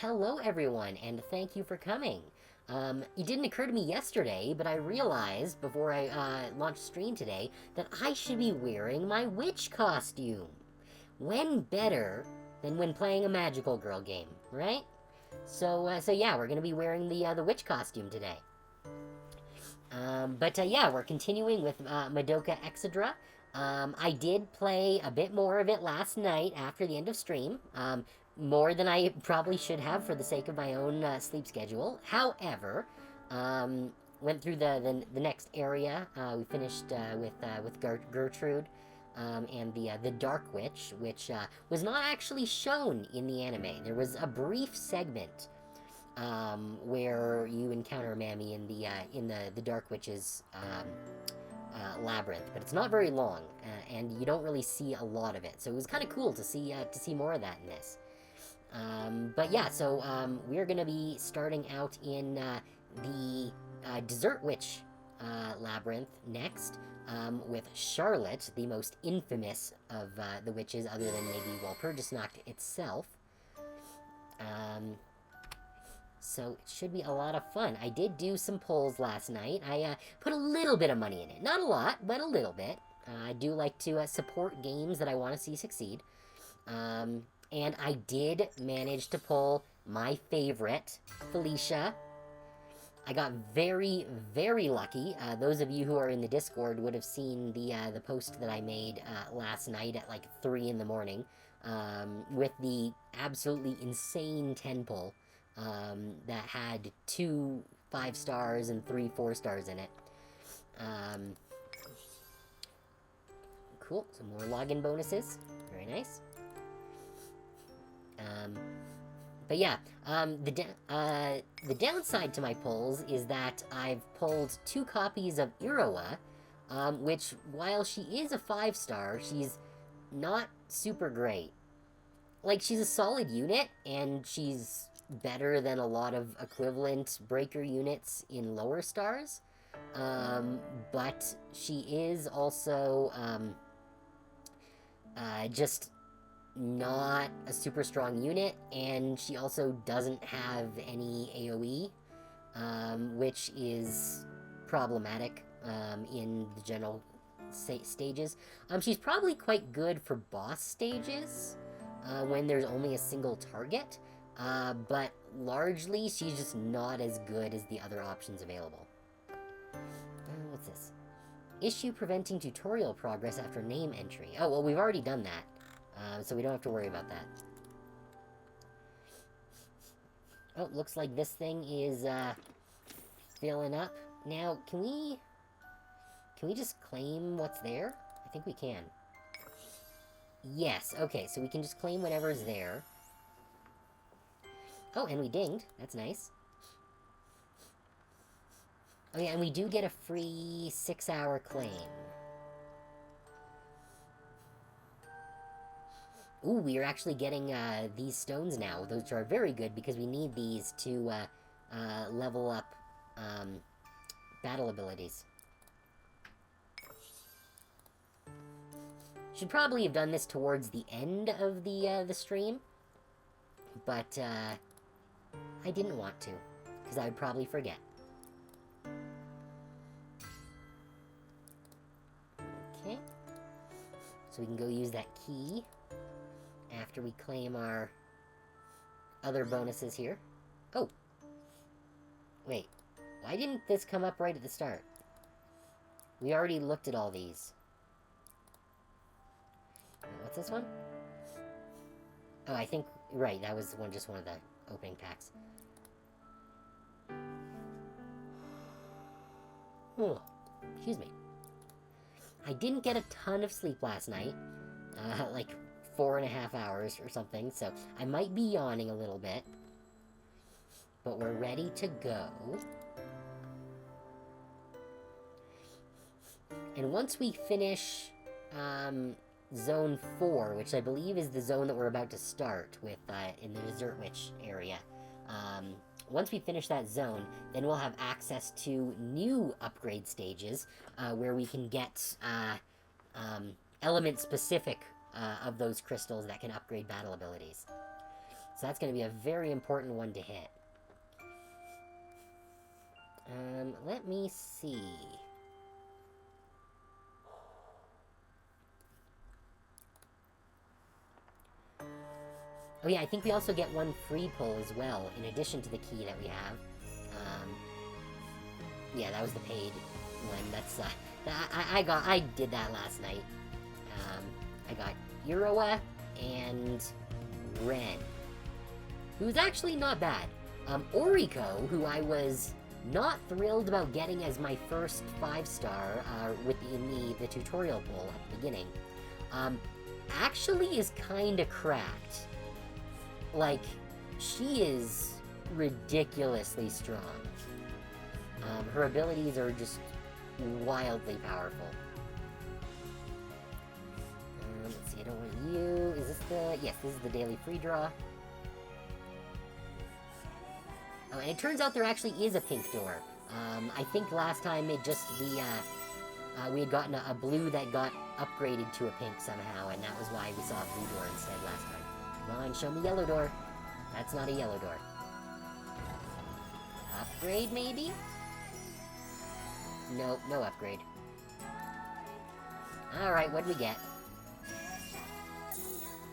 Hello, everyone, and thank you for coming. It didn't occur to me yesterday, but I realized before I launched stream today that I should be wearing my witch costume. When better than when playing a magical girl game, right? So yeah, we're gonna be wearing the witch costume today. Yeah, we're continuing with Madoka Exedra. I did play a bit more of it last night after the end of stream. More than I probably should have for the sake of my own sleep schedule. However, went through the next area. We finished with Gertrude and the Dark Witch, which was not actually shown in the anime. There was a brief segment where you encounter Mammy in the Dark Witch's labyrinth, but it's not very long, and you don't really see a lot of it. So it was kind of cool to see more of that in this. We're gonna be starting out in the Desert Witch labyrinth next, with Charlotte, the most infamous of the witches, other than maybe Walpurgisnacht itself. So it should be a lot of fun. I did do some polls last night. I put a little bit of money in it. Not a lot, but a little bit. I do like to support games that I want to see succeed. And I did manage to pull my favorite, Felicia. I got very, very lucky. Those of you who are in the Discord would have seen the post that I made last night at like 3 in the morning with the absolutely insane 10 pull that had 2 5 stars and 3 4 stars in it. Cool, some more login bonuses. Very nice. The downside to my pulls is that I've pulled 2 copies of Iroha, which, while she is a 5-star, she's not super great. Like, she's a solid unit, and she's better than a lot of equivalent breaker units in lower stars, but she is also, just not a super strong unit, and she also doesn't have any AoE, which is problematic in the general stages. She's probably quite good for boss stages, when there's only a single target, but largely she's just not as good as the other options available. What's this? Issue preventing tutorial progress after name entry. Oh, well, we've already done that, so we don't have to worry about that. Oh, looks like this thing is, filling up. Now, can we just claim what's there? I think we can. Yes, okay, so we can just claim whatever's there. Oh, and we dinged. That's nice. Oh yeah, and we do get a free 6-hour claim. Ooh, we are actually getting these stones now, which are very good because we need these to level up battle abilities. Should probably have done this towards the end of the stream, but I didn't want to, because I would probably forget. Okay, so we can go use that key after we claim our other bonuses here. Oh! Wait, why didn't this come up right at the start? We already looked at all these. What's this one? Oh, I think, right, that was just one of the opening packs. Oh, excuse me. I didn't get a ton of sleep last night. Like 4.5 hours or something, so I might be yawning a little bit. But we're ready to go. And once we finish, Zone 4, which I believe is the zone that we're about to start with, in the Desert Witch area. Once we finish that zone, then we'll have access to new upgrade stages, where we can get, element-specific, of those crystals that can upgrade battle abilities. So that's going to be a very important one to hit. Let me see... Oh yeah, I think we also get one free pull as well, in addition to the key that we have. Yeah, that was the paid one. That's, I did that last night. I got Iroha and Ren, who's actually not bad. Oriko, who I was not thrilled about getting as my first 5-star, within the tutorial pull at the beginning, actually is kinda cracked. Like, she is ridiculously strong. Her abilities are just wildly powerful. Let's see, I don't want you. Is this the... Yes, this is the daily free draw. Oh, and it turns out there actually is a pink door. I think last time it just... we had gotten a blue that got upgraded to a pink somehow, and that was why we saw a blue door instead last time. Come on, show me yellow door. That's not a yellow door. Upgrade, maybe? No, no upgrade. Alright, what'd we get?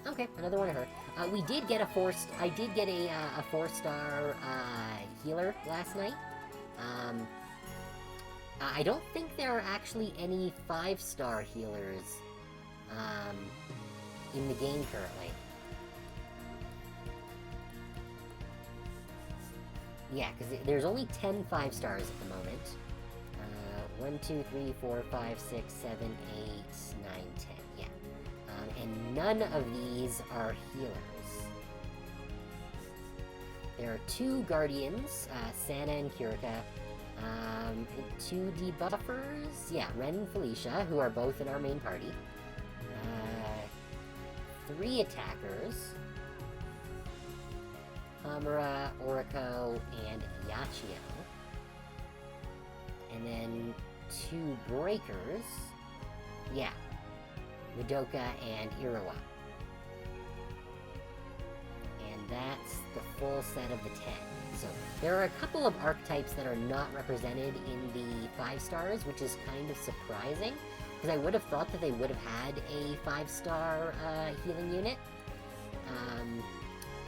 Okay, another one of her. We did get I did get a 4-star, healer last night. I don't think there are actually any 5-star healers, in the game currently. Yeah, because there's only 10 5-stars at the moment. 1, 2, 3, 4, 5, 6, 7, 8, 9, 10. Yeah. And none of these are healers. There are 2 guardians, Sana and Kirika. 2 debuffers. Yeah, Ren and Felicia, who are both in our main party. 3 attackers. Hamura, Oriko, and Yachio. And then 2 breakers. Yeah. Madoka and Iroha. And that's the full set of the 10. So, there are a couple of archetypes that are not represented in the 5-stars, which is kind of surprising, because I would have thought that they would have had a 5-star healing unit.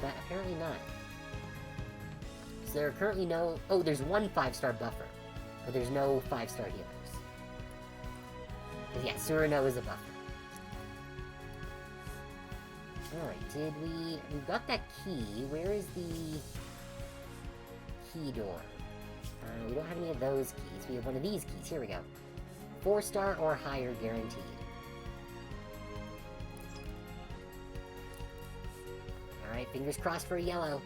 but apparently not. So there are currently no... Oh, there's one 5-star buffer, but there's no 5-star healers. But yeah, Surano is a buffer. Alright, we got that key. Where is the key door? We don't have any of those keys. We have one of these keys. Here we go. 4-star or higher guaranteed. Alright, fingers crossed for a yellow.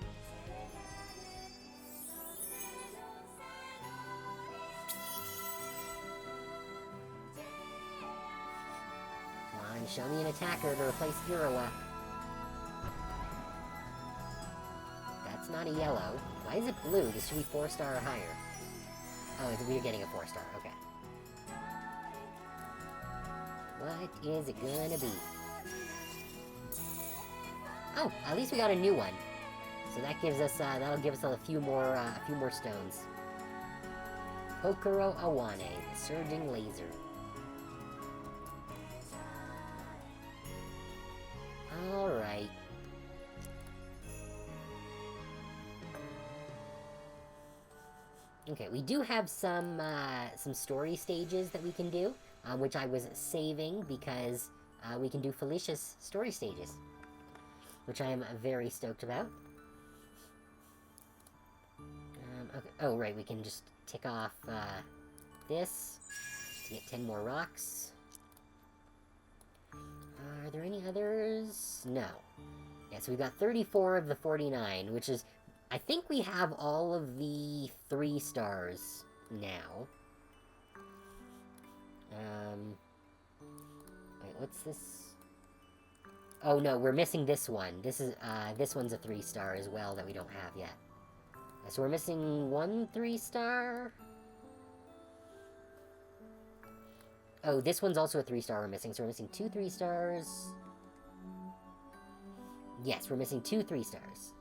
Come on, show me an attacker to replace Urawa. That's not a yellow. Why is it blue? This should be 4-star or higher. Oh, we're getting a 4-star. Okay. What is it gonna be? Oh, at least we got a new one. So that gives us, that'll give us a few more stones. Kokoro Awane, the Surging Laser. Alright. Okay, we do have some story stages that we can do, which I was saving because we can do Felicia's story stages, which I am very stoked about. Okay. Oh, right, we can just tick off this to get 10 more rocks. Are there any others? No. Yeah, so we've got 34 of the 49, which is... I think we have all of the 3 stars now. Wait, what's this? Oh no, we're missing this one. This one's a 3-star as well that we don't have yet. So we're missing 1 3-star. Oh, this one's also a 3-star we're missing, so we're missing 2 3-stars. Yes, we're missing 2 3-stars.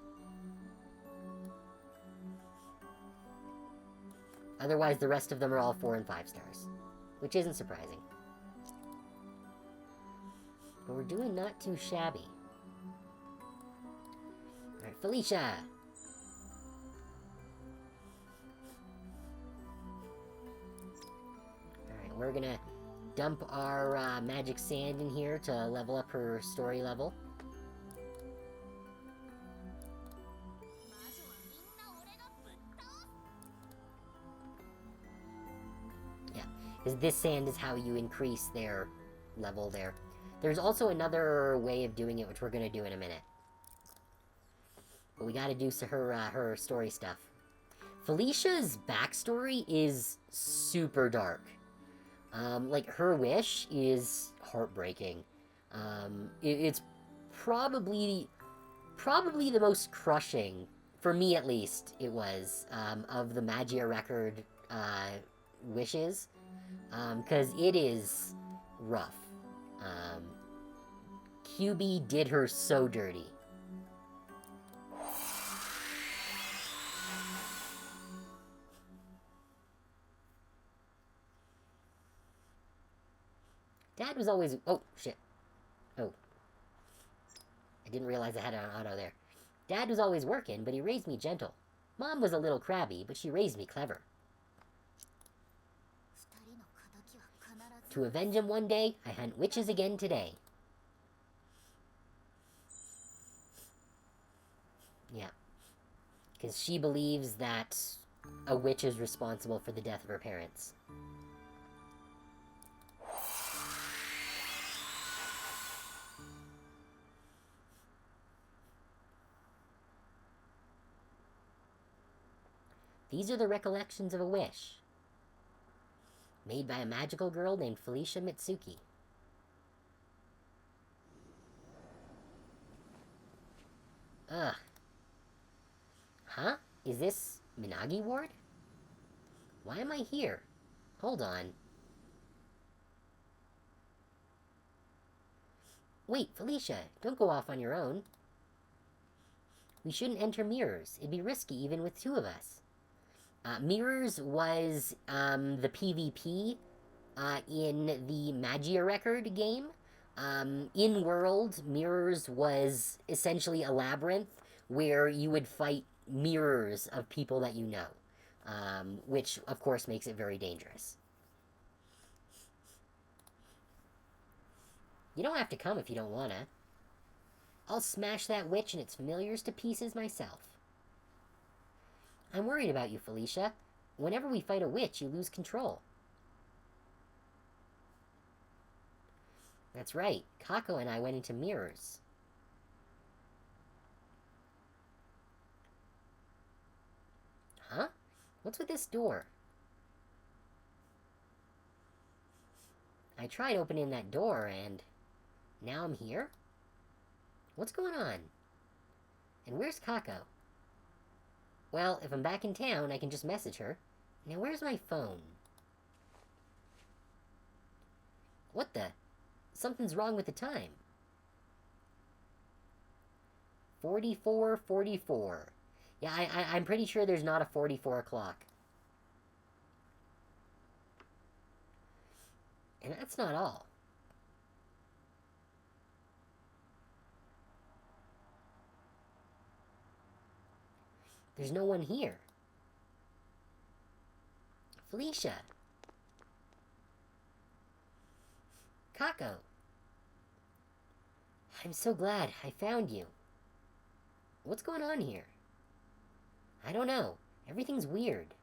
Otherwise, the rest of them are all 4 and 5 stars, which isn't surprising. But we're doing not too shabby. Alright, Felicia! Alright, we're gonna dump our magic sand in here to level up her story level. Because this sand is how you increase their level there. There's also another way of doing it, which we're going to do in a minute. But we got to do her story stuff. Felicia's backstory is super dark. Like, her wish is heartbreaking. It's probably the most crushing, for me at least, it was, of the Magia record wishes. Because it is rough. QB did her so dirty. Dad was always... Oh, shit. Oh. I didn't realize I had an auto there. Dad was always working, but he raised me gentle. Mom was a little crabby, but she raised me clever. To avenge him one day, I hunt witches again today. Yeah. Because she believes that a witch is responsible for the death of her parents. These are the recollections of a wish. Made by a magical girl named Felicia Mitsuki. Ugh. Huh? Is this Minagi Ward? Why am I here? Hold on. Wait, Felicia, don't go off on your own. We shouldn't enter mirrors. It'd be risky even with 2 of us. Mirrors was the PvP in the Magia record game, In-world, Mirrors was essentially a labyrinth where you would fight mirrors of people that you know, which, of course, makes it very dangerous. You don't have to come if you don't wanna. I'll smash that witch and its familiars to pieces myself. I'm worried about you, Felicia. Whenever we fight a witch, you lose control. That's right. Kako and I went into mirrors. Huh? What's with this door? I tried opening that door and now I'm here? What's going on? And where's Kako? Well, if I'm back in town, I can just message her. Now, where's my phone? What the? Something's wrong with the time. 44:44. Yeah, I'm pretty sure there's not a 44 o'clock. And that's not all. There's no one here. Felicia. Kako. I'm so glad I found you. What's going on here? I don't know. Everything's weird.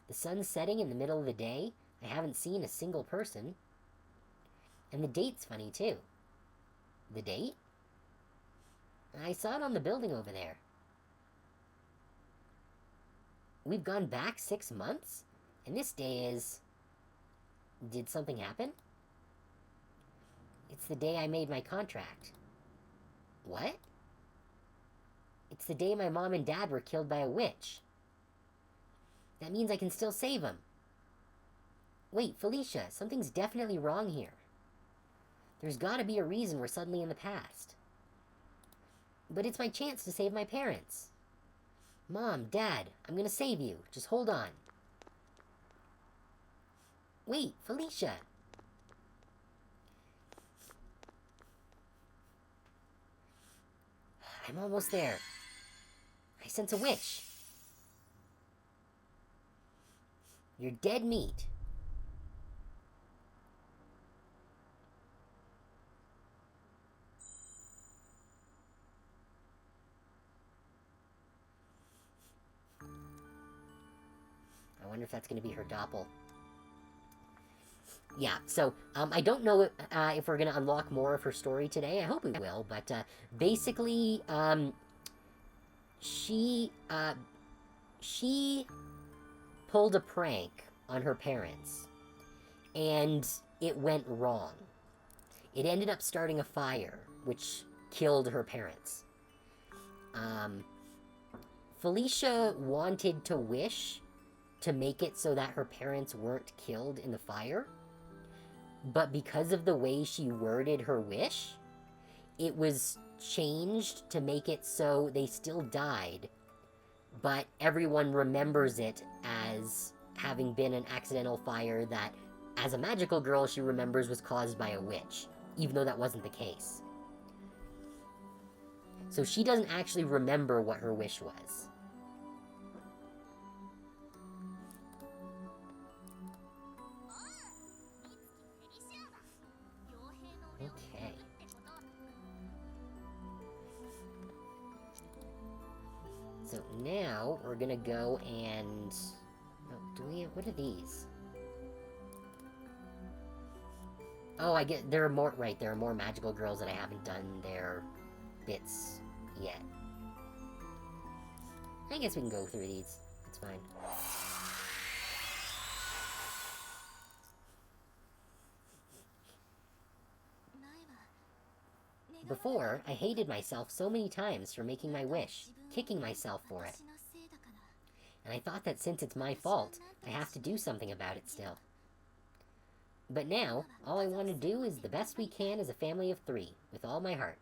The sun's setting in the middle of the day. I haven't seen a single person. And the date's funny, too. The date? I saw it on the building over there. We've gone back 6 months? And this day is... Did something happen? It's the day I made my contract. What? It's the day my mom and dad were killed by a witch. That means I can still save them. Wait, Felicia, something's definitely wrong here. There's gotta be a reason we're suddenly in the past. But it's my chance to save my parents. Mom, Dad, I'm gonna save you. Just hold on. Wait, Felicia. I'm almost there. I sense a witch. You're dead meat. I wonder if that's going to be her doppel. Yeah, so, I don't know if we're going to unlock more of her story today. I hope we will, but, basically, she pulled a prank on her parents, and it went wrong. It ended up starting a fire, which killed her parents. Felicia wanted to wish to make it so that her parents weren't killed in the fire, but because of the way she worded her wish, it was changed to make it so they still died, but everyone remembers it as having been an accidental fire that, as a magical girl, she remembers was caused by a witch, even though that wasn't the case. So she doesn't actually remember what her wish was. Okay. So now we're gonna go and... Oh, what are these? Oh, I get... There are more... Right, there are more magical girls that I haven't done their bits yet. I guess we can go through these. It's fine. Before, I hated myself so many times for making my wish, kicking myself for it. And I thought that since it's my fault, I have to do something about it still. But now, all I want to do is the best we can as a family of 3, with all my heart.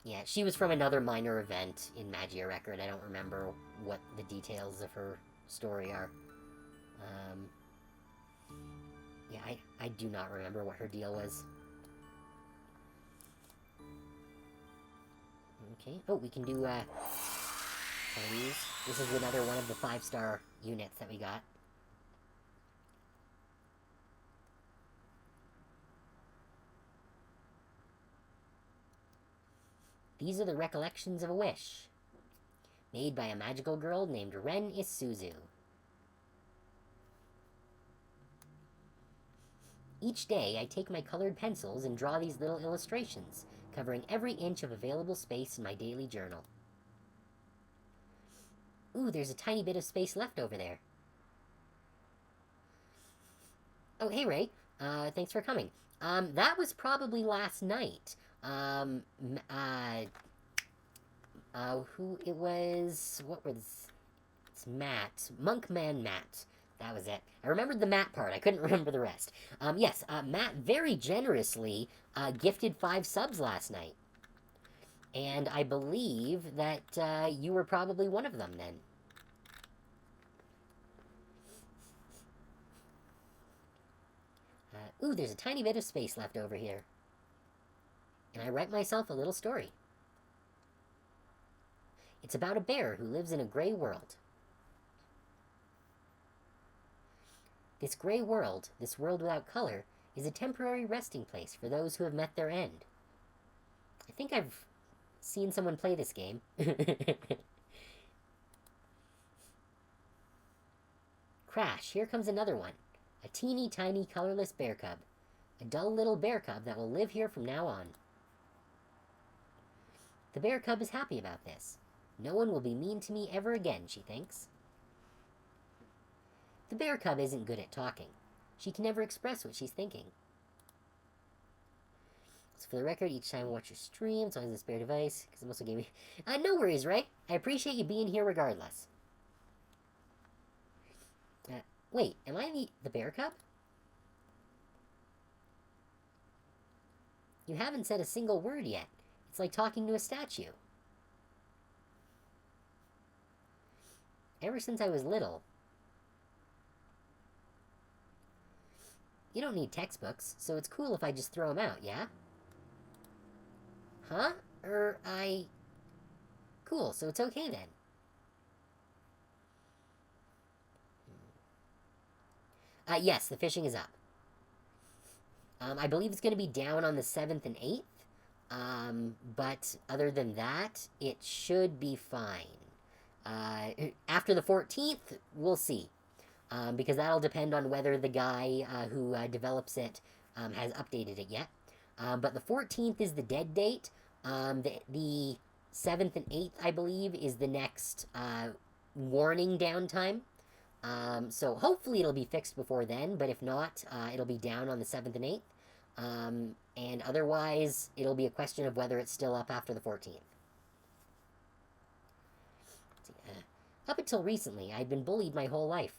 Yeah, she was from another minor event in Magia Record. I don't remember what the details of her story are. Yeah, I do not remember what her deal was. Okay. Oh, we can do, some of these. This is another one of the 5-star units that we got. These are the recollections of a wish, made by a magical girl named Ren Isuzu. Each day, I take my colored pencils and draw these little illustrations, covering every inch of available space in my daily journal. Ooh, there's a tiny bit of space left over there. Oh, hey, Ray. Thanks for coming. That was probably last night. Who it was? What was? It's Matt. Monkman Matt. That was it. I remembered the Matt part. I couldn't remember the rest. Yes, Matt very generously gifted 5 subs last night. And I believe that you were probably one of them then. Ooh, there's a tiny bit of space left over here. And I write myself a little story. It's about a bear who lives in a gray world. This gray world, this world without color, is a temporary resting place for those who have met their end. I think I've seen someone play this game. Crash, here comes another one. A teeny tiny colorless bear cub. A dull little bear cub that will live here from now on. The bear cub is happy about this. No one will be mean to me ever again, she thinks. The bear cub isn't good at talking. She can never express what she's thinking. So for the record, each time I watch your stream, it's always a spare device, because it also gave me... no worries, Ray. I appreciate you being here regardless. Wait, am I the bear cub? You haven't said a single word yet. It's like talking to a statue. Ever since I was little. You don't need textbooks, so it's cool if I just throw them out, yeah? Huh? Cool, so it's okay then. Yes, the fishing is up. I believe it's going to be down on the 7th and 8th. But other than that, it should be fine. After the 14th, we'll see. Because that'll depend on whether the guy who develops it has updated it yet. But the 14th is the dead date. The 7th and 8th, I believe, is the next warning downtime. So hopefully it'll be fixed before then, but if not, it'll be down on the 7th and 8th. And otherwise, it'll be a question of whether it's still up after the 14th. Up until recently, I'd been bullied my whole life.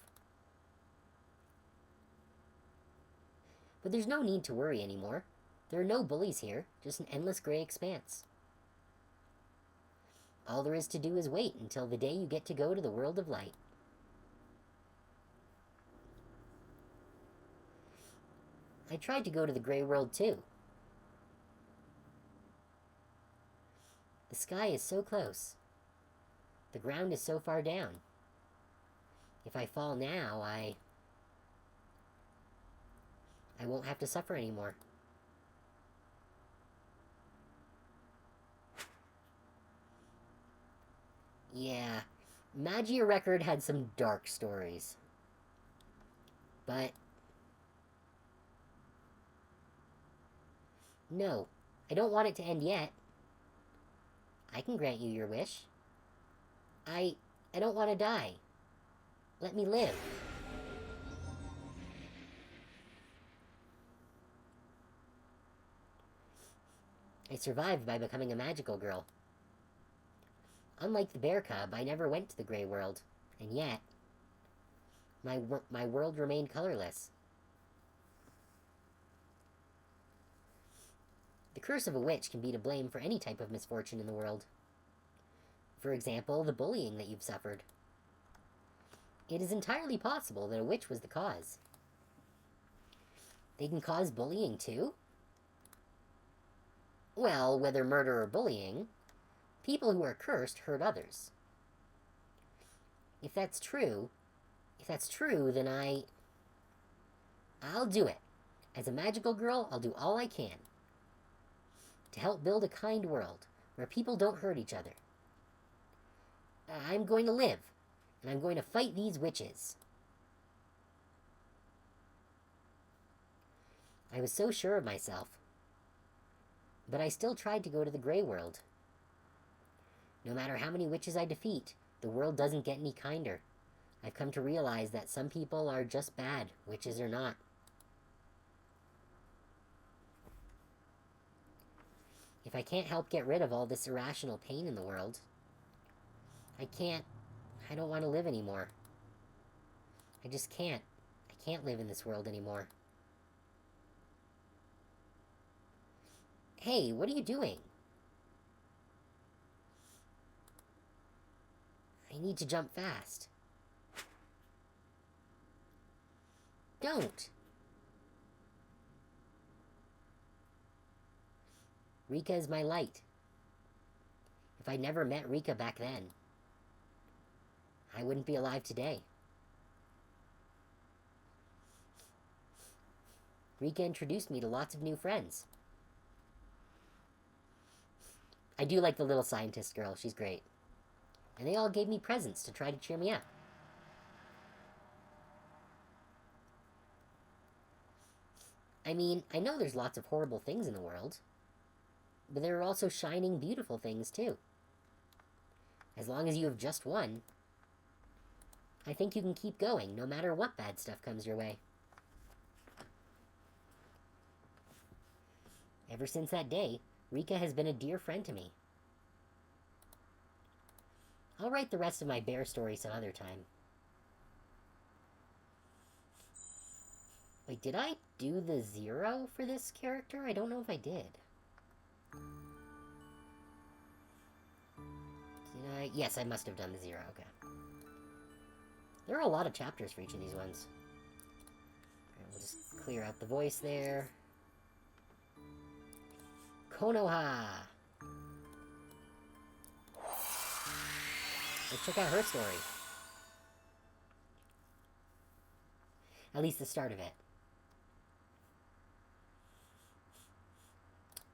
But there's no need to worry anymore. There are no bullies here, just an endless gray expanse. All there is to do is wait until the day you get to go to the world of light. I tried to go to the gray world too. The sky is so close. The ground is so far down. If I fall now, I won't have to suffer anymore. Yeah, Magia Record had some dark stories. But no, I don't want it to end yet. I can grant you your wish. I don't want to die. Let me live. I survived by becoming a magical girl. Unlike the bear cub, I never went to the gray world, and yet, my world remained colorless. The curse of a witch can be to blame for any type of misfortune in the world. For example, the bullying that you've suffered. It is entirely possible that a witch was the cause. They can cause bullying too? Well, whether murder or bullying, people who are cursed hurt others. If that's true, then I'll do it. As a magical girl, I'll do all I can to help build a kind world where people don't hurt each other. I'm going to live, and I'm going to fight these witches. I was so sure of myself, but I still tried to go to the gray world. No matter how many witches I defeat, the world doesn't get any kinder. I've come to realize that some people are just bad, witches or not. If I can't help get rid of all this irrational pain in the world, I don't want to live anymore. I just can't. I can't live in this world anymore. Hey, what are you doing? I need to jump fast. Don't! Rika is my light. If I'd never met Rika back then, I wouldn't be alive today. Rika introduced me to lots of new friends. I do like the little scientist girl. She's great. And they all gave me presents to try to cheer me up. I mean, I know there's lots of horrible things in the world, but there are also shining, beautiful things, too. As long as you have just one, I think you can keep going, no matter what bad stuff comes your way. Ever since that day, Rika has been a dear friend to me. I'll write the rest of my bear story some other time. Wait, did I do the 0 for this character? I don't know if I did. Did I? Yes, I must have done the 0, okay. There are a lot of chapters for each of these ones. Alright, we'll just clear out the voice there. Konoha! Let's check out her story. At least the start of it.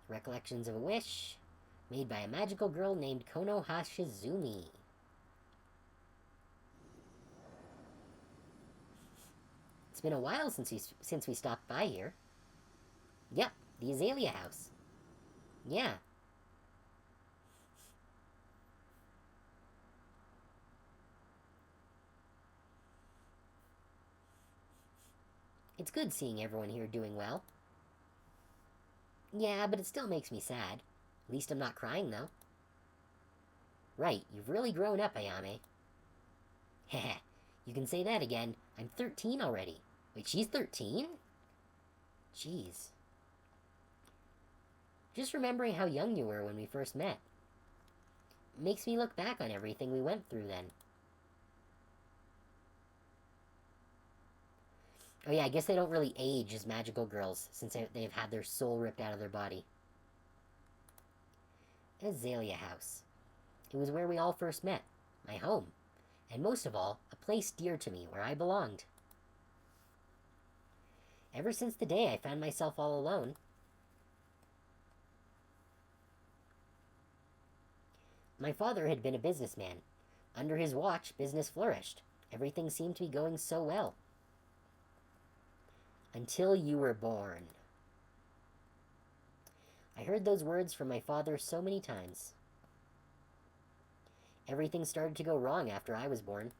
Recollections of a Wish, made by a magical girl named Konoha Shizumi. It's been a while since we stopped by here. Yep, the Azalea House. Yeah. It's good seeing everyone here doing well. Yeah, but it still makes me sad. At least I'm not crying, though. Right, you've really grown up, Ayame. Heh, you can say that again. I'm 13 already. Wait, she's 13? Jeez. Just remembering how young you were when we first met makes me look back on everything we went through then. Oh yeah, I guess they don't really age as magical girls, since they've had their soul ripped out of their body. Azalea House. It was where we all first met. My home. And most of all, a place dear to me, where I belonged. Ever since the day I found myself all alone. My father had been a businessman. Under his watch, business flourished. Everything seemed to be going so well. Until you were born. I heard those words from my father so many times. Everything started to go wrong after I was born.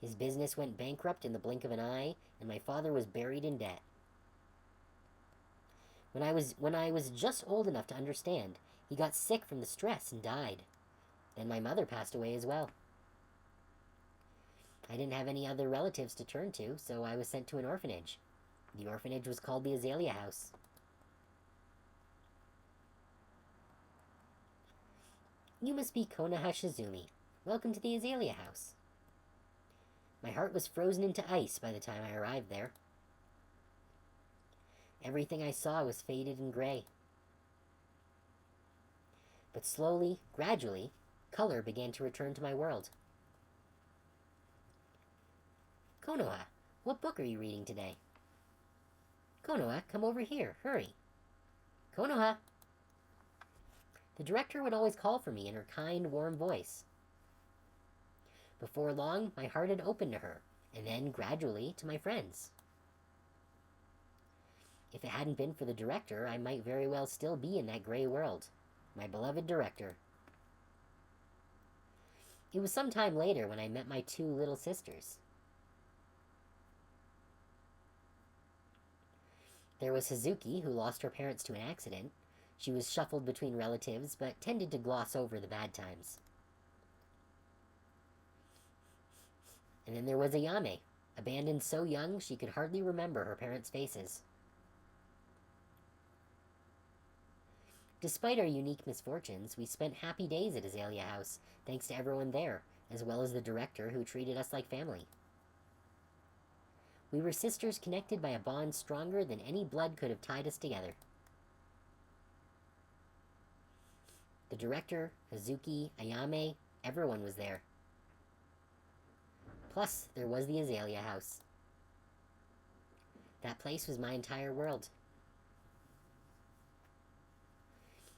His business went bankrupt in the blink of an eye, and my father was buried in debt. When I was just old enough to understand, he got sick from the stress and died. Then my mother passed away as well. I didn't have any other relatives to turn to, so I was sent to an orphanage. The orphanage was called the Azalea House. You must be Konoha Shizumi. Welcome to the Azalea House. My heart was frozen into ice by the time I arrived there. Everything I saw was faded and gray. But slowly, gradually, color began to return to my world. Konoha, what book are you reading today? Konoha, come over here, hurry. Konoha! The director would always call for me in her kind, warm voice. Before long, my heart had opened to her, and then, gradually, to my friends. If it hadn't been for the director, I might very well still be in that gray world. My beloved director. It was some time later when I met my two little sisters. There was Hazuki, who lost her parents to an accident. She was shuffled between relatives, but tended to gloss over the bad times. And then there was Ayame, abandoned so young she could hardly remember her parents' faces. Despite our unique misfortunes, we spent happy days at Azalea House, thanks to everyone there, as well as the director who treated us like family. We were sisters connected by a bond stronger than any blood could have tied us together. The director, Hazuki, Ayame, everyone was there. Plus, there was the Azalea House. That place was my entire world.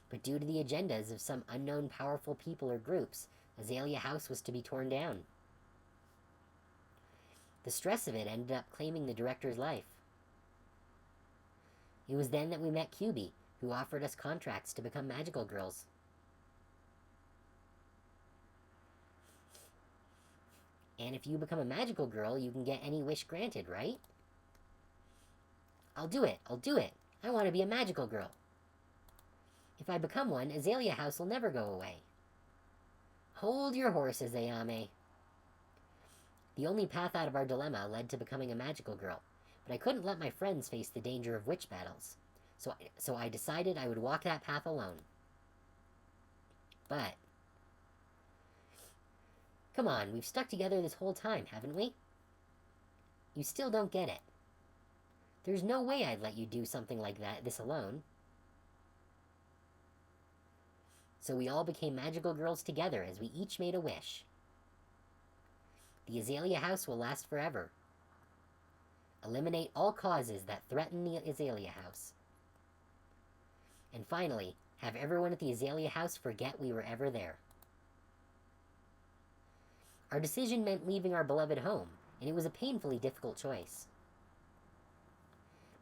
But due to the agendas of some unknown powerful people or groups, Azalea House was to be torn down. The stress of it ended up claiming the director's life. It was then that we met Kyubi, who offered us contracts to become magical girls. And if you become a magical girl, you can get any wish granted, right? I'll do it, I want to be a magical girl. If I become one, Azalea House will never go away. Hold your horses, Ayame. The only path out of our dilemma led to becoming a magical girl, but I couldn't let my friends face the danger of witch battles, so I decided I would walk that path alone. But... come on, we've stuck together this whole time, haven't we? You still don't get it. There's no way I'd let you do something like this alone. So we all became magical girls together as we each made a wish. The Azalea House will last forever. Eliminate all causes that threaten the Azalea House. And finally, have everyone at the Azalea House forget we were ever there. Our decision meant leaving our beloved home, and it was a painfully difficult choice.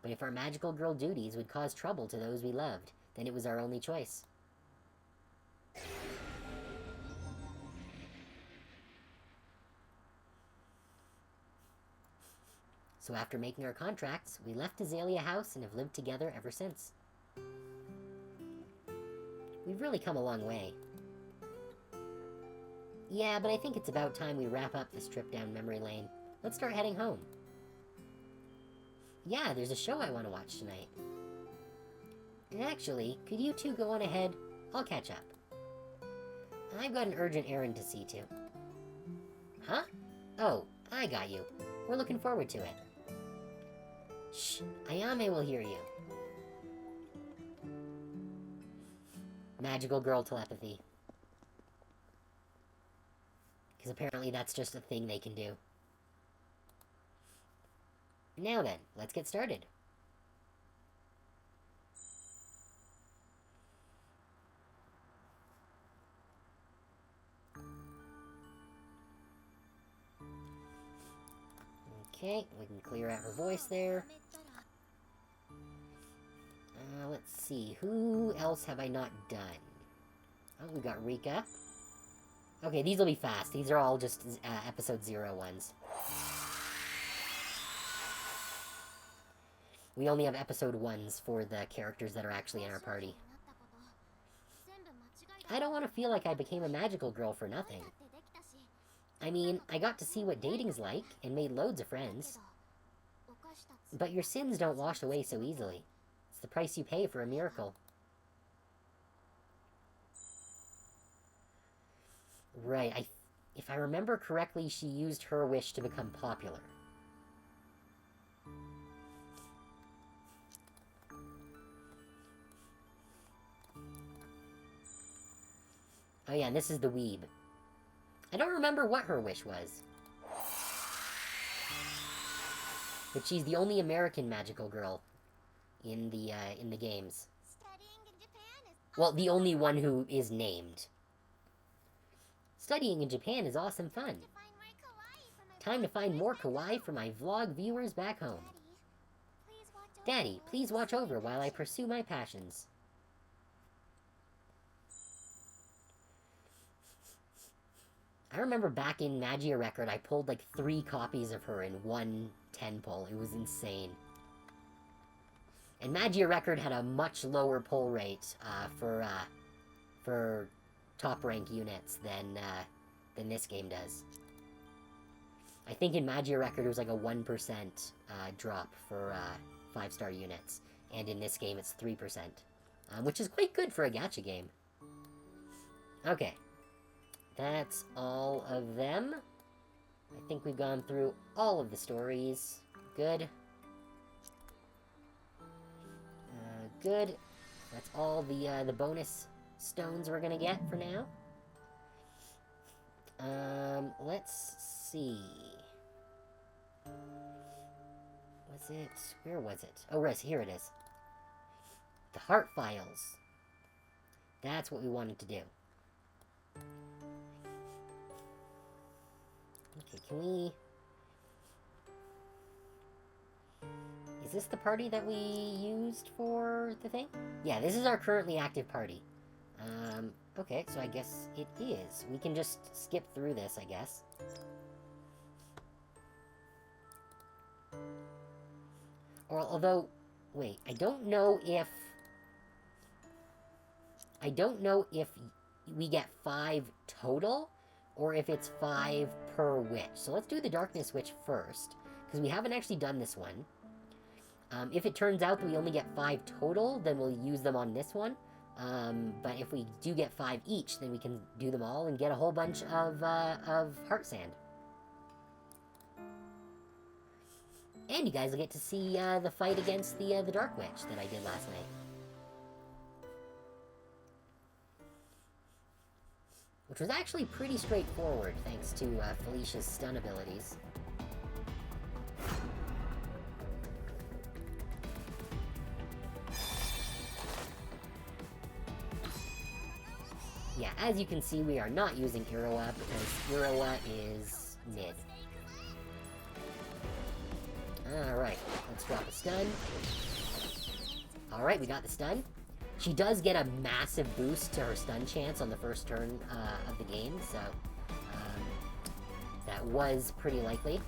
But if our magical girl duties would cause trouble to those we loved, then it was our only choice. So after making our contracts, we left Azalea House and have lived together ever since. We've really come a long way. Yeah, but I think it's about time we wrap up this trip down memory lane. Let's start heading home. Yeah, there's a show I want to watch tonight. Actually, could you two go on ahead? I'll catch up. I've got an urgent errand to see to. Huh? Oh, I got you. We're looking forward to it. Shh, Ayame will hear you. Magical girl telepathy. Because apparently that's just a thing they can do. Now then, let's get started. Okay, we can clear out her voice there. Let's see, who else have I not done? Oh, we got Rika. Okay, these will be fast. These are all just episode 0 ones. We only have episode 1s for the characters that are actually in our party. I don't want to feel like I became a magical girl for nothing. I mean, I got to see what dating's like, and made loads of friends. But your sins don't wash away so easily. It's the price you pay for a miracle. Right, if I remember correctly, she used her wish to become popular. Oh yeah, and this is the weeb. I don't remember what her wish was. But she's the only American magical girl in the games. Well, the only one who is named. Studying in Japan is awesome fun. Time to find more kawaii for my vlog viewers back home. Daddy, please watch over while I pursue my passions. I remember back in Magia Record, I pulled like 3 copies of her in one 10 pull. It was insane. And Magia Record had a much lower pull rate for top rank units than this game does. I think in Magia Record it was like a 1% drop for 5-star units, and in this game it's 3%, which is quite good for a gacha game. Okay. That's all of them. I think we've gone through all of the stories. Good. Good. That's all the bonus stones we're gonna get for now. Let's see. Was it? Where was it? Oh, right, here it is. The heart files. That's what we wanted to do. Okay, can we... Is this the party that we used for the thing? Yeah, this is our currently active party. Okay, so I guess it is. We can just skip through this, I guess. Or, although... Wait, I don't know if we get 5 total, or if it's 5 per witch. So let's do the Darkness Witch first, because we haven't actually done this one. If it turns out that we only get 5 total, then we'll use them on this one. But if we do get 5 each, then we can do them all and get a whole bunch of Heart Sand. And you guys will get to see the fight against the Dark Witch that I did last night. Which was actually pretty straightforward, thanks to Felicia's stun abilities. Yeah, as you can see, we are not using Iroha, because Iroha is mid. Alright, let's drop a stun. Alright, we got the stun. She does get a massive boost to her stun chance on the first turn of the game, so that was pretty likely.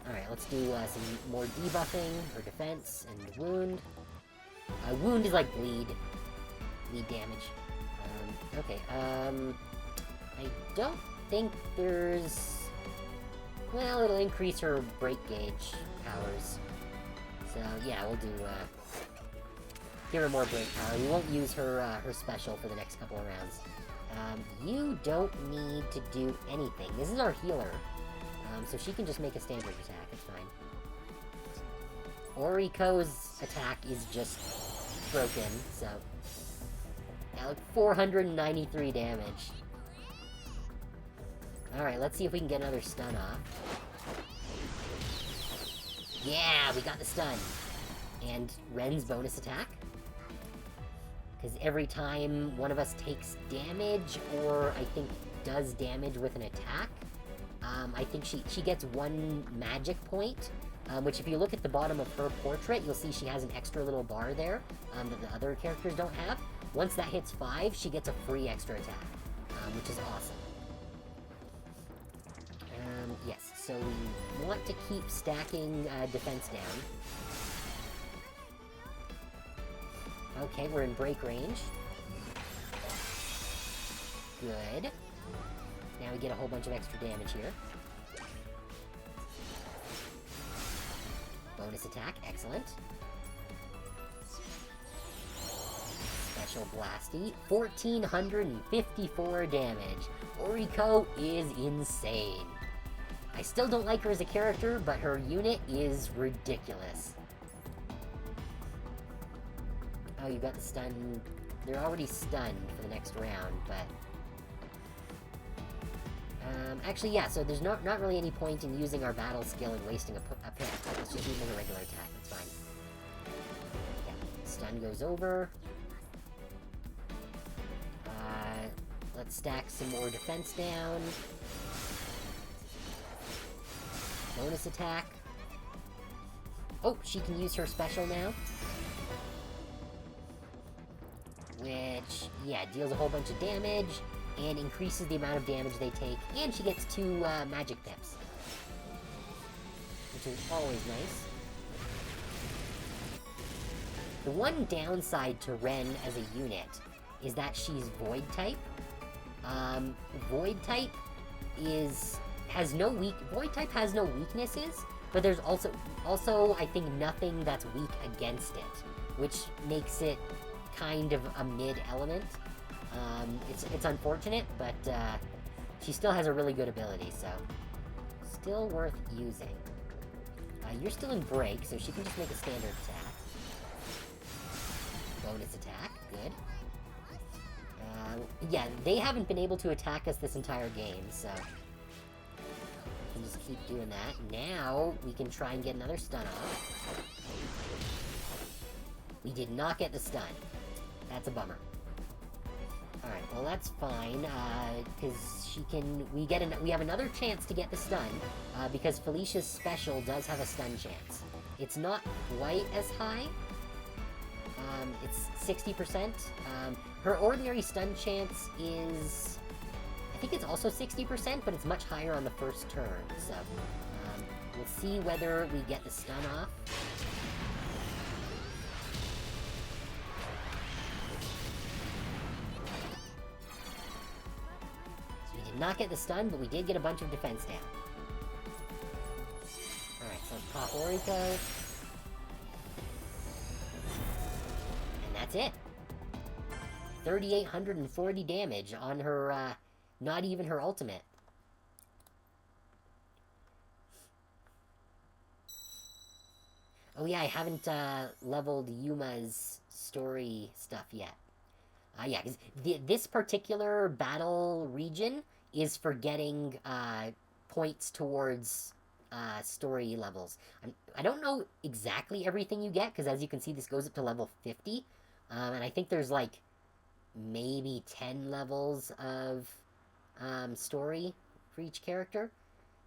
Alright, let's do some more debuffing, or defense, and wound. Wound is like bleed damage. Okay, I don't think there's... Well, it'll increase her break gauge powers. So, yeah, we'll do, give her more break power. We won't use her, her special for the next couple of rounds. You don't need to do anything. This is our healer. So she can just make a standard attack, it's fine. Oriko's attack is just broken, so... Yeah, like 493 damage. Alright, let's see if we can get another stun off. Yeah, we got the stun. And Ren's bonus attack. Because every time one of us takes damage, or I think does damage with an attack, I think she gets 1 magic point, which if you look at the bottom of her portrait, you'll see she has an extra little bar there that the other characters don't have. Once that hits 5, she gets a free extra attack, which is awesome. Yes, so we want to keep stacking defense down. Okay, we're in break range. Good. Now we get a whole bunch of extra damage here. Bonus attack, excellent. special blasty. 1,454 damage. Oriko is insane. I still don't like her as a character, but her unit is ridiculous. Oh, you got the stun. They're already stunned for the next round, but... actually, yeah, so there's not really any point in using our battle skill and wasting a pit. Let's just use a regular attack, that's fine. Yeah, stun goes over. Let's stack some more defense down. Bonus attack. Oh, she can use her special now. Which, yeah, deals a whole bunch of damage, and increases the amount of damage they take, and she gets 2 magic pips. Which is always nice. The one downside to Ren as a unit is that she's Void type. Void type has no weaknesses, but there's also I think nothing that's weak against it, which makes it kind of a mid-element. It's unfortunate, but she still has a really good ability, so still worth using. You're still in break, so she can just make a standard attack. Bonus attack, good. Yeah, they haven't been able to attack us this entire game, so we can just keep doing that. Now we can try and get another stun off. We did not get the stun. That's a bummer. Alright, well that's fine, because we have another chance to get the stun, because Felicia's special does have a stun chance. It's not quite as high. It's 60%. Her ordinary stun chance is... I think it's also 60%, but it's much higher on the first turn, so... we'll see whether we get the stun off. Not get the stun, but we did get a bunch of defense down. Alright, so let's pop Oriko. And that's it. 3,840 damage on her, not even her ultimate. Oh yeah, I haven't, leveled Yuma's story stuff yet. Yeah, because this particular battle region is for getting points towards story levels. I don't know exactly everything you get, because as you can see, this goes up to level 50. And I think there's, like, maybe 10 levels of story for each character.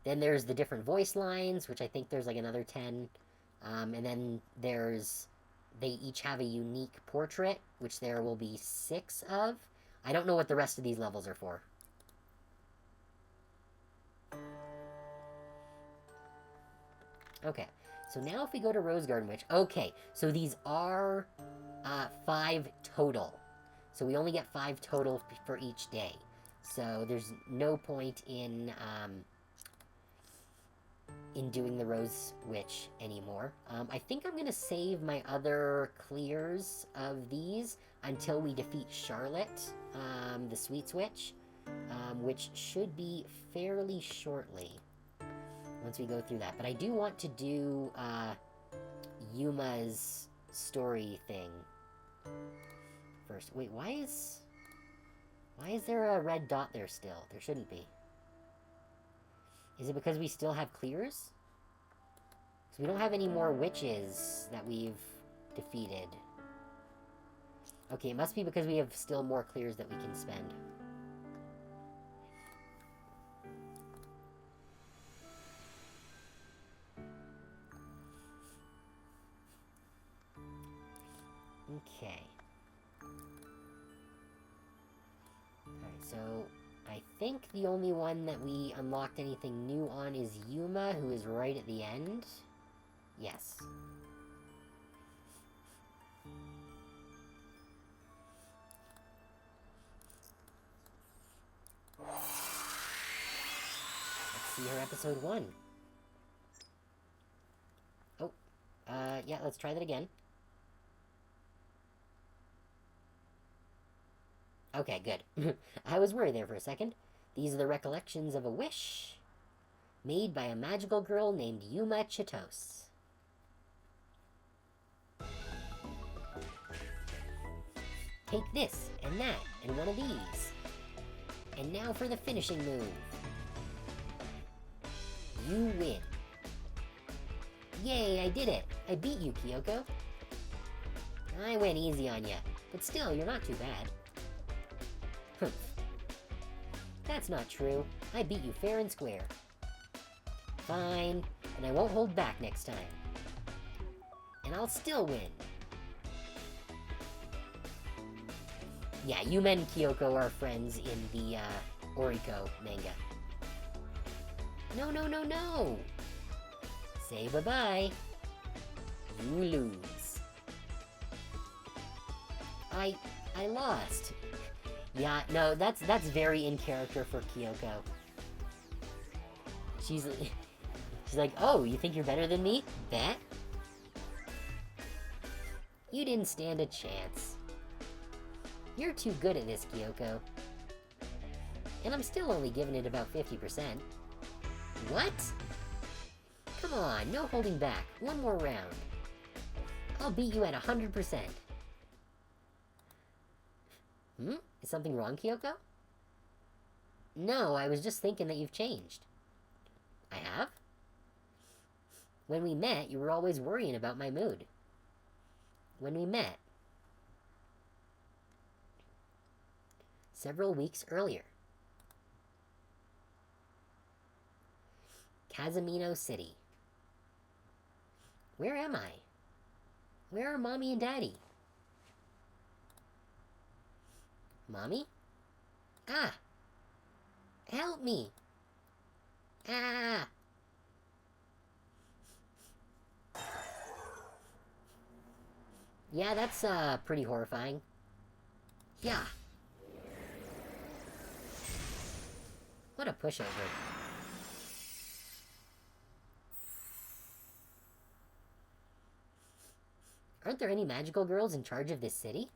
Then there's the different voice lines, which I think there's, like, another 10. And then there's... They each have a unique portrait, which there will be 6 of. I don't know what the rest of these levels are for. Okay, so now if we go to Rose Garden Witch... Okay, so these are 5 total. So we only get 5 total for each day. So there's no point in doing the Rose Witch anymore. I think I'm gonna save my other clears of these until we defeat Charlotte, the Sweets Witch, which should be fairly shortly once we go through that. But I do want to do Yuma's story thing first. Wait, why is there a red dot there still? There shouldn't be. Is it because we still have clears? Because we don't have any more witches that we've defeated. Okay, it must be because we have still more clears that we can spend. Okay. Alright, so... I think the only one that we unlocked anything new on is Yuma, who is right at the end. Yes. Let's see her episode 1. Oh, yeah, let's try that again. Okay, good. I was worried there for a second. These are the recollections of a wish made by a magical girl named Yuma Chitos. Take this, and that, and one of these. And now for the finishing move. You win. Yay, I did it! I beat you, Kyoko. I went easy on ya, but still, you're not too bad. Humph. That's not true. I beat you fair and square. Fine, and I won't hold back next time. And I'll still win. Yeah, Yuma and Kyoko are friends in the, Oriko manga. No, no, no, no! Say bye-bye. You lose. I lost. Yeah, no, that's very in character for Kyoko. She's like, oh, you think you're better than me? Bet? You didn't stand a chance. You're too good at this, Kyoko. And I'm still only giving it about 50%. What? Come on, no holding back. One more round. I'll beat you at 100%. Is something wrong, Kyoko? No, I was just thinking that you've changed. I have? When we met, you were always worrying about my mood. When we met. Several weeks earlier. Casimira City. Where am I? Where are Mommy and Daddy? Mommy? Ah! Help me! Ah! Yeah, that's, pretty horrifying. Yeah. What a pushover. Aren't there any magical girls in charge of this city?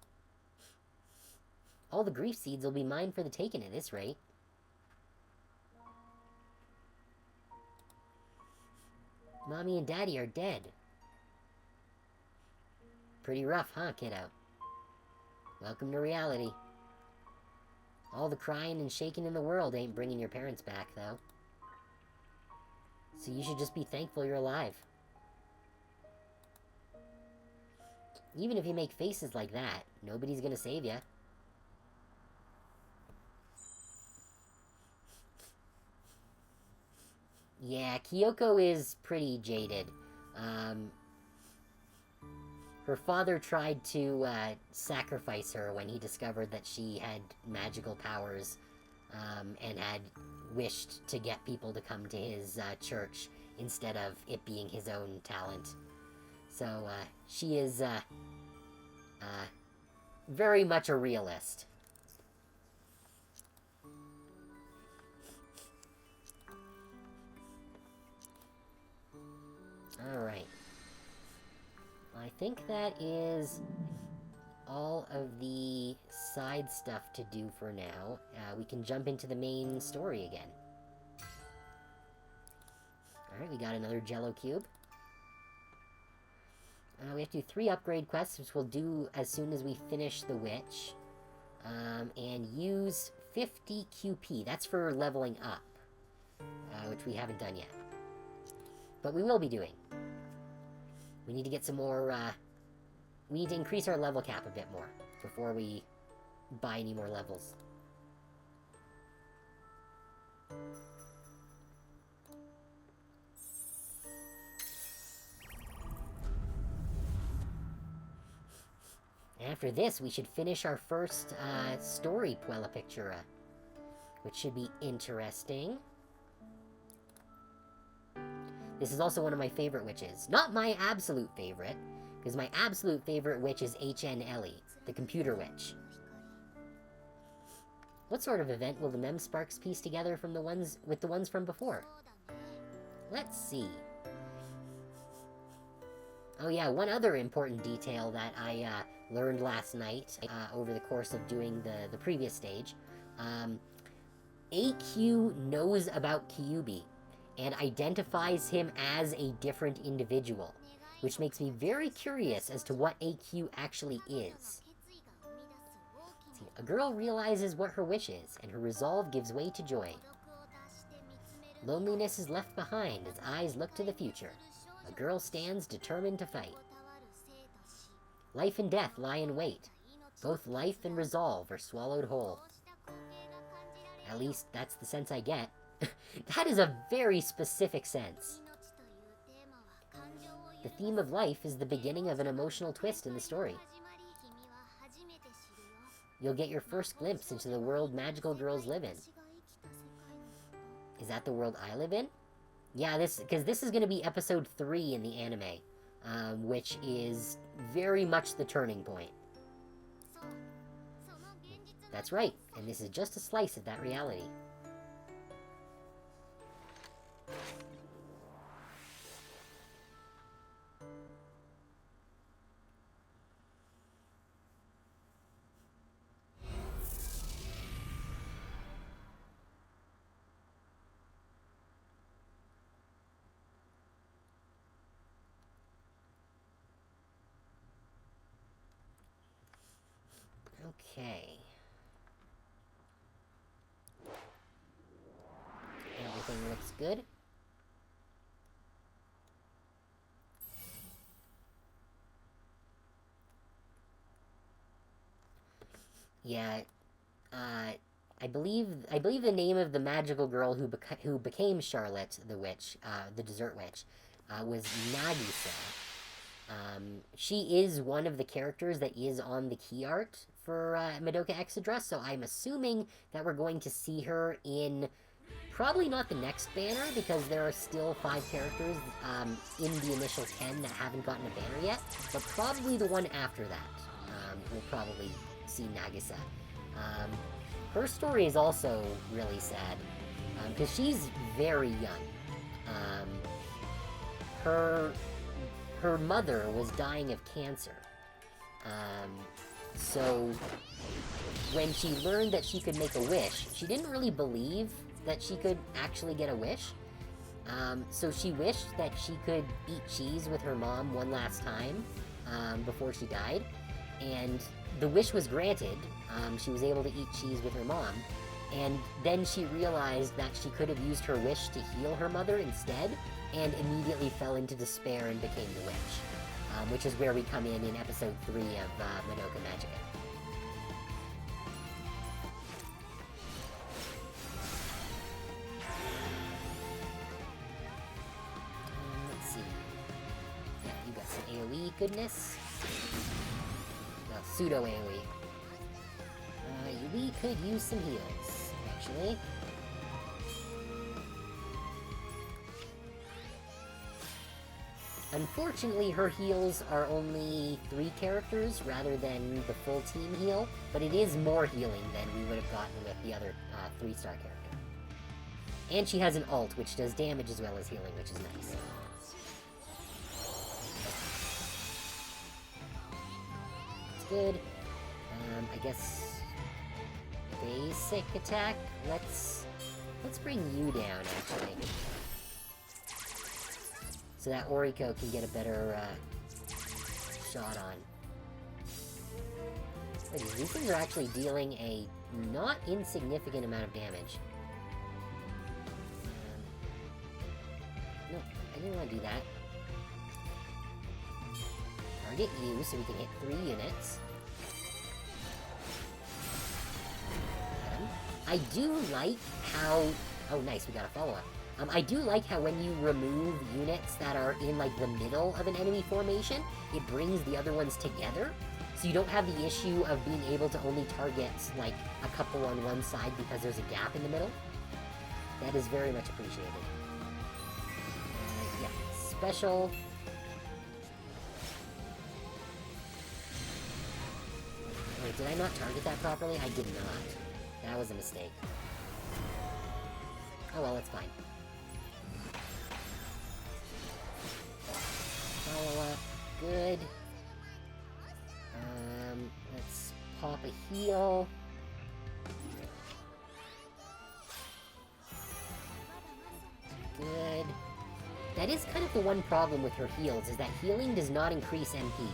All the grief seeds will be mine for the taking at this rate. Mommy and Daddy are dead. Pretty rough, huh, kiddo? Welcome to reality. All the crying and shaking in the world ain't bringing your parents back, though. So you should just be thankful you're alive. Even if you make faces like that, nobody's gonna save ya. Yeah, Kyoko is pretty jaded. Her father tried to sacrifice her when he discovered that she had magical powers, and had wished to get people to come to his church instead of it being his own talent. So, she is very much a realist. Alright. I think that is all of the side stuff to do for now. We can jump into the main story again. Alright, we got another Jello Cube. We have to do 3 upgrade quests, which we'll do as soon as we finish the witch. And use 50 QP. That's for leveling up, which we haven't done yet. But we will be doing. We need to get some more, we need to increase our level cap a bit more before we buy any more levels. After this, we should finish our first, story Puella Pictura, which should be interesting. This is also one of my favorite witches. Not my absolute favorite, because my absolute favorite witch is HN Ellie, the computer witch. What sort of event will the Mem Sparks piece together from the ones from before? Let's see. Oh yeah, one other important detail that I learned last night over the course of doing the previous stage, AQ knows about Kyubi and identifies him as a different individual, which makes me very curious as to what AQ actually is. See, a girl realizes what her wish is, and her resolve gives way to joy. Loneliness is left behind as eyes look to the future. A girl stands determined to fight. Life and death lie in wait. Both life and resolve are swallowed whole. At least, that's the sense I get. That is a very specific sense. The theme of life is the beginning of an emotional twist in the story. You'll get your first glimpse into the world magical girls live in. Is that the world I live in? Yeah, because this is going to be episode 3 in the anime, which is very much the turning point. That's right, and this is just a slice of that reality. Okay. Everything looks good. Yeah, I believe the name of the magical girl who became Charlotte the witch, the dessert witch, was Nagisa. She is one of the characters that is on the key art for Madoka Exedra, so I'm assuming that we're going to see her in probably not the next banner, because there are still 5 characters in the initial 10 that haven't gotten a banner yet, but probably the one after that. We'll probably see Nagisa. Her story is also really sad, because she's very young. Her mother was dying of cancer. So when she learned that she could make a wish, she didn't really believe that she could actually get a wish. So she wished that she could eat cheese with her mom one last time before she died. And the wish was granted. She was able to eat cheese with her mom. And then she realized that she could have used her wish to heal her mother instead, and immediately fell into despair and became the witch. Which is where we come in episode 3 of Madoka Magica. Let's see. Yeah, you got some AoE goodness. Well, pseudo AoE. We could use some heals, actually. Unfortunately, her heals are only 3 characters rather than the full team heal, but it is more healing than we would have gotten with the other 3-star character. And she has an ult, which does damage as well as healing, which is nice. That's good. I guess basic attack. Let's bring you down, actually. So that Oriko can get a better shot on. Wait, these things are actually dealing a not insignificant amount of damage. No, I didn't want to do that. Target you so we can hit 3 units. I do like how... Oh, nice, we got a follow-up. I do like how when you remove units that are in, like, the middle of an enemy formation, it brings the other ones together, so you don't have the issue of being able to only target, like, a couple on one side because there's a gap in the middle. That is very much appreciated. Yeah, special... Wait, did I not target that properly? I did not. That was a mistake. Oh well, it's fine. Follow up. Good. pop a heal. Good. That is kind of the one problem with her heals, is that healing does not increase MP.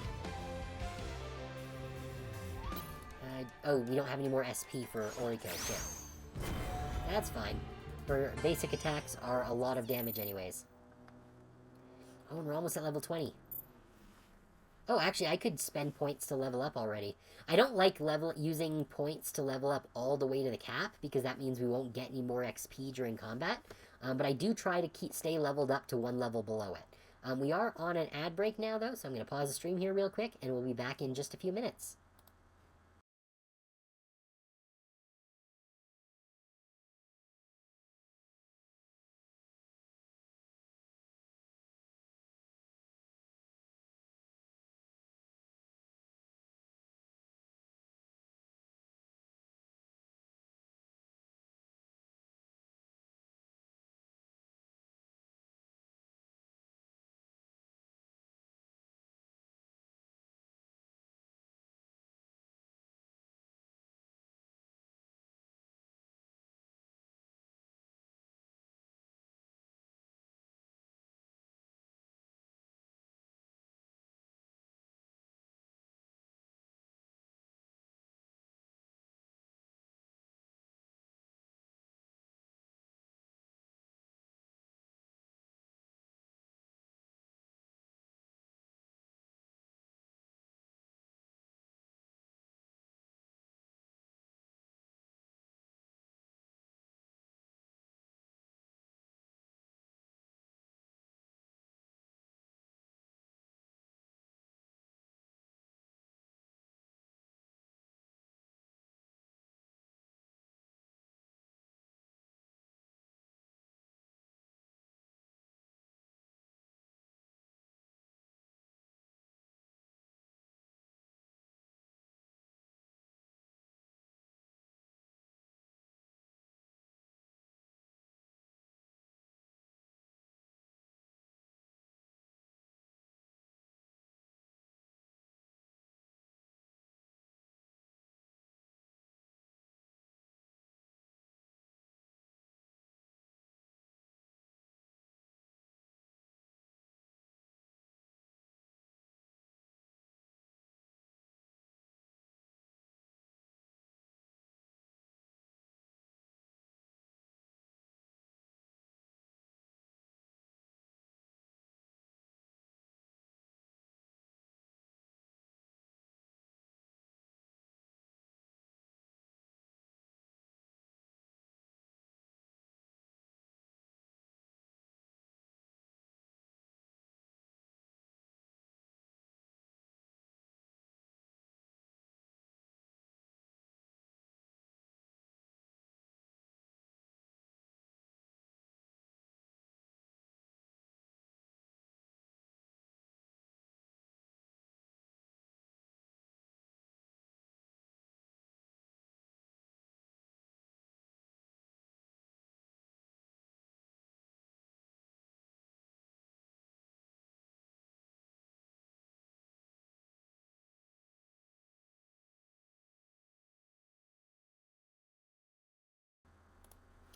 Oh, we don't have any more SP for Oriko, too. That's fine. Her basic attacks are a lot of damage anyways. Oh, and we're almost at level 20. Oh, actually, I could spend points to level up already. I don't like using points to level up all the way to the cap, because that means we won't get any more XP during combat. But I do try to stay leveled up to one level below it. We are on an ad break now, though, so I'm going to pause the stream here real quick, and we'll be back in just a few minutes.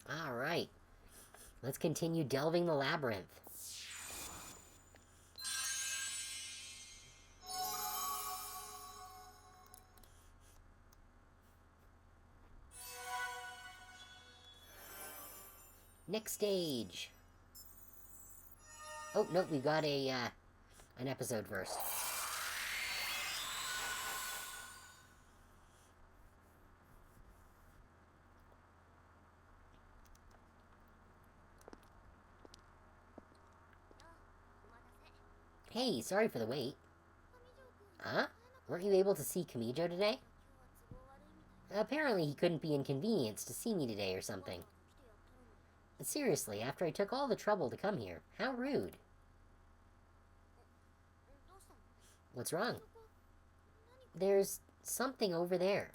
Alright. Let's continue delving the labyrinth. Next stage. Oh, nope, we got an episode first. Hey, sorry for the wait. Huh? Weren't you able to see Kamijo today? Apparently he couldn't be inconvenienced to see me today or something. Seriously, after I took all the trouble to come here, how rude. What's wrong? There's something over there.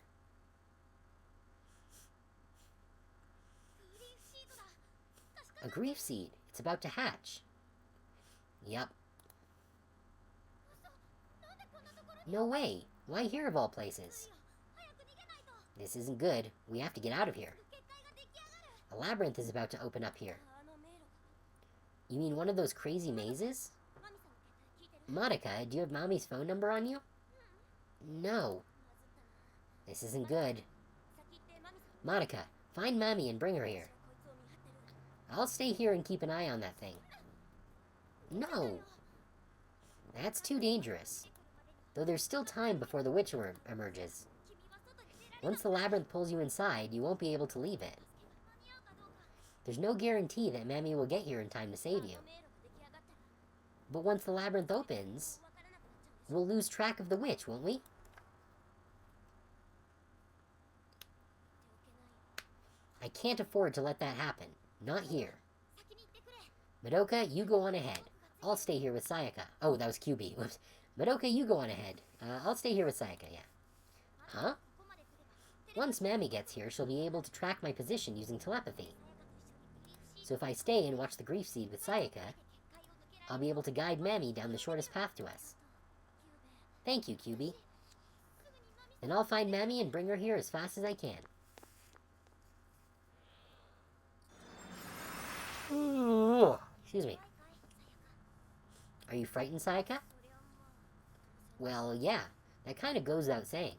A grief seed. It's about to hatch. Yup. No way. Why here of all places? This isn't good. We have to get out of here. A labyrinth is about to open up here. You mean one of those crazy mazes? Madoka, do you have Mommy's phone number on you? No. This isn't good. Madoka, find Mommy and bring her here. I'll stay here and keep an eye on that thing. No. That's too dangerous. Though there's still time before the witch emerges. Once the labyrinth pulls you inside, you won't be able to leave it. There's no guarantee that Mammy will get here in time to save you. But once the labyrinth opens, we'll lose track of the witch, won't we? I can't afford to let that happen. Not here. Madoka, you go on ahead. I'll stay here with Sayaka. Oh, that was QB. Whoops. Madoka, you go on ahead. I'll stay here with Sayaka, yeah. Huh? Once Mammy gets here, she'll be able to track my position using telepathy. So if I stay and watch the grief seed with Sayaka, I'll be able to guide Mammy down the shortest path to us. Thank you, QB. Then I'll find Mammy and bring her here as fast as I can. Excuse me. Are you frightened, Sayaka? Well, yeah. That kind of goes without saying.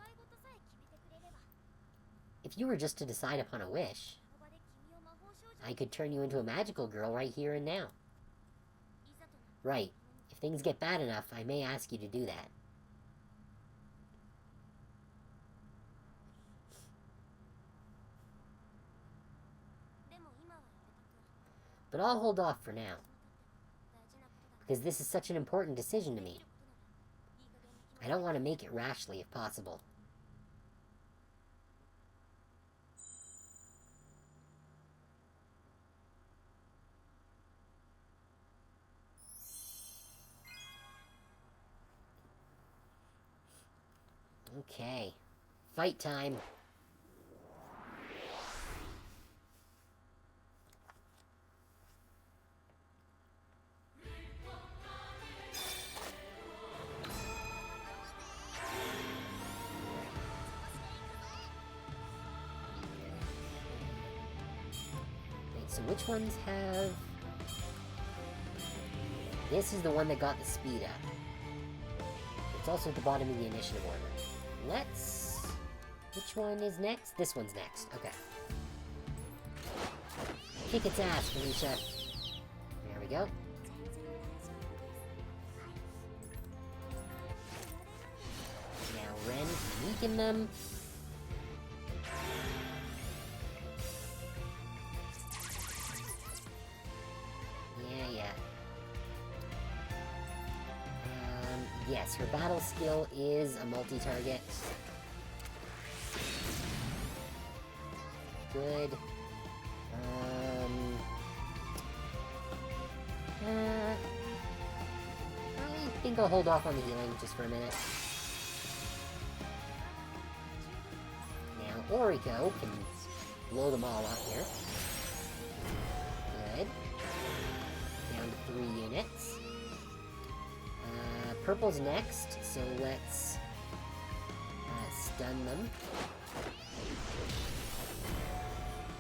If you were just to decide upon a wish, I could turn you into a magical girl right here and now. Right. If things get bad enough, I may ask you to do that. But I'll hold off for now. Because this is such an important decision to me. I don't want to make it rashly if possible. Okay. Fight time. So which ones have... This is the one that got the speed up. It's also at the bottom of the initiative order. Let's... Which one is next? This one's next. Okay. Kick its ass, Felicia. There we go. Now Ren can weaken them. Yes, her battle skill is a multi-target. Good. I think I'll hold off on the healing just for a minute. Now, Oriko can blow them all up here. Good. Down to 3 units. Purple's next, so let's stun them.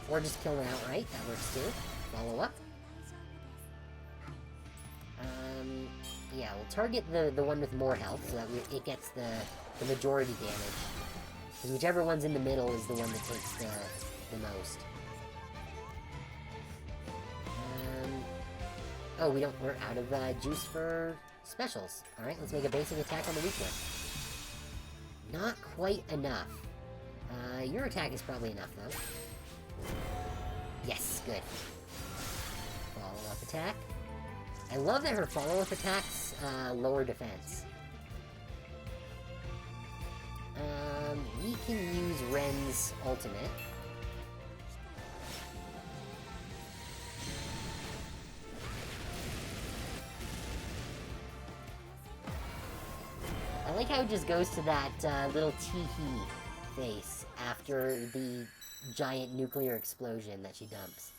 Or just kill them outright, that works too. Follow up. Yeah, we'll target the one with more health, so that it gets the majority damage. Because whichever one's in the middle is the one that takes the most. Oh, we're out of juice for specials. Alright, let's make a basic attack on the weak one. Not quite enough. Your attack is probably enough, though. Yes, good. Follow-up attack. I love that her follow-up attacks lower defense. We can use Ren's ultimate. I like how it just goes to that little tee-hee face after the giant nuclear explosion that she dumps.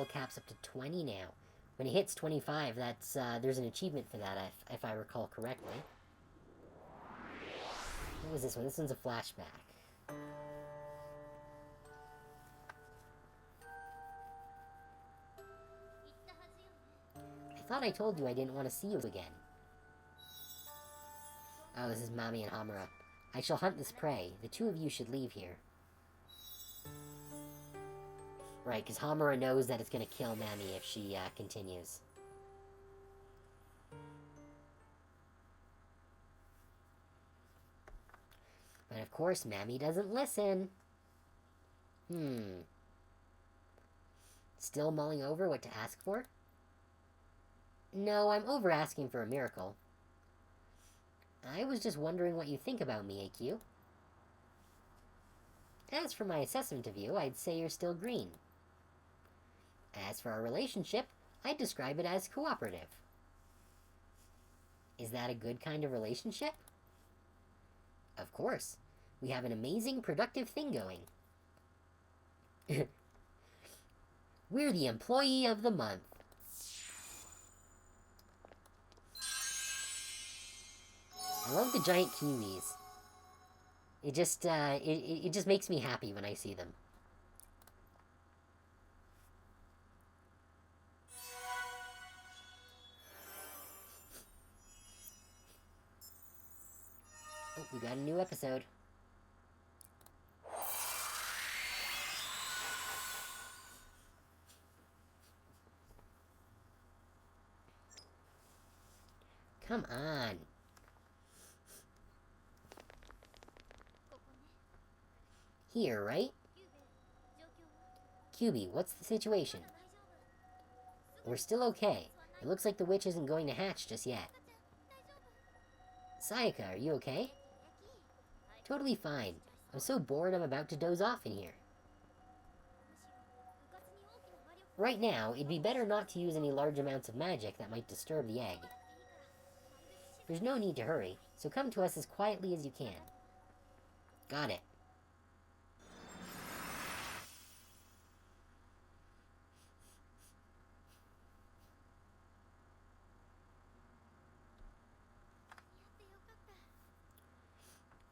level cap's up to 20 now. When it hits 25, that's, there's an achievement for that, if I recall correctly. What was this one? This one's a flashback. I thought I told you I didn't want to see you again. Oh, this is Mami and Hamura. I shall hunt this prey. The two of you should leave here. Right, because Hamura knows that it's going to kill Mami if she continues. But of course, Mami doesn't listen. Still mulling over what to ask for? No, I'm over asking for a miracle. I was just wondering what you think about me, AQ. As for my assessment of you, I'd say you're still green. As for our relationship, I'd describe it as cooperative. Is that a good kind of relationship? Of course. We have an amazing, productive thing going. We're the Employee of the Month. I love the giant kiwis. It just, it just makes me happy when I see them. Oh, we got a new episode. Come on. Here, right? QB, what's the situation? We're still okay. It looks like the witch isn't going to hatch just yet. Sayaka, are you okay? Totally fine. I'm so bored I'm about to doze off in here. Right now, it'd be better not to use any large amounts of magic that might disturb the egg. There's no need to hurry, so come to us as quietly as you can. Got it.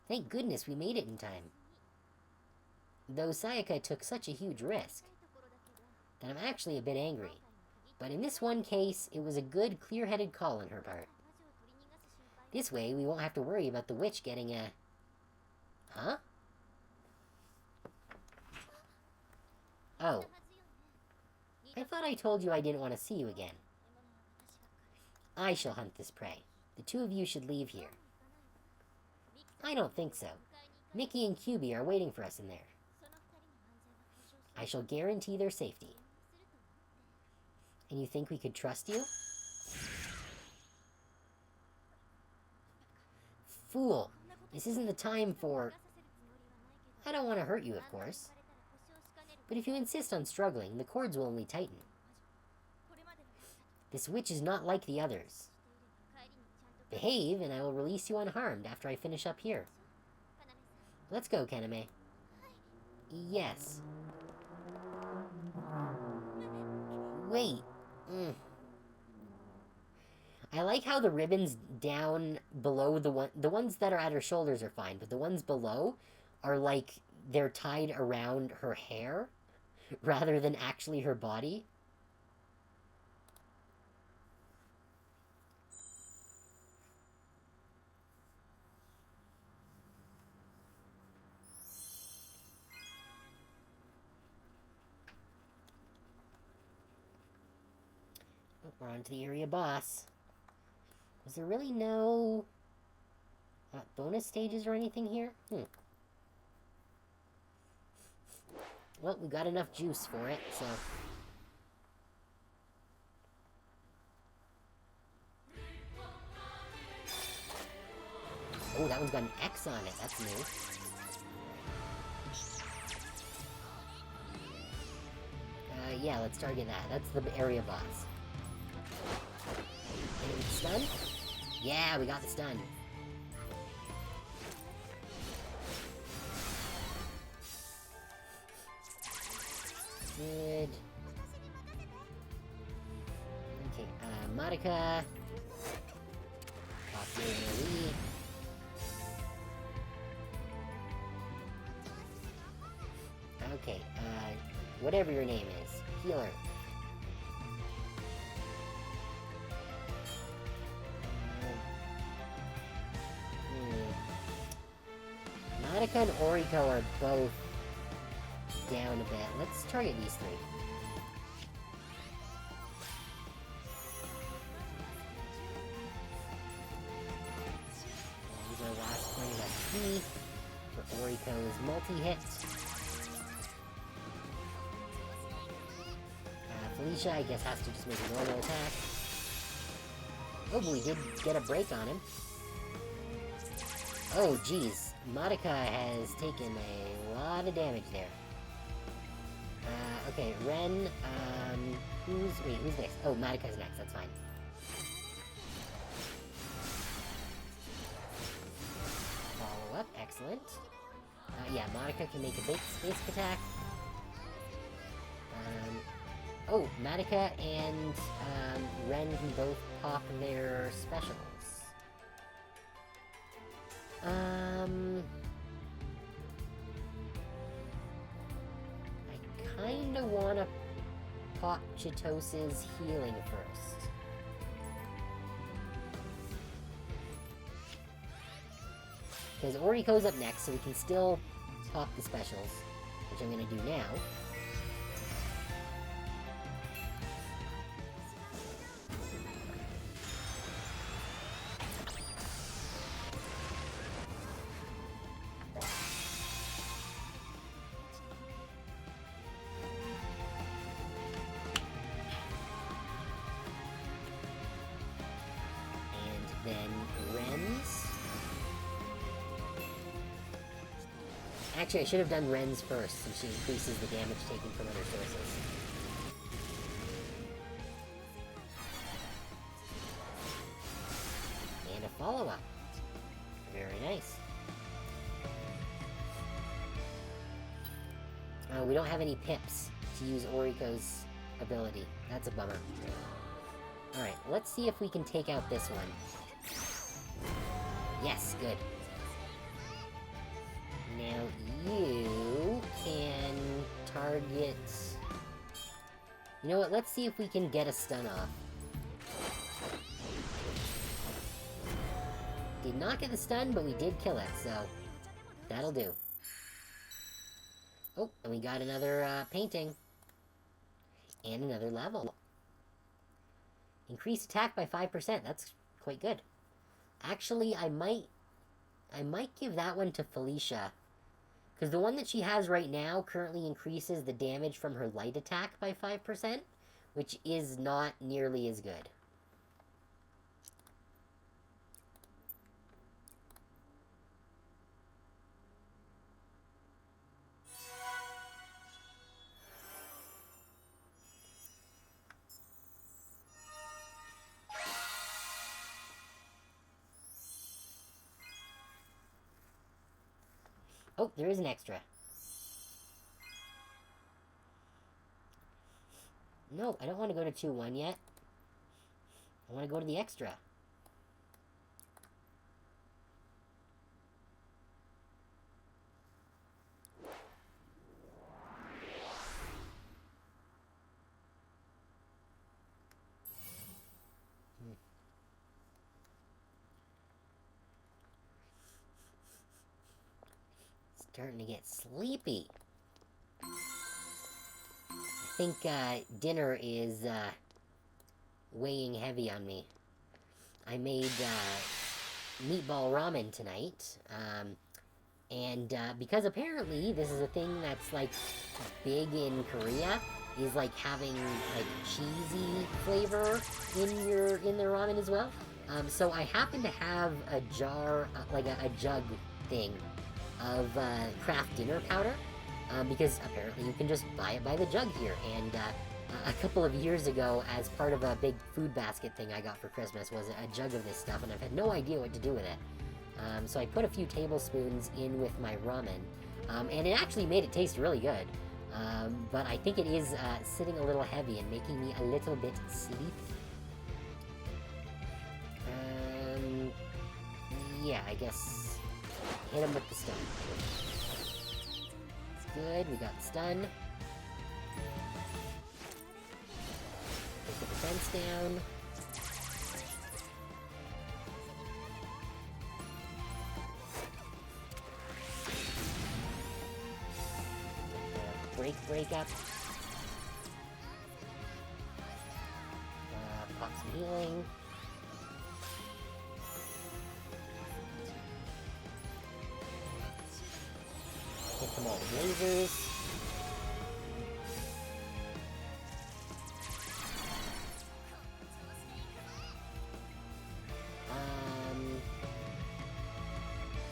Thank goodness we made it in time. Though Sayaka took such a huge risk, that I'm actually a bit angry. But in this one case, it was a good, clear-headed call on her part. This way, we won't have to worry about the witch getting a... Huh? Oh. I thought I told you I didn't want to see you again. I shall hunt this prey. The two of you should leave here. I don't think so. Mickey and QB are waiting for us in there. I shall guarantee their safety. And you think we could trust you? Fool! This isn't the time for... I don't want to hurt you, of course. But if you insist on struggling, the cords will only tighten. This witch is not like the others. Behave, and I will release you unharmed after I finish up here. Let's go, Kaname. Yes. Wait. I like how the ribbons down below the ones that are at her shoulders are fine, but the ones below are like they're tied around her hair rather than actually her body. We're on to the area boss. Was there really no bonus stages or anything here? Well, we got enough juice for it, so... Oh, that one's got an X on it. That's new. Yeah, let's target that. That's the area boss. Hit it with the stun? Yeah, we got the stun. Good. Madoka. Pop your AoE. Okay, whatever your name is. Healer. Madoka and Oriko are both down a bit. Let's target these three. Use our last point of SP for Oriko's multi-hit. Felicia, I guess, has to just make a normal attack. Oh, but we did get a break on him. Oh, geez. Madoka has taken a lot of damage there. Okay, Ren, who's next? Oh, Madoka's next, that's fine. Follow up, excellent. Yeah, Madoka can make a basic attack. Oh, Madoka and, Ren can both pop their specials. I kinda wanna pop Chitos's healing first. Because Oriko's up next, so we can still pop the specials, which I'm gonna do now. Then Ren's. Actually, I should have done Ren's first, since she increases the damage taken from other sources. And a follow-up. Very nice. Oh, we don't have any pips to use Oriko's ability. That's a bummer. Alright, let's see if we can take out this one. Yes, good. Now you can target... You know what, let's see if we can get a stun off. Did not get the stun, but we did kill it, so that'll do. Oh, and we got another painting. And another level. Increased attack by 5%, that's quite good. Actually, I might give that one to Felicia. Because the one that she has right now currently increases the damage from her light attack by 5%, which is not nearly as good. Oh, there is an extra. No, I don't want to go to 2-1 yet. I want to go to the extra. Starting to get sleepy. I think dinner is weighing heavy on me. I made meatball ramen tonight, and because apparently this is a thing that's like big in Korea, is like having like cheesy flavor in their ramen as well. So I happen to have a jar, like a jug thing of craft dinner powder, because apparently you can just buy it by the jug here, and a couple of years ago, as part of a big food basket thing I got for Christmas, was a jug of this stuff, and I've had no idea what to do with it. So I put a few tablespoons in with my ramen, and it actually made it taste really good, but I think it is sitting a little heavy and making me a little bit sleepy. Yeah, I guess hit him with the stun. Good, we got the stun. Take the defense down. Break up. Pop some healing. Hit them all with lasers.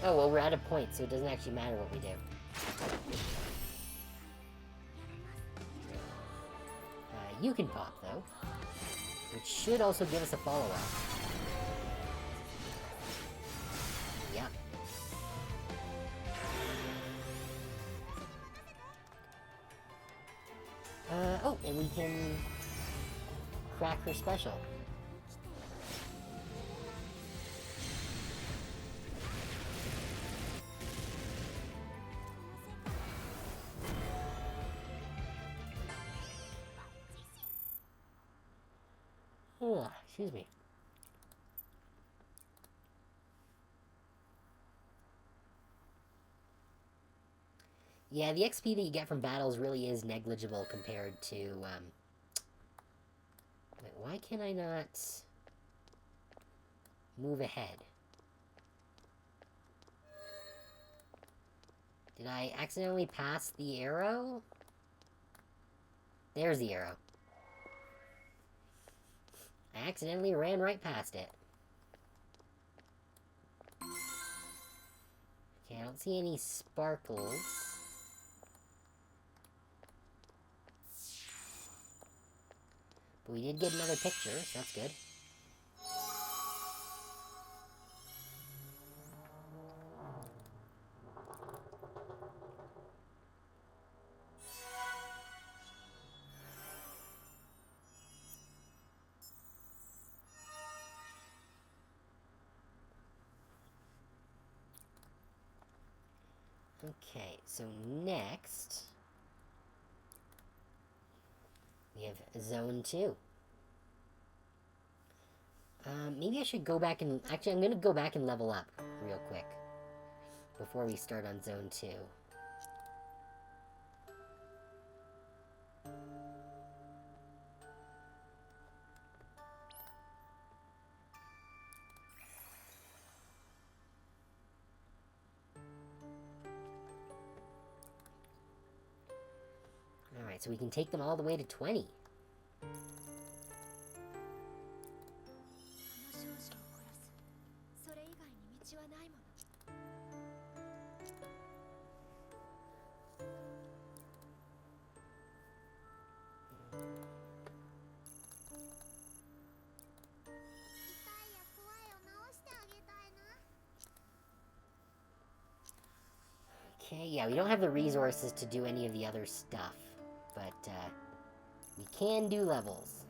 Oh, well, we're out of points, so it doesn't actually matter what we do. You can pop, though. Which should also give us a follow-up. Yep. Oh, and we can crack her special. Oh, excuse me. Yeah, the XP that you get from battles really is negligible compared to, Wait, why can I not move ahead? Did I accidentally pass the arrow? There's the arrow. I accidentally ran right past it. Okay, I don't see any sparkles. But we did get another picture, so that's good. Okay, so next we have Zone 2. Maybe I should go back and... Actually, I'm going to go back and level up real quick before we start on Zone 2. Alright, so we can take them all the way to 20. Okay, yeah, we don't have the resources to do any of the other stuff, but, we can do levels.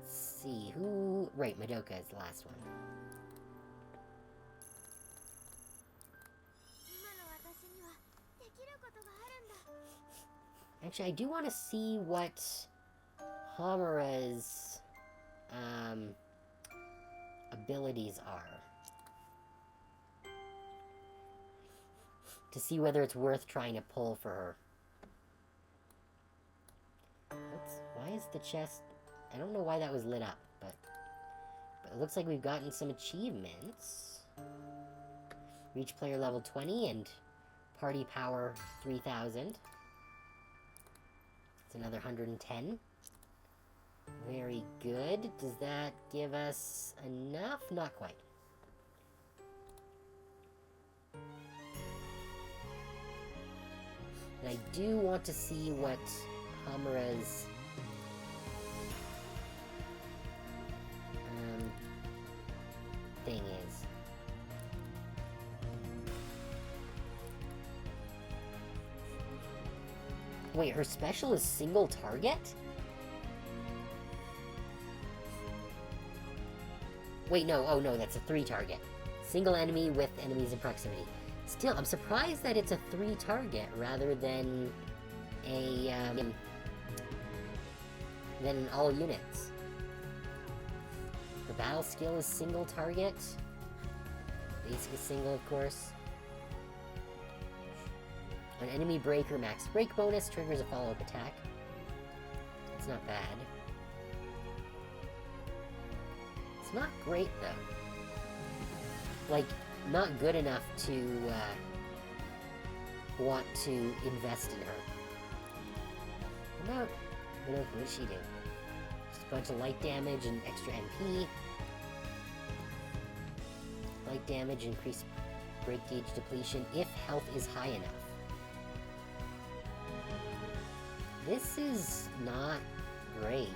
See, who... Right, Madoka is the last one. Actually, I do want to see what Hamura's abilities are. To see whether it's worth trying to pull for her. Why is the chest... I don't know why that was lit up, but it looks like we've gotten some achievements. Reach player level 20 and party power 3000. It's another 110. Very good. Does that give us enough? Not quite. And I do want to see what Hamura's thing is. Wait, her special is single target? Wait, no, oh no, that's a 3 target. Single enemy with enemies in proximity. Still, I'm surprised that it's a 3 target rather than than all units. The battle skill is single target. Basic is single, of course. An enemy break or max break bonus triggers a follow-up attack. It's not bad. It's not great, though. Like, not good enough to, want to invest in her. What did she do? Just a bunch of light damage and extra MP. Light damage, increased break gauge depletion if health is high enough. This is not great.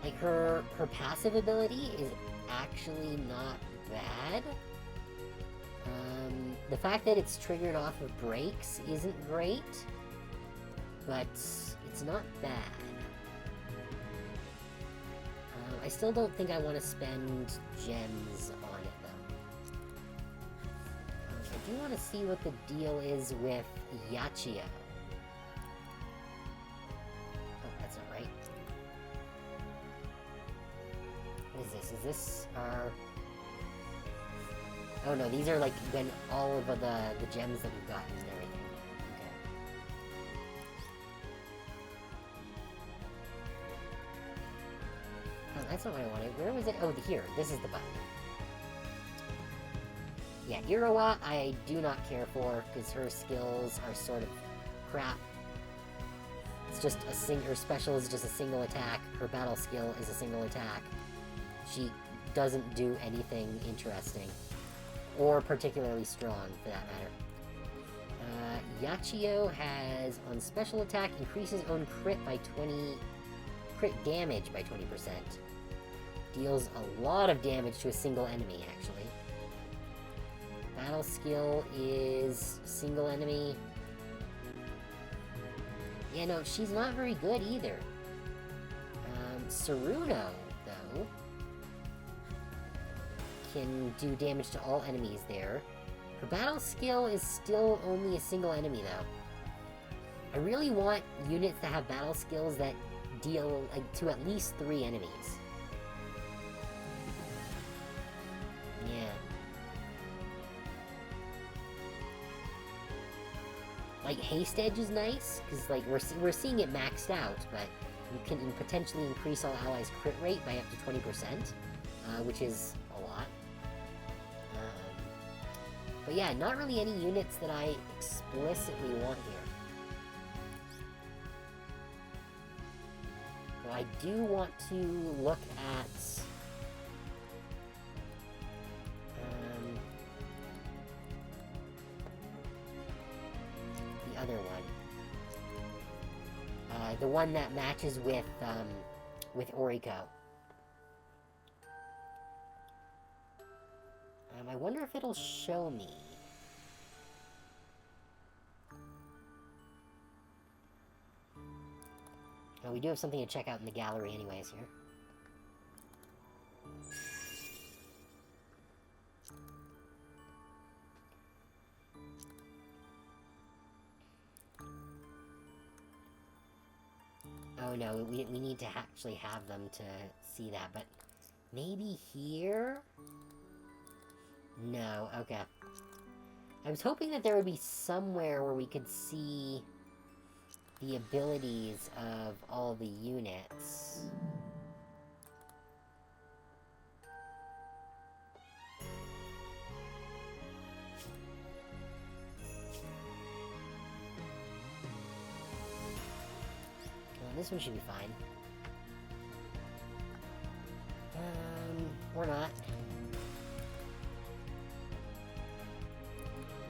Like, her passive ability is actually not bad. The fact that it's triggered off of breaks isn't great, but it's not bad. I still don't think I want to spend gems on it, though. I do want to see what the deal is with Yachio. Oh, that's not right. What is this? Is this our... Oh no, these are like when all of the gems that we've gotten and everything. Okay. Oh, that's not what I wanted. Where was it? Oh, here. This is the button. Yeah, Iroha I do not care for, because her skills are sort of crap. It's just her special is just a single attack. Her battle skill is a single attack. She doesn't do anything interesting. Or particularly strong, for that matter. Yachio has, on special attack, increases own crit damage by 20%. Deals a lot of damage to a single enemy, actually. Battle skill is single enemy. Yeah, no, she's not very good either. Saruno, though, can do damage to all enemies there. Her battle skill is still only a single enemy, though. I really want units that have battle skills that deal to at least 3 enemies. Yeah. Like, Haste Edge is nice, because, like, we're seeing it maxed out, but you can potentially increase all allies' crit rate by up to 20%, which is a lot. But yeah, not really any units that I explicitly want here. But I do want to look at... the other one. The one that matches with Oriko. I wonder if it'll show me. Oh, we do have something to check out in the gallery anyways here. Oh no, we need to actually have them to see that, but maybe here? No, okay. I was hoping that there would be somewhere where we could see the abilities of all the units. Well, this one should be fine. Or not.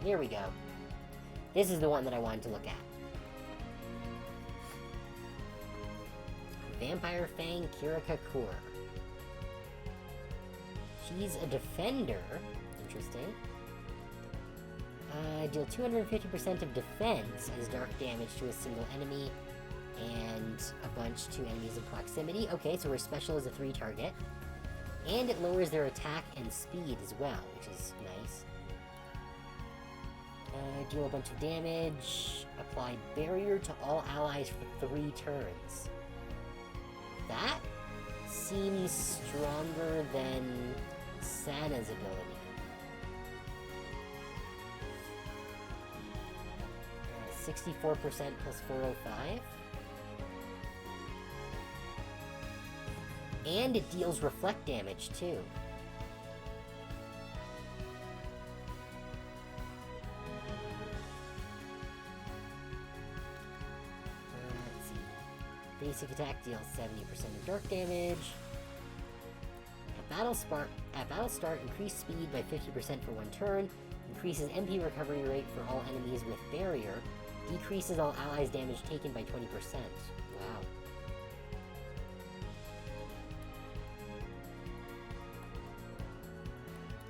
Here we go. This is the one that I wanted to look at. Vampire Fang Kirika Kur. She's a defender. Interesting. Deal 250% of defense as dark damage to a single enemy, and a bunch to enemies in proximity. Okay, so her special is a 3 target. And it lowers their attack and speed as well, which is nice. Deal a bunch of damage. Apply barrier to all allies for 3 turns. That seems stronger than Sana's ability. 64% plus 405. And it deals reflect damage, too. Let's see. Basic attack deals 70% of dark damage. At battle start, increase speed by 50% for 1 turn. Increases MP recovery rate for all enemies with barrier. Decreases all allies' damage taken by 20%. Wow.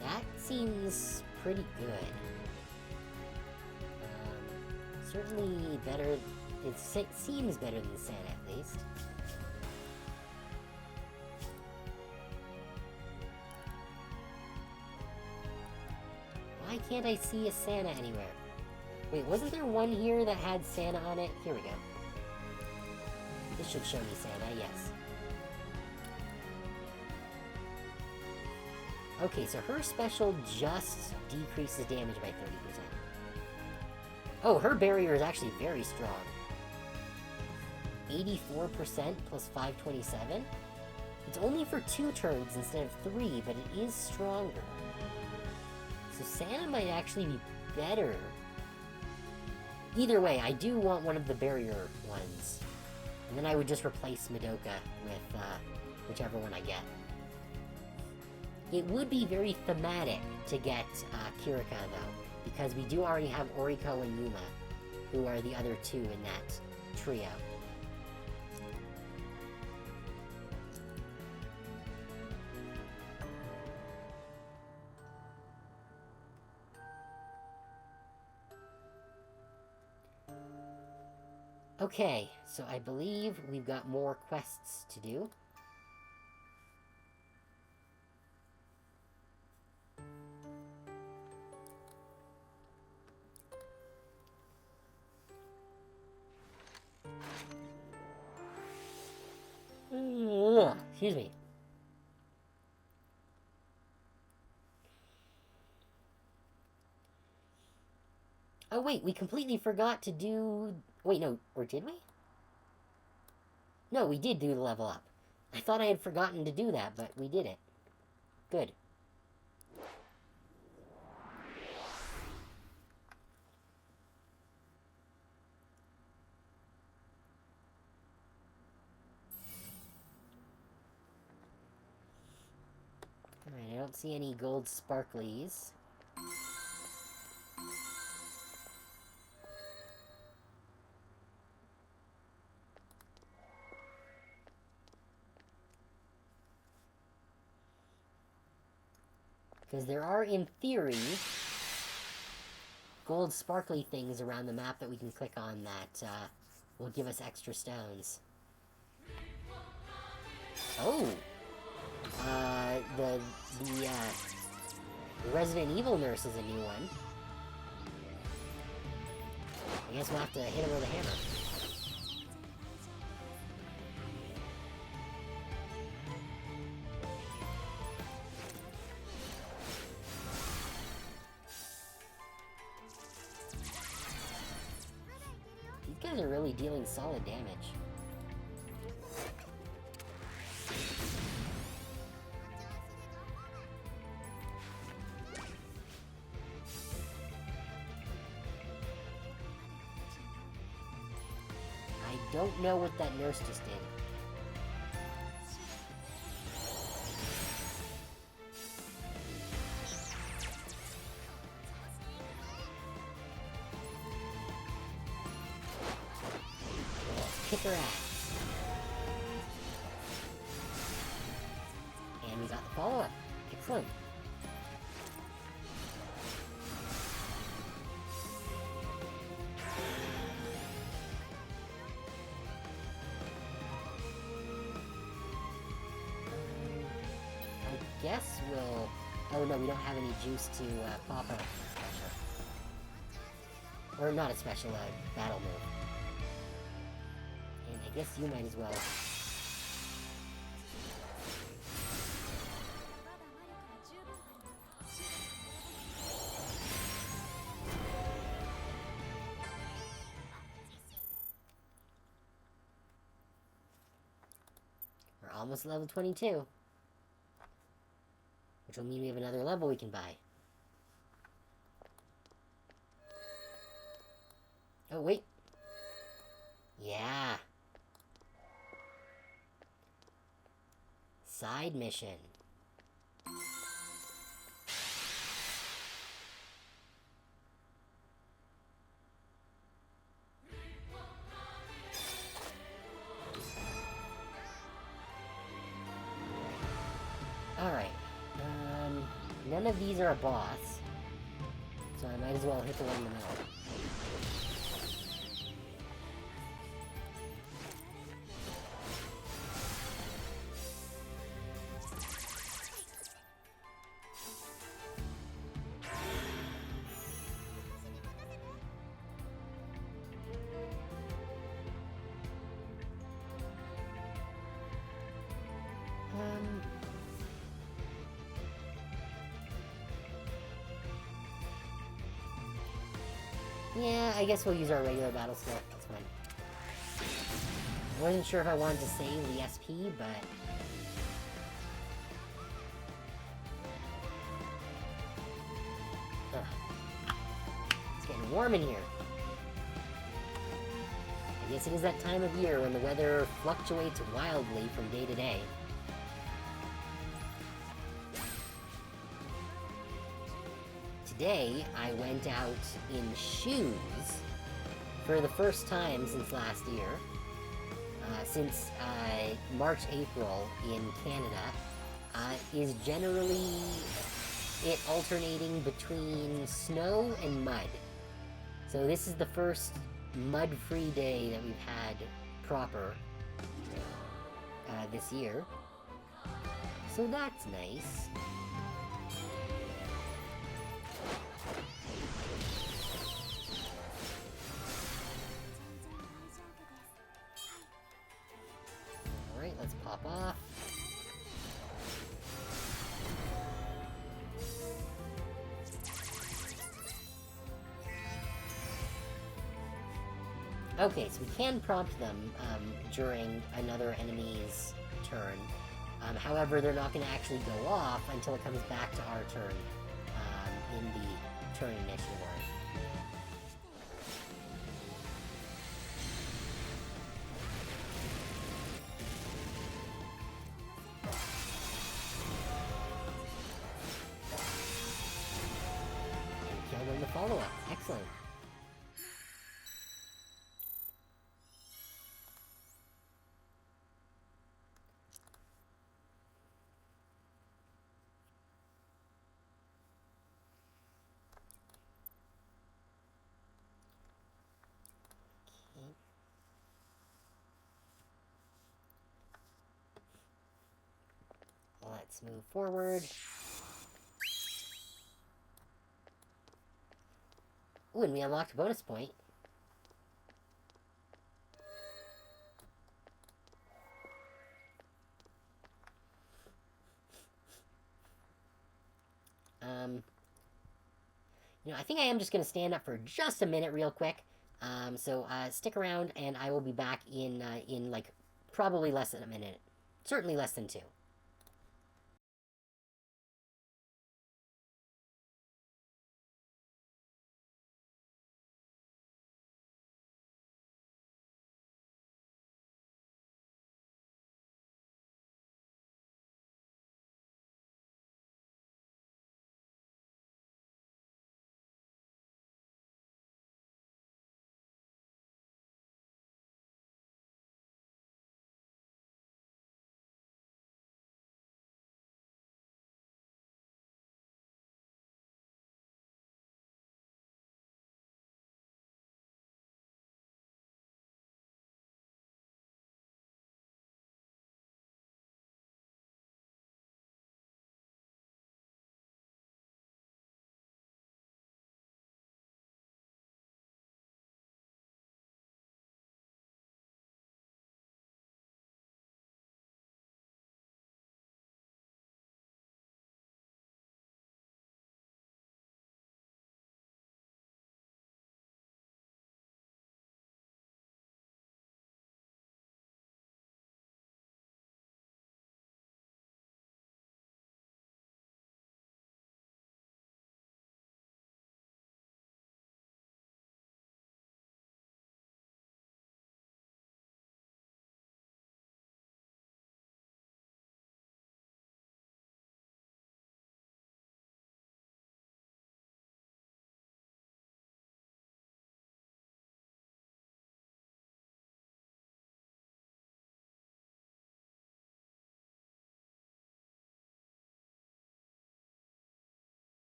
That seems pretty good. Certainly better... It seems better than Sana, at least. Why can't I see a Sana anywhere? Wait, wasn't there one here that had Sana on it? Here we go. This should show me Sana, yes. Okay, so her special just decreases damage by 30%. Oh, her barrier is actually very strong. 84% plus 527? It's only for 2 turns instead of 3, but it is stronger. So Sana might actually be better. Either way, I do want one of the barrier ones. And then I would just replace Madoka with whichever one I get. It would be very thematic to get Kirika, though, because we do already have Oriko and Yuma, who are the other 2 in that trio. Okay, so I believe we've got more quests to do. Excuse me. Oh wait, we completely forgot to do... Wait, no, or did we? No, we did do the level up. I thought I had forgotten to do that, but we did it. Good. Alright, I don't see any gold sparklies. Because there are, in theory, gold sparkly things around the map that we can click on that will give us extra stones. Oh! The Resident Evil nurse is a new one. I guess we'll have to hit him with a hammer. These guys are really dealing solid damage. I don't know what that nurse just did. kick her ass. And we got the follow-up. Excellent. I guess we'll... Oh no, we don't have any juice to pop a special. Or not a special, battle move. And I guess you might as well. We're almost level 22. Which will mean we have another level we can buy. Oh, wait. Yeah. Side mission. Alright. None of these are a boss. So I might as well hit the one in the middle. Yeah, I guess we'll use our regular battle skill. That's fine. I wasn't sure if I wanted to save the SP, but... Ugh. It's getting warm in here. I guess it is that time of year when the weather fluctuates wildly from day to day. Today, I went out in shoes for the first time since last year. Since March, April in Canada is generally it alternating between snow and mud. So this is the first mud-free day that we've had proper this year. So that's nice. Alright, let's pop off. Okay, so we can prompt them during another enemy's turn. However, they're not going to actually go off until it comes back to our turn in the turn initiative order. And kill them the follow-up. Excellent. Let's move forward. Ooh, and we unlocked a bonus point. You know, I think I am just going to stand up for just a minute real quick. So stick around, and I will be back in like, probably less than a minute. Certainly less than 2.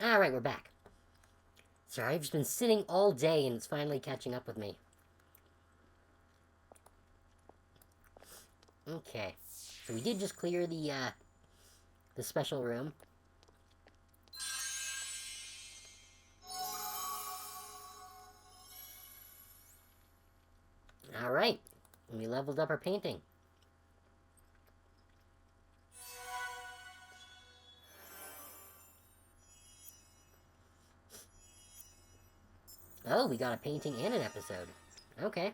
Alright, we're back. Sorry, I've just been sitting all day and it's finally catching up with me. Okay. So we did just clear the special room. Alright. We leveled up our painting. Oh, we got a painting and an episode. Okay.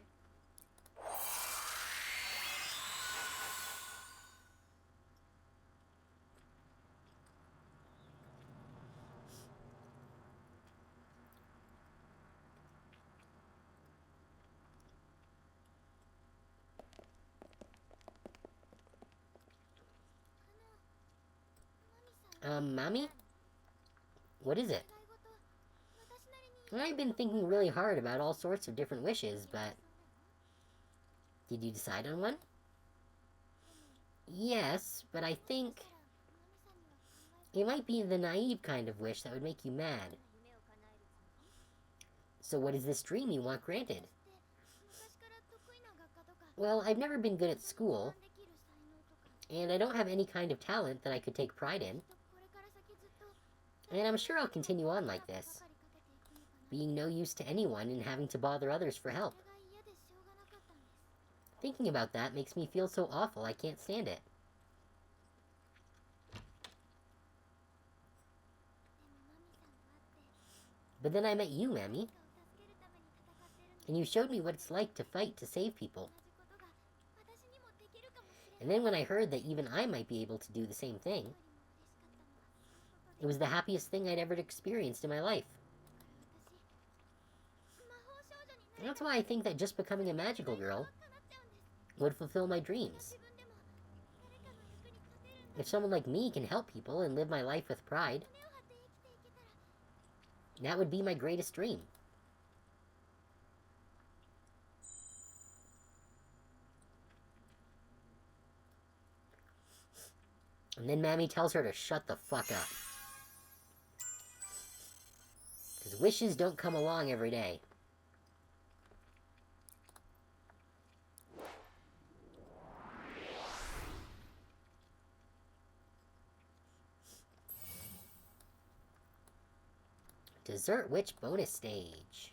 Mommy? What is it? I've been thinking really hard about all sorts of different wishes, but... Did you decide on one? Yes, but I think... It might be the naive kind of wish that would make you mad. So what is this dream you want granted? Well, I've never been good at school, and I don't have any kind of talent that I could take pride in. And I'm sure I'll continue on like this, being no use to anyone and having to bother others for help. Thinking about that makes me feel so awful I can't stand it. But then I met you, Mammy. And you showed me what it's like to fight to save people. And then when I heard that even I might be able to do the same thing, it was the happiest thing I'd ever experienced in my life. And that's why I think that just becoming a magical girl would fulfill my dreams. If someone like me can help people and live my life with pride, that would be my greatest dream. And then Mammy tells her to shut the fuck up. Because wishes don't come along every day. Dessert Witch bonus stage.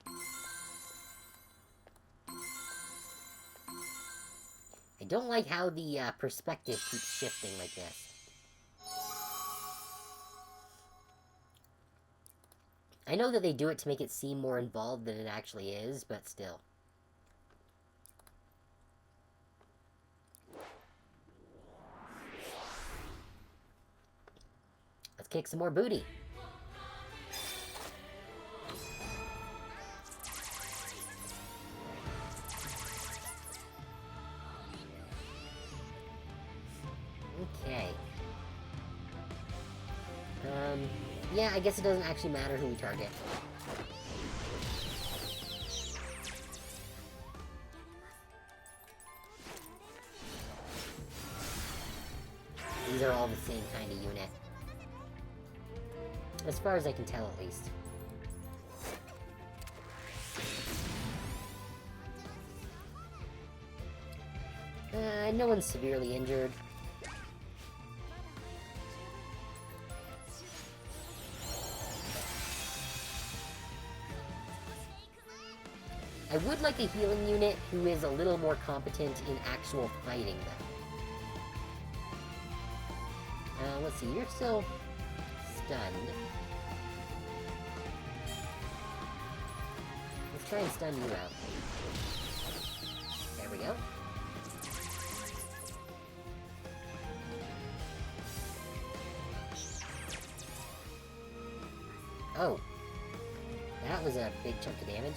I don't like how the perspective keeps shifting like this. I know that they do it to make it seem more involved than it actually is, but still. Let's kick some more booty. Okay. Yeah, I guess it doesn't actually matter who we target. These are all the same kind of unit. As far as I can tell, at least. No one's severely injured. I would like a healing unit who is a little more competent in actual fighting, though. Let's see, you're still stunned. Let's try and stun you out. There we go. Oh. That was a big chunk of damage.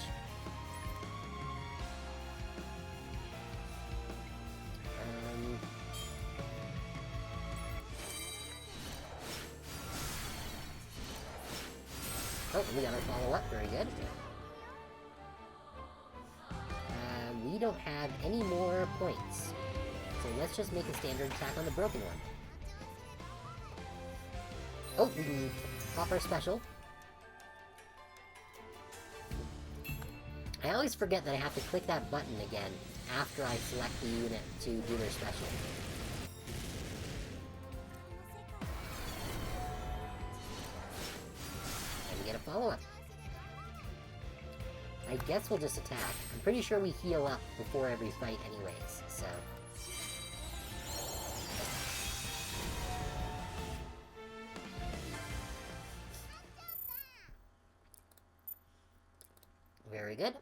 Oh, we got our follow-up. Very good. We don't have any more points. So let's just make a standard attack on the broken one. Oh, we can pop our special. I always forget that I have to click that button again after I select the unit to do their special. And we get a follow-up. I guess we'll just attack. I'm pretty sure we heal up before every fight anyways, so... Very good.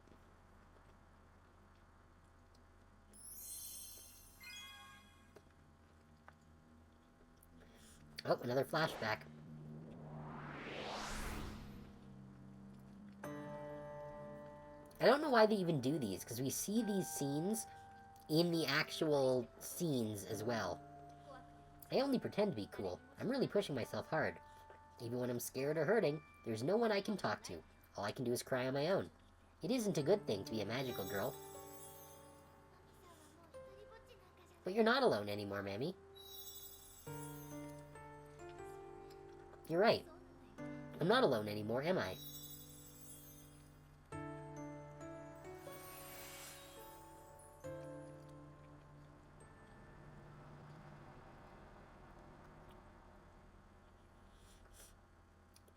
Oh, another flashback. I don't know why they even do these, because we see these scenes in the actual scenes as well. I only pretend to be cool. I'm really pushing myself hard. Even when I'm scared or hurting, there's no one I can talk to. All I can do is cry on my own. It isn't a good thing to be a magical girl. But you're not alone anymore, Mammy. You're right. I'm not alone anymore, am I?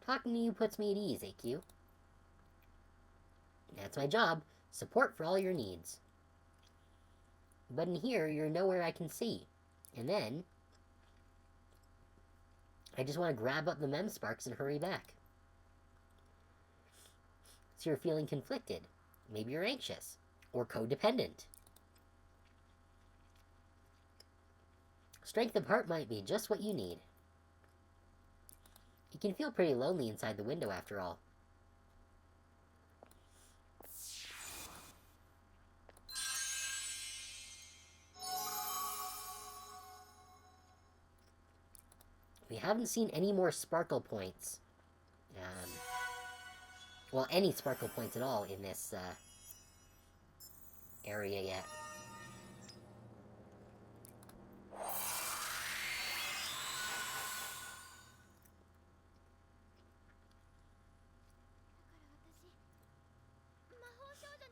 Talking to you puts me at ease, AQ. That's my job. Support for all your needs. But in here, you're nowhere I can see. And then... I just want to grab up the mem sparks and hurry back. So you're feeling conflicted. Maybe you're anxious. Or codependent. Strength of heart might be just what you need. You can feel pretty lonely inside the window after all. We haven't seen any more sparkle points. Well, any sparkle points at all in this area yet.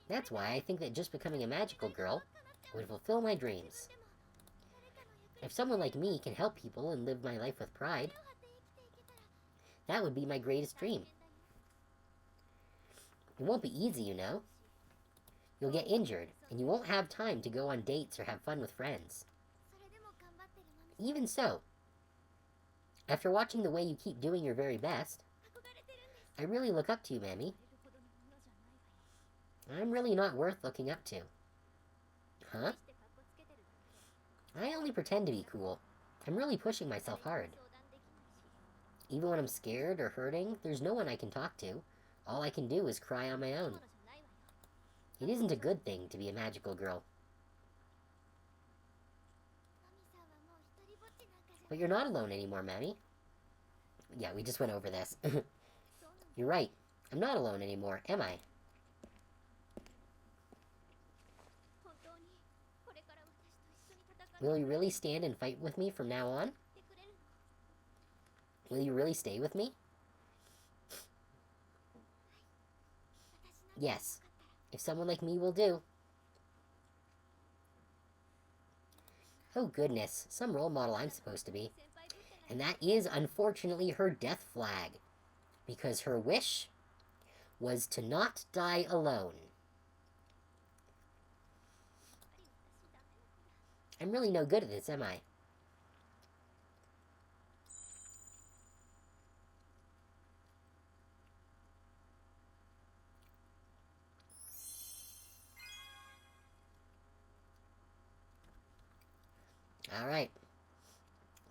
That's why I think that just becoming a magical girl would fulfill my dreams. If someone like me can help people and live my life with pride, that would be my greatest dream. It won't be easy, you know. You'll get injured, and you won't have time to go on dates or have fun with friends. Even so, after watching the way you keep doing your very best, I really look up to you, Mammy. I'm really not worth looking up to. Huh? I only pretend to be cool. I'm really pushing myself hard. Even when I'm scared or hurting, there's no one I can talk to. All I can do is cry on my own. It isn't a good thing to be a magical girl. But you're not alone anymore, Mammy. Yeah, we just went over this. You're right. I'm not alone anymore, am I? Will you really stand and fight with me from now on? Will you really stay with me? Yes. If someone like me will do. Oh goodness, some role model I'm supposed to be. And that is, unfortunately, her death flag. Because her wish was to not die alone. I'm really no good at this, am I? Alright.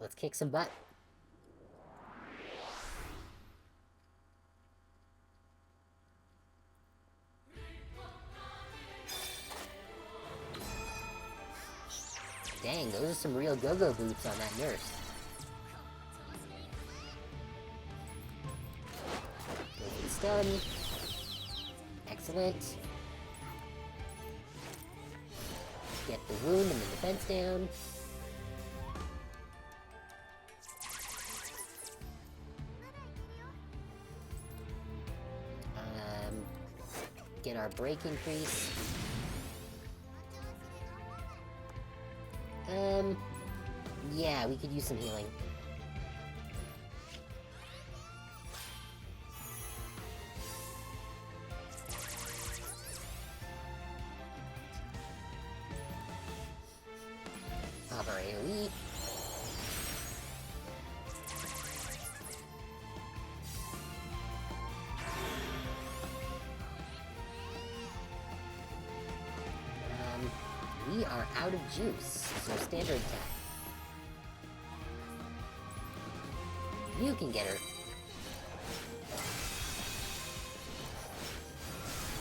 Let's kick some butt. Dang, those are some real go-go boots on that nurse. Go for the stun. Excellent. Get the wound and the defense down. Get our break increase. Yeah, we could use some healing. Pop our AoE. We are out of juice, so standard attack. You can get her.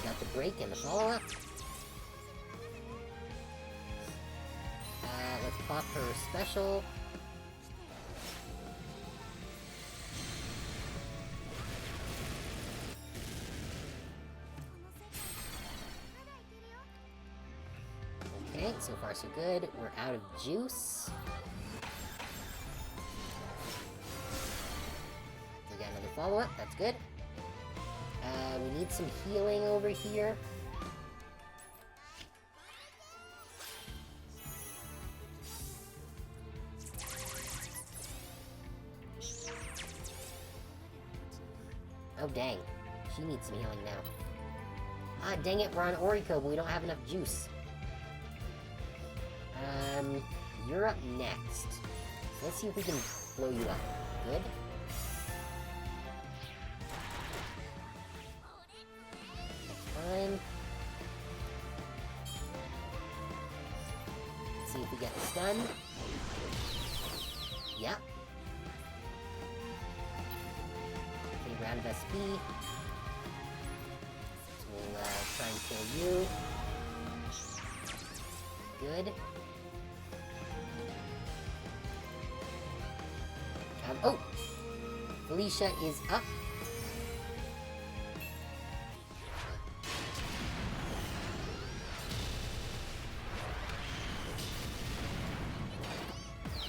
Got the break and the follow-up. Let's pop her special. Okay, so far so good. We're out of juice. We got another follow-up, that's good. We need some healing over here. Oh dang, she needs some healing now. Ah, dang it, we're on Oriko, but we don't have enough juice. You're up next. Let's see if we can blow you up. Good. Fine. Let's see if we get the stun. Yep. Okay, round of SP. So we'll try and kill you. Good. Oh! Felicia is up.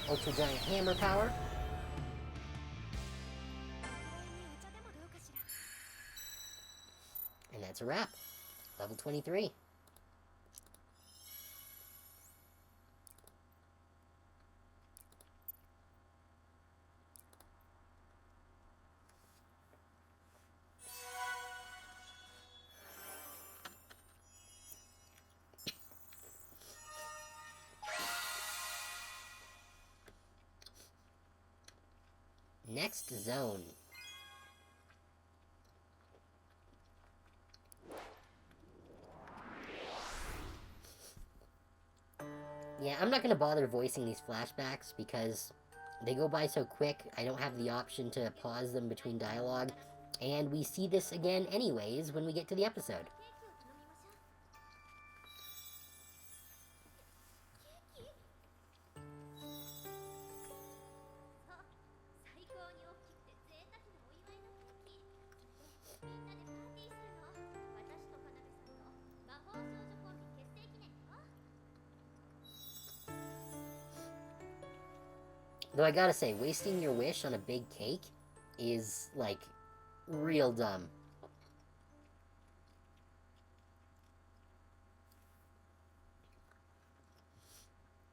Ultra Giant Hammer power. And that's a wrap. Level 23. Next zone. Yeah, I'm not gonna bother voicing these flashbacks because they go by so quick, I don't have the option to pause them between dialogue, and we see this again anyways when we get to the episode. Though I gotta say, wasting your wish on a big cake is, like, real dumb.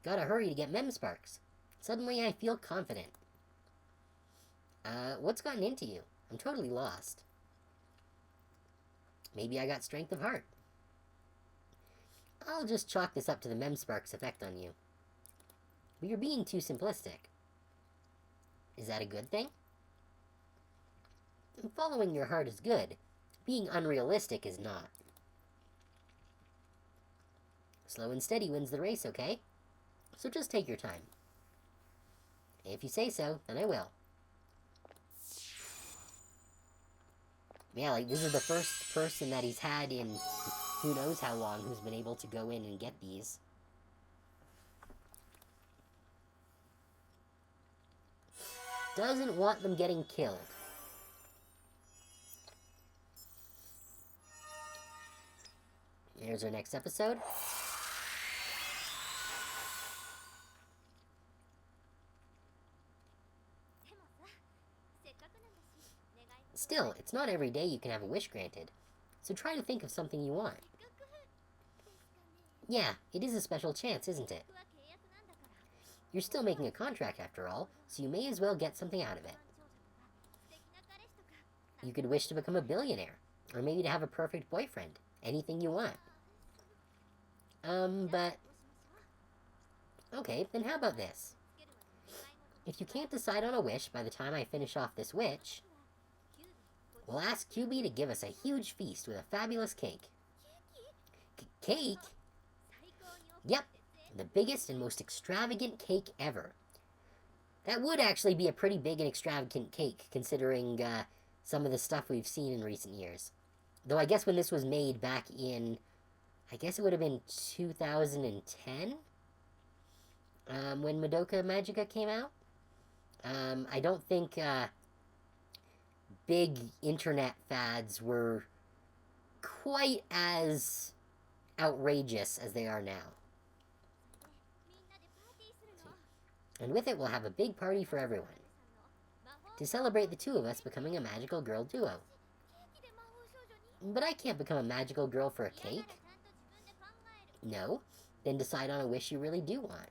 Gotta hurry to get Mem Sparks. Suddenly I feel confident. What's gotten into you? I'm totally lost. Maybe I got strength of heart. I'll just chalk this up to the Mem Sparks effect on you. But you're being too simplistic. Is that a good thing? Following your heart is good. Being unrealistic is not. Slow and steady wins the race, okay? So just take your time. If you say so, then I will. Yeah, like, this is the first person that he's had in who knows how long who's been able to go in and get these. Doesn't want them getting killed. Here's our next episode. Still, it's not every day you can have a wish granted. so try to think of something you want. Yeah, it is a special chance, isn't it? You're still making a contract after all, so you may as well get something out of it. You could wish to become a billionaire, or maybe to have a perfect boyfriend. Anything you want. But... Okay, then how about this? If you can't decide on a wish by the time I finish off this witch, we'll ask QB to give us a huge feast with a fabulous cake. Cake? Yep, the biggest and most extravagant cake ever. That would actually be a pretty big and extravagant cake, considering some of the stuff we've seen in recent years. Though I guess when this was made back in, I guess it would have been 2010? When Madoka Magica came out? I don't think big internet fads were quite as outrageous as they are now. And with it, we'll have a big party for everyone, to celebrate the two of us becoming a magical girl duo. But I can't become a magical girl for a cake. No? Then decide on a wish you really do want.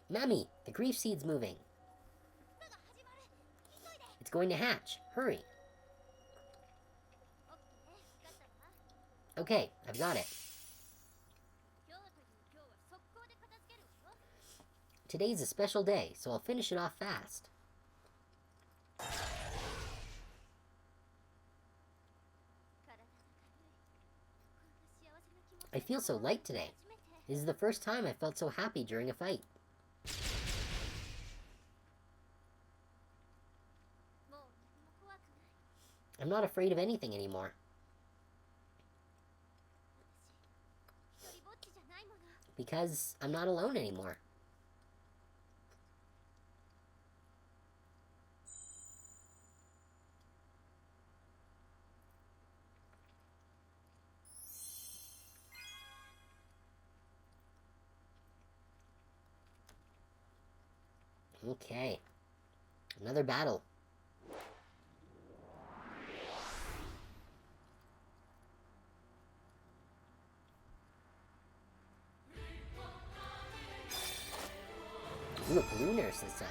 Mummy, the grief seed's moving. It's going to hatch. Hurry. Okay, I've got it. Today's a special day, so I'll finish it off fast. I feel so light today. This is the first time I felt so happy during a fight. I'm not afraid of anything anymore. Because I'm not alone anymore. Okay. Another battle. Ooh, a blue nurse this time.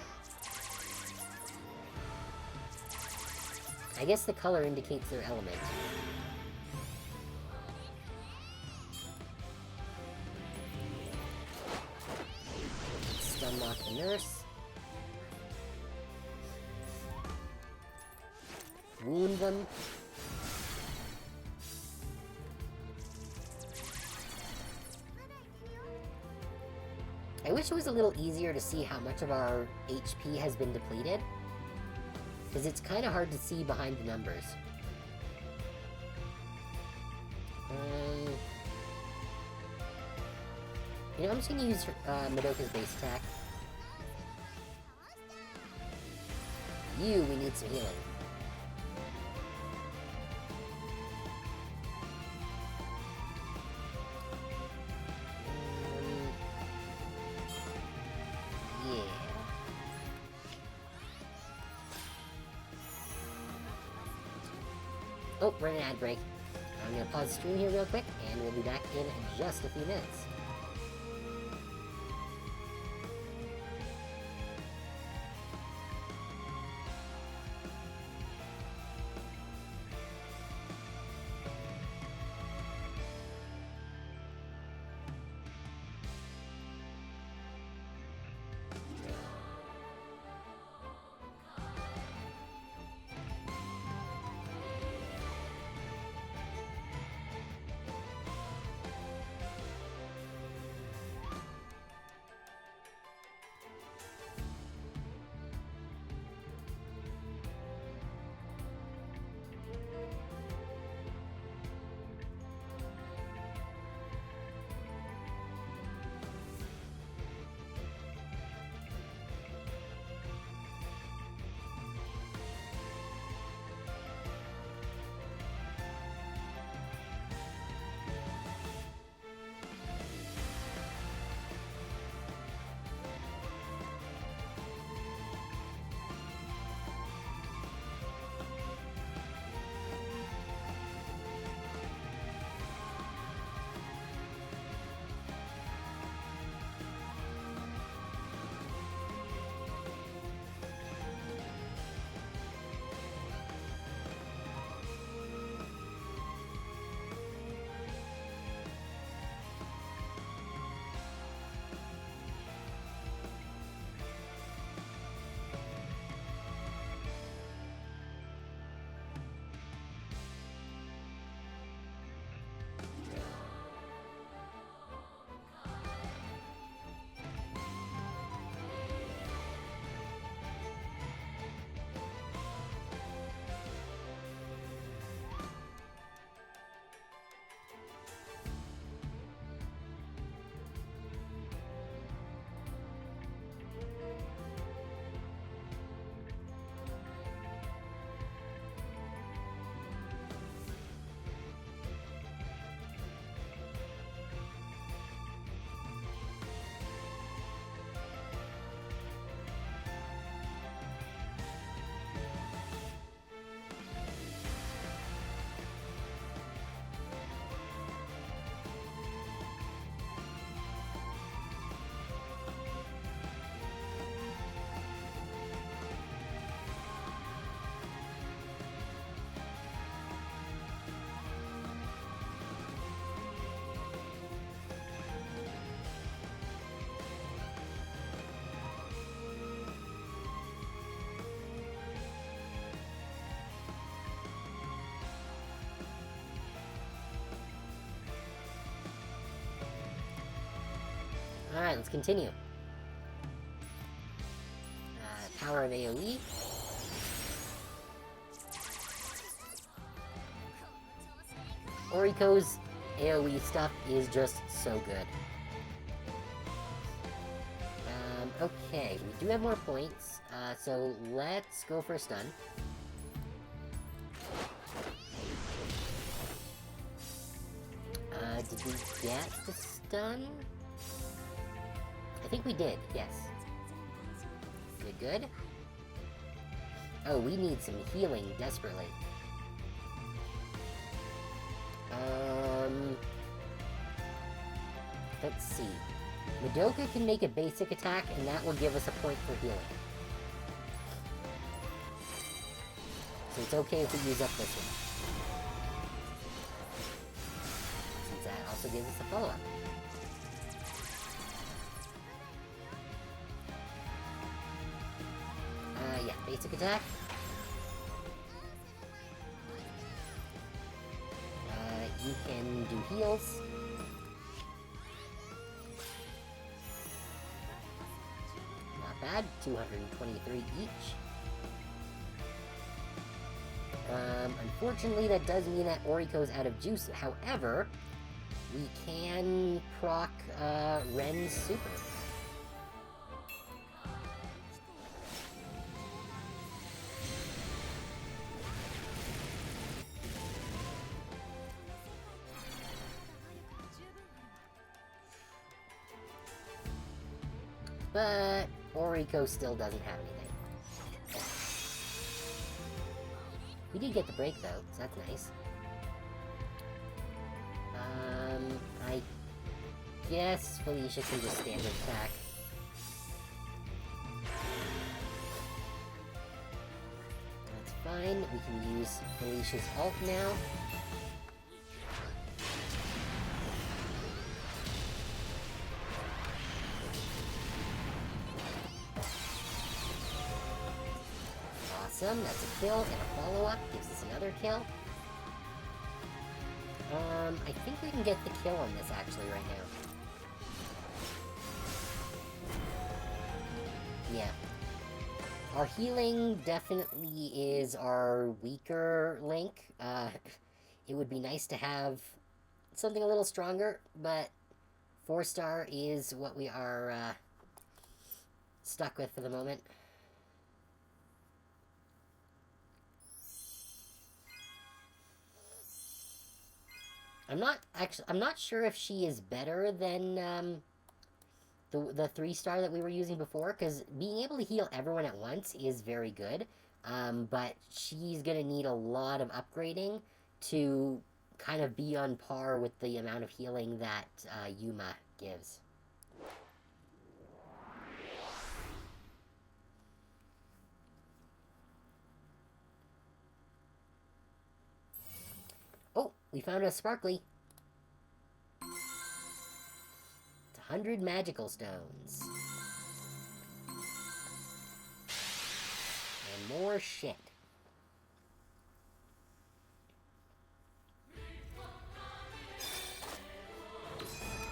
I guess the color indicates their element. Stun lock the nurse. Wound them. I wish it was a little easier to see how much of our HP has been depleted, because it's kind of hard to see behind the numbers. You know, I'm just going to use Madoka's base attack. We need some healing. Oh, we're in an ad break. I'm going to pause the stream here real quick, and we'll be back in just a few minutes. Alright, let's continue. Power of AoE. Oriko's AoE stuff is just so good. Okay, we do have more points, so let's go for a stun. Did we get the stun? I think we did, yes. Good, good. Oh, we need some healing desperately. Let's see. Madoka can make a basic attack, and that will give us a point for healing. So it's okay if we use up this one. Since that also gives us a follow-up. Yeah, basic attack. You can do heals. Not bad, 223 each. Unfortunately, that does mean that Oriko's out of juice. However, we can proc Ren's super. But Oriko still doesn't have anything. We did get the break though, so that's nice. I guess Felicia can just standard attack. That's fine. We can use Felicia's ult now. Awesome, that's a kill and a follow-up, gives us another kill. I think we can get the kill on this actually right now. Yeah. Our healing definitely is our weaker link. It would be nice to have something a little stronger, but 4-star is what we are stuck with for the moment. I'm not sure if she is better than the 3-star that we were using before, because being able to heal everyone at once is very good, but she's gonna need a lot of upgrading to kind of be on par with the amount of healing that Yuma gives. Oh, we found a sparkly. It's 100 magical stones. And more shit.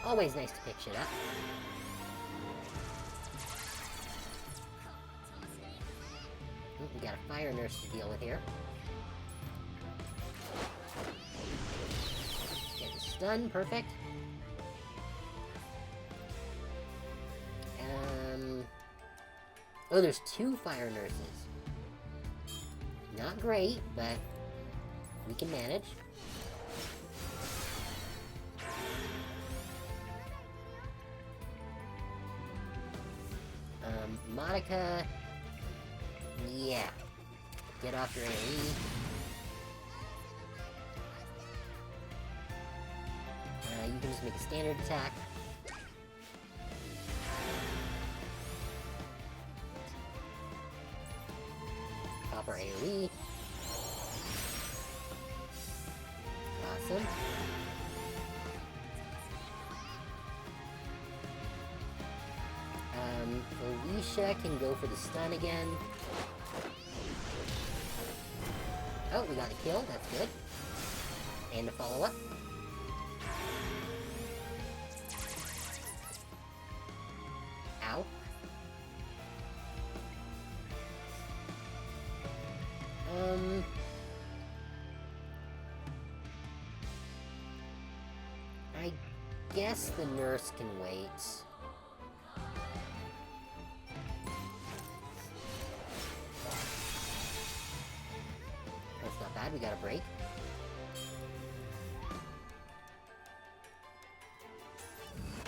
Always nice to pick shit up. Ooh, we got a fire nurse to deal with here. Get the stun, perfect. Oh, there's 2 fire nurses. Not great, but we can manage. Madoka. Yeah. Get off your AoE. You can just make a standard attack. Pop our AoE. Awesome. Felicia can go for the stun again. Oh, we got a kill, that's good. And a follow-up. guess the nurse can wait. That's not bad, we got a break.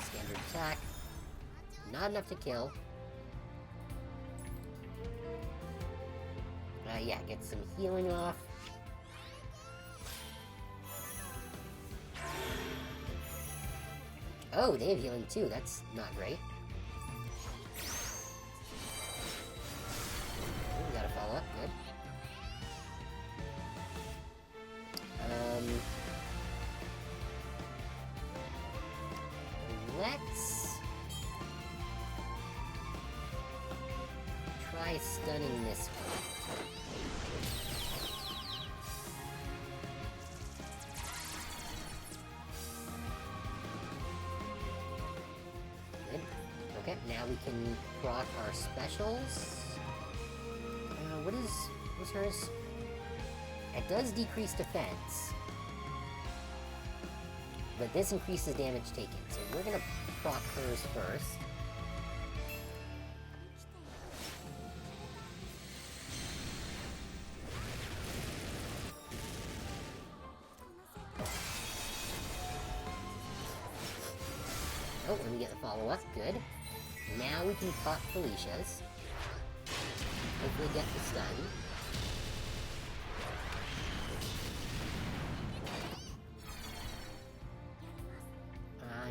Standard attack. Not enough to kill. Yeah, get some healing off. Oh, they have healing too. That's not great. Oh, we gotta follow up. Good. Let's try stunning this one. Good. Okay, now we can proc our specials. What's hers? It does decrease defense. But this increases damage taken, so we're gonna proc hers first. Oh, and we get the follow-up, good. Now we can pop Felicia's. Hopefully get the stun.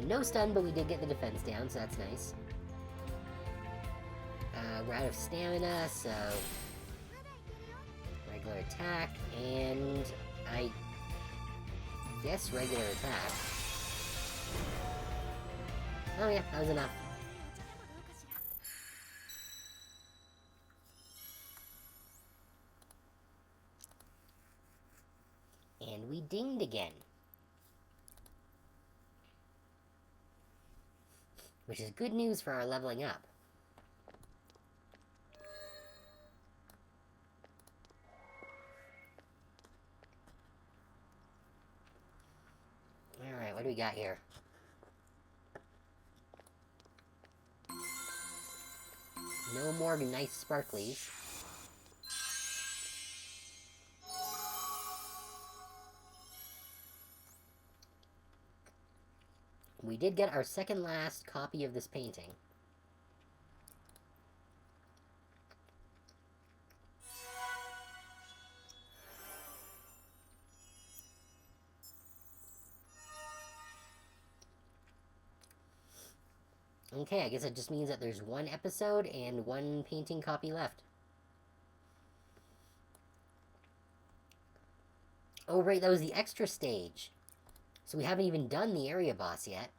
No stun, but we did get the defense down, so that's nice. We're out of stamina, so... regular attack, and... I guess regular attack. Oh yeah, that was enough. And we dinged again. Which is good news for our leveling up. Alright, what do we got here? No more nice sparklies. We did get our second last copy of this painting. Okay, I guess it just means that there's one episode and one painting copy left. Oh, right, that was the extra stage. So we haven't even done the area boss yet.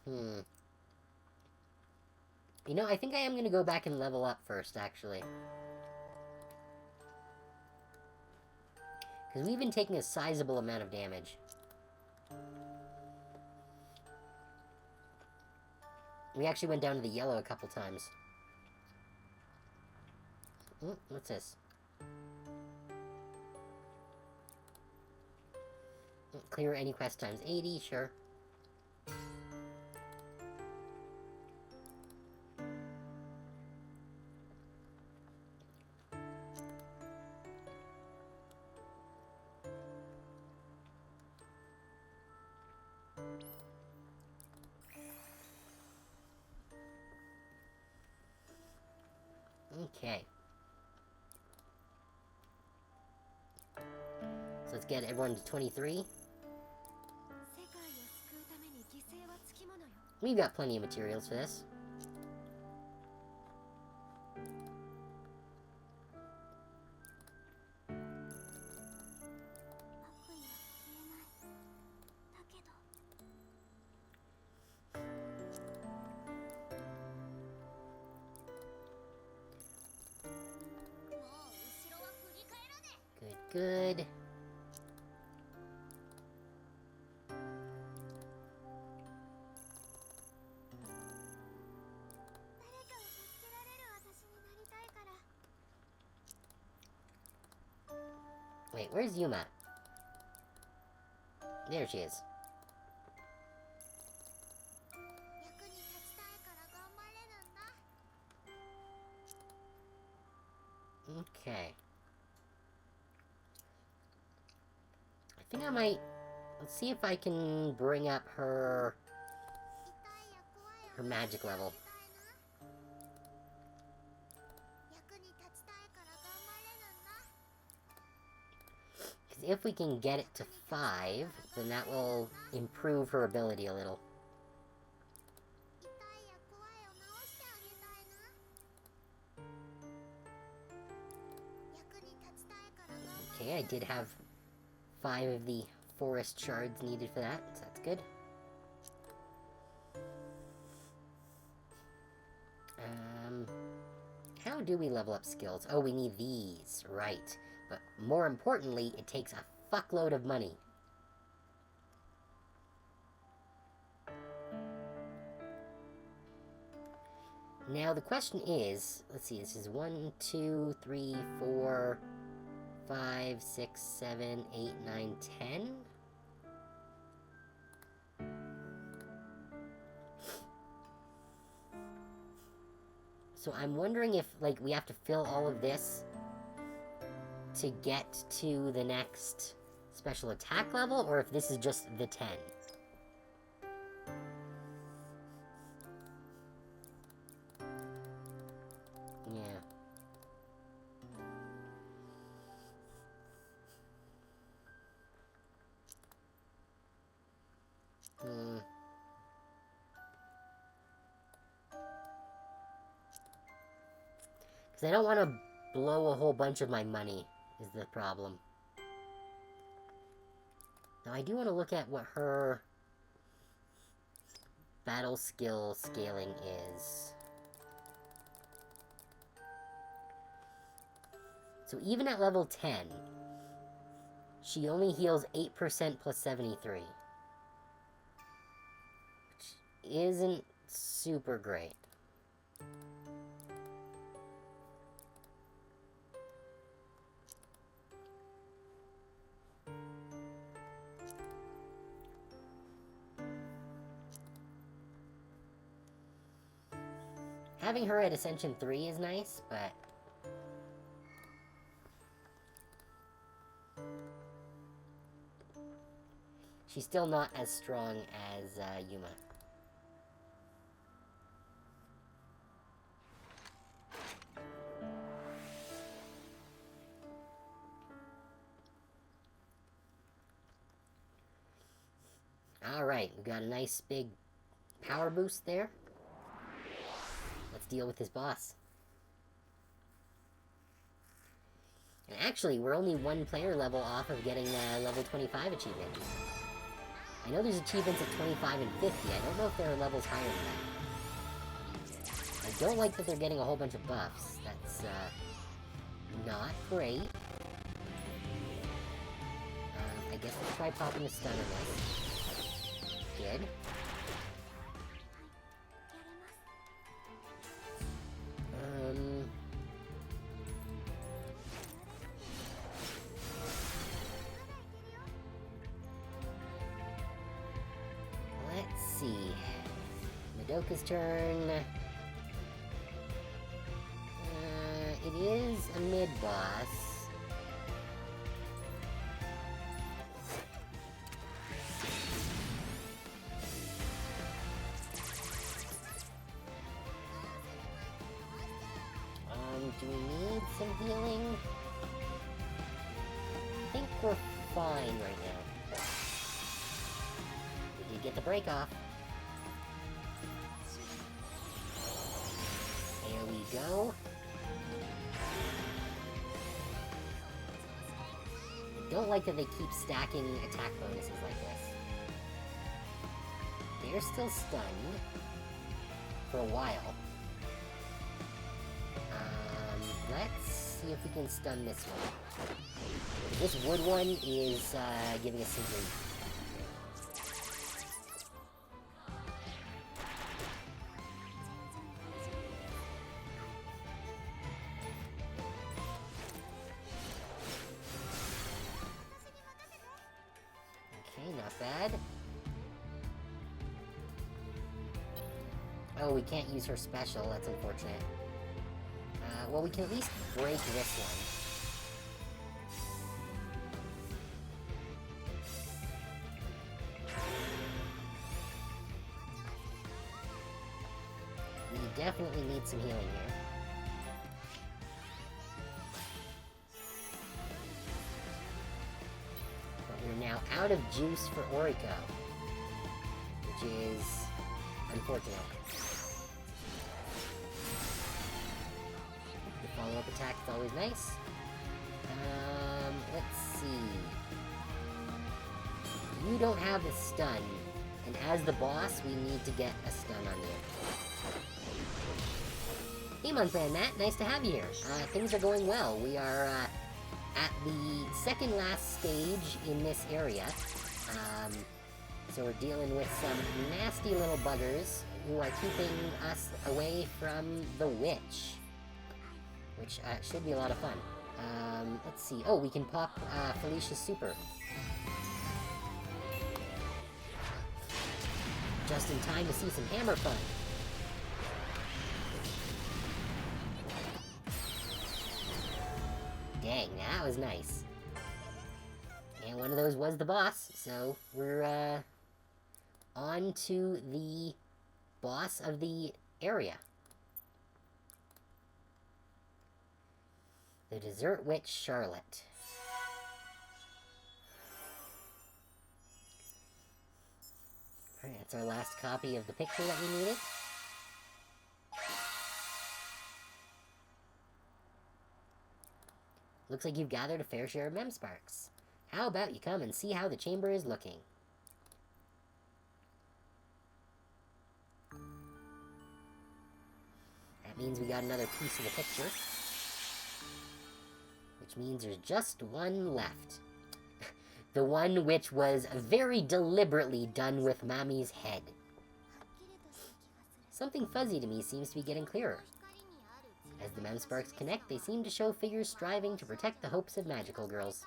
You know, I think I am going to go back and level up first, actually. Because we've been taking a sizable amount of damage. We actually went down to the yellow a couple times. What's this? Clear any quest times 80, sure. Okay. So let's get everyone to 23. We've got plenty of materials for this. Good. Wait, where's Yuma? There she is. Okay. I think I might... Let's see if I can bring up her magic level. Because if we can get it to 5, then that will improve her ability a little. Okay, I did have 5 of the forest shards needed for that, so that's good. How do we level up skills? Oh, we need these, right. But more importantly, it takes a fuckload of money. Now, the question is, let's see, this is 1, 2, 3, 4, 5, 6, 7, 8, 9, 10? So I'm wondering if, like, we have to fill all of this to get to the next special attack level, or if this is just the 10. Yeah. Because I don't want to blow a whole bunch of my money, is the problem. Now, I do want to look at what her battle skill scaling is. So even at level 10, she only heals 8% plus 73. Which isn't super great. Having her at Ascension 3 is nice, but... she's still not as strong as Yuma. Alright, we got a nice big power boost there. Let's deal with his boss. And actually, we're only 1 player level off of getting the level 25 achievement. I know there's achievements at 25 and 50. I don't know if there are levels higher than that. I don't like that they're getting a whole bunch of buffs. That's, not great. I guess let's try popping a stun on this. Good. Let's see. Madoka's turn. It is a mid-boss. Do we need some healing? I think we're fine right now. We did get the break off. There we go. I don't like that they keep stacking attack bonuses like this. They're still stunned for a while. Let's see if we can stun this one. This wood one is giving us some grief. Okay, not bad. Oh, we can't use her special. That's unfortunate. Well, we can at least break this one. We definitely need some healing here. But we're now out of juice for Oriko, which is unfortunate. The follow-up attack is always nice. Let's see. You don't have a stun, and as the boss, we need to get a stun on you. Hey, Monthman Matt, nice to have you here. Things are going well. We are at the second last stage in this area. So we're dealing with some nasty little buggers who are keeping us away from the witch, which should be a lot of fun. Let's see. Oh, we can pop Felicia's super. Just in time to see some hammer fun. Dang, that was nice. And one of those was the boss, so we're on to the boss of the area. The Dessert Witch Charlotte. Alright, that's our last copy of the picture that we needed. Looks like you've gathered a fair share of Memsparks. How about you come and see how the chamber is looking? That means we got another piece of the picture. Which means there's just one left. The one which was very deliberately done with Mami's head. Something fuzzy to me seems to be getting clearer. As the Memsparks connect, they seem to show figures striving to protect the hopes of magical girls.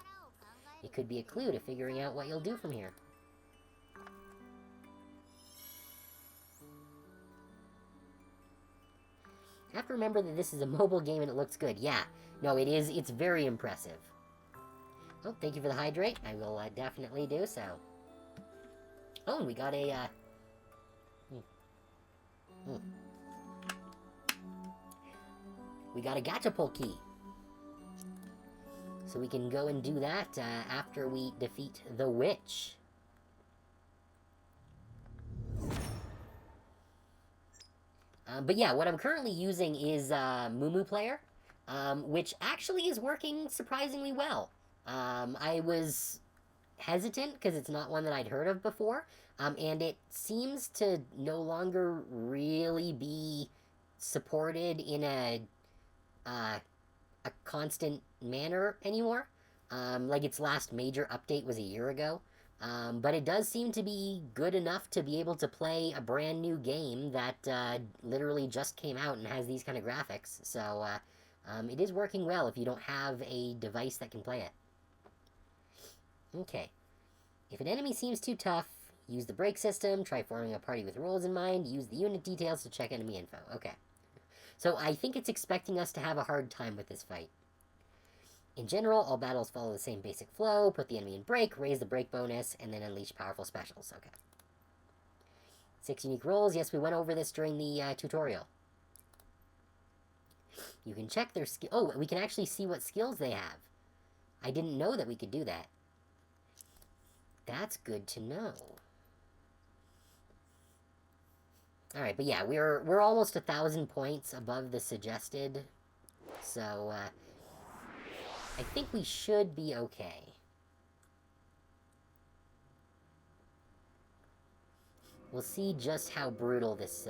It could be a clue to figuring out what you'll do from here. I have to remember that this is a mobile game and it looks good. Yeah, no, it is. It's very impressive. Oh, thank you for the hydrate. I will definitely do so. Oh, and we got a, we got a gachapole key. So we can go and do that after we defeat the witch. But yeah, what I'm currently using is Mumu Player, which actually is working surprisingly well. I was hesitant because it's not one that I'd heard of before, and it seems to no longer really be supported in a constant manner anymore. Like its last major update was a year ago. But it does seem to be good enough to be able to play a brand new game that literally just came out and has these kind of graphics. So it is working well if you don't have a device that can play it. Okay. If an enemy seems too tough, use the break system, try forming a party with roles in mind, use the unit details to check enemy info. Okay. So I think it's expecting us to have a hard time with this fight. In general, all battles follow the same basic flow. Put the enemy in break, raise the break bonus, and then unleash powerful specials. Okay. 6 unique roles. Yes, we went over this during the tutorial. You can check their skill. Oh, we can actually see what skills they have. I didn't know that we could do that. That's good to know. Alright, but yeah, we're almost 1,000 points above the suggested. So, I think we should be okay. We'll see just how brutal this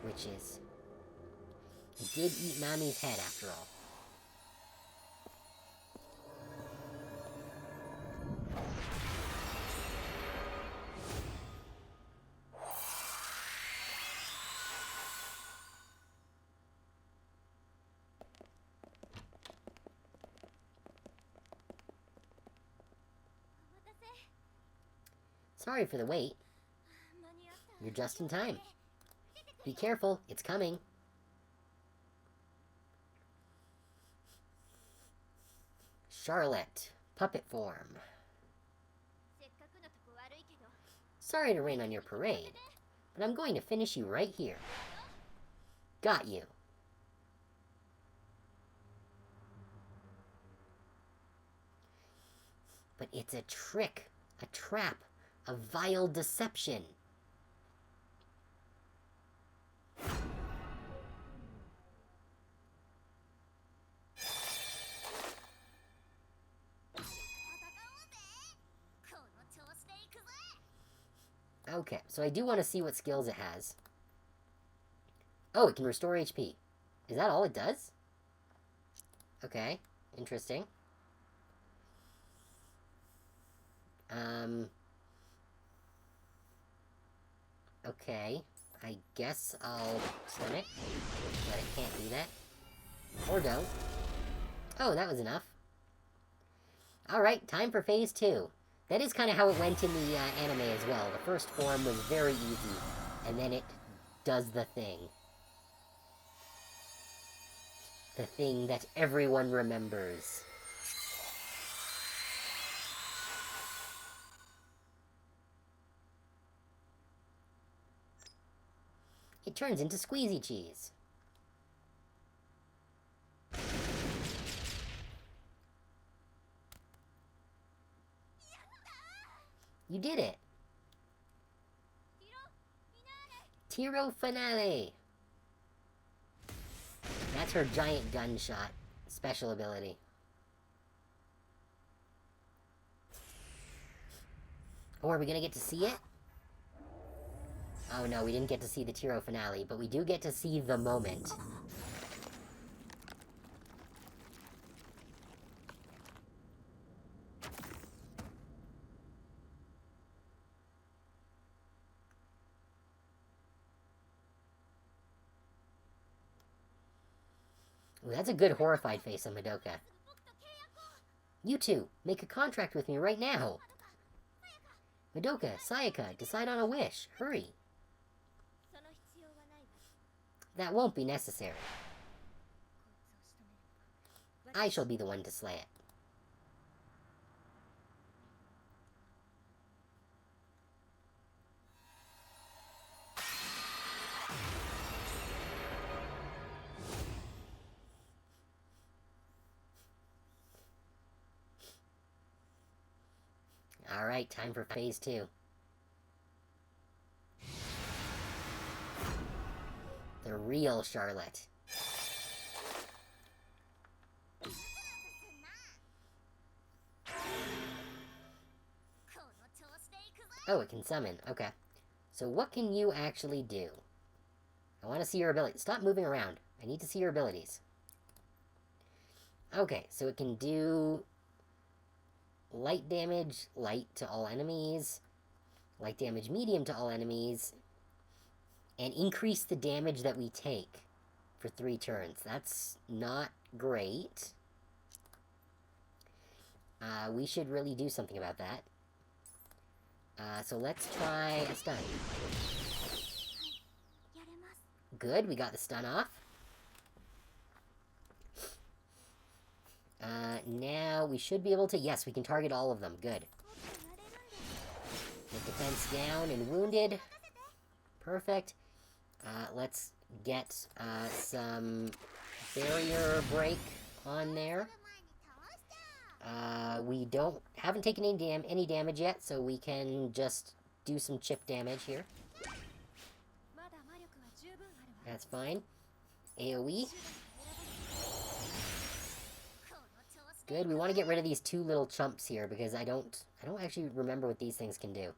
witch is. He did eat Mami's head, after all. Sorry for the wait. You're just in time. Be careful, it's coming. Charlotte, puppet form. Sorry to rain on your parade, but I'm going to finish you right here. Got you. But it's a trick, a trap, a vile deception. Okay, so I do want to see what skills it has. Oh, it can restore HP. Is that all it does? Okay, interesting. Okay, I guess I'll stun it, but it can't do that. Or don't. Oh, that was enough. Alright, time for Phase 2. That is kind of how it went in the anime as well. The first form was very easy, and then it does the thing. The thing that everyone remembers. It turns into squeezy cheese. You did it! Tiro Finale! That's her giant gunshot special ability. Oh, are we gonna get to see it? Oh no, we didn't get to see the Tiro Finale, but we do get to see the moment. Ooh, that's a good horrified face on Madoka. You two, make a contract with me right now. Madoka, Sayaka, decide on a wish. Hurry. That won't be necessary. I shall be the one to slay it. Alright, time for Phase 2. The real Charlotte. Oh, it can summon. Okay. So what can you actually do? I want to see your ability. Stop moving around. I need to see your abilities. Okay, so it can do light damage, light to all enemies, light damage medium to all enemies, and increase the damage that we take for 3 turns. That's not great. We should really do something about that. So let's try a stun. Good, we got the stun off. Now we should be able to... Yes, we can target all of them. Good. Get defense down and wounded. Perfect. Let's get some barrier break on there. We haven't taken any damage yet, so we can just do some chip damage here. That's fine. AoE. Good, we want to get rid of these 2 little chumps here, because I don't actually remember what these things can do.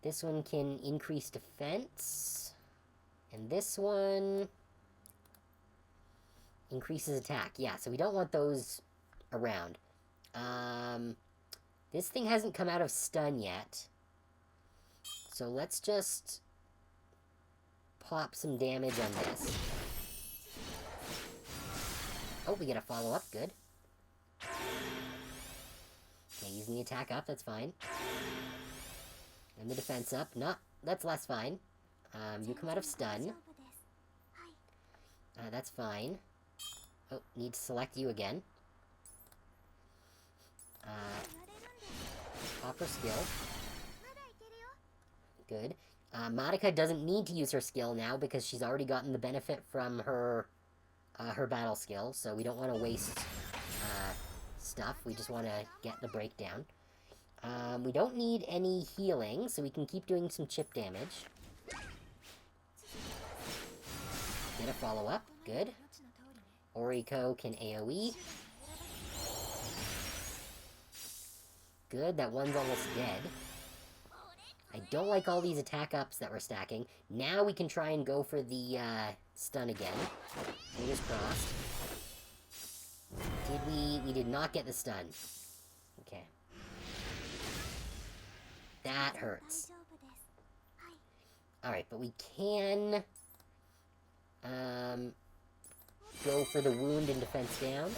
This one can increase defense. And this one increases attack. Yeah, so we don't want those around. This thing hasn't come out of stun yet. So let's just pop some damage on this. Oh, we get a follow-up. Good. Okay, using the attack up. That's fine. And the defense up. Not, that's less fine. You come out of stun. That's fine. Oh, need to select you again. Pop her skill. Good. Madoka doesn't need to use her skill now because she's already gotten the benefit from her battle skill, so we don't want to waste stuff. We just want to get the breakdown. We don't need any healing, so we can keep doing some chip damage. Get a follow-up. Good. Oriko can AoE. Good, that one's almost dead. I don't like all these attack ups that we're stacking. Now we can try and go for the stun again. Fingers crossed. Did we? We did not get the stun. Okay. That hurts. Alright, but we can go for the wound and defense down.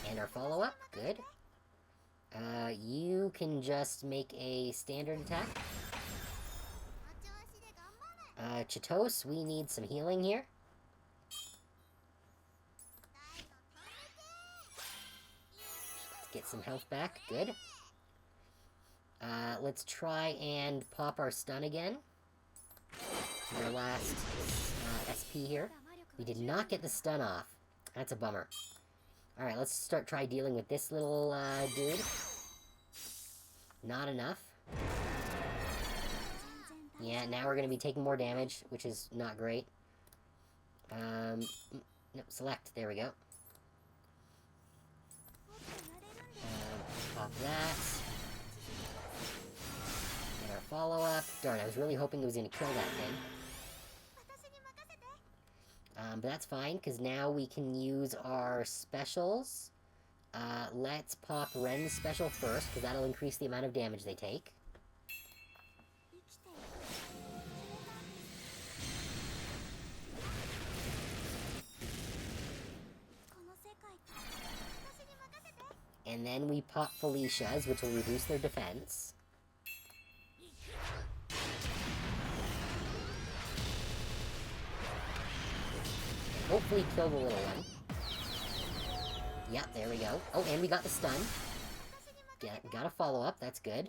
And our follow-up. Good. You can just make a standard attack. Chitos, we need some healing here. Let's get some health back. Good. Let's try and pop our stun again. Our last SP here. We did not get the stun off. That's a bummer. Alright, let's try dealing with this little dude. Not enough. Yeah, now we're going to be taking more damage, which is not great. No, select. There we go. Pop that. Get our follow-up. Darn, I was really hoping it was going to kill that thing. But that's fine, because now we can use our specials. Let's pop Ren's special first, because that'll increase the amount of damage they take. And then we pop Felicia's, which will reduce their defense. Hopefully kill the little one. Yep, there we go. Oh, and we got the stun. Yeah, we got a follow-up. That's good.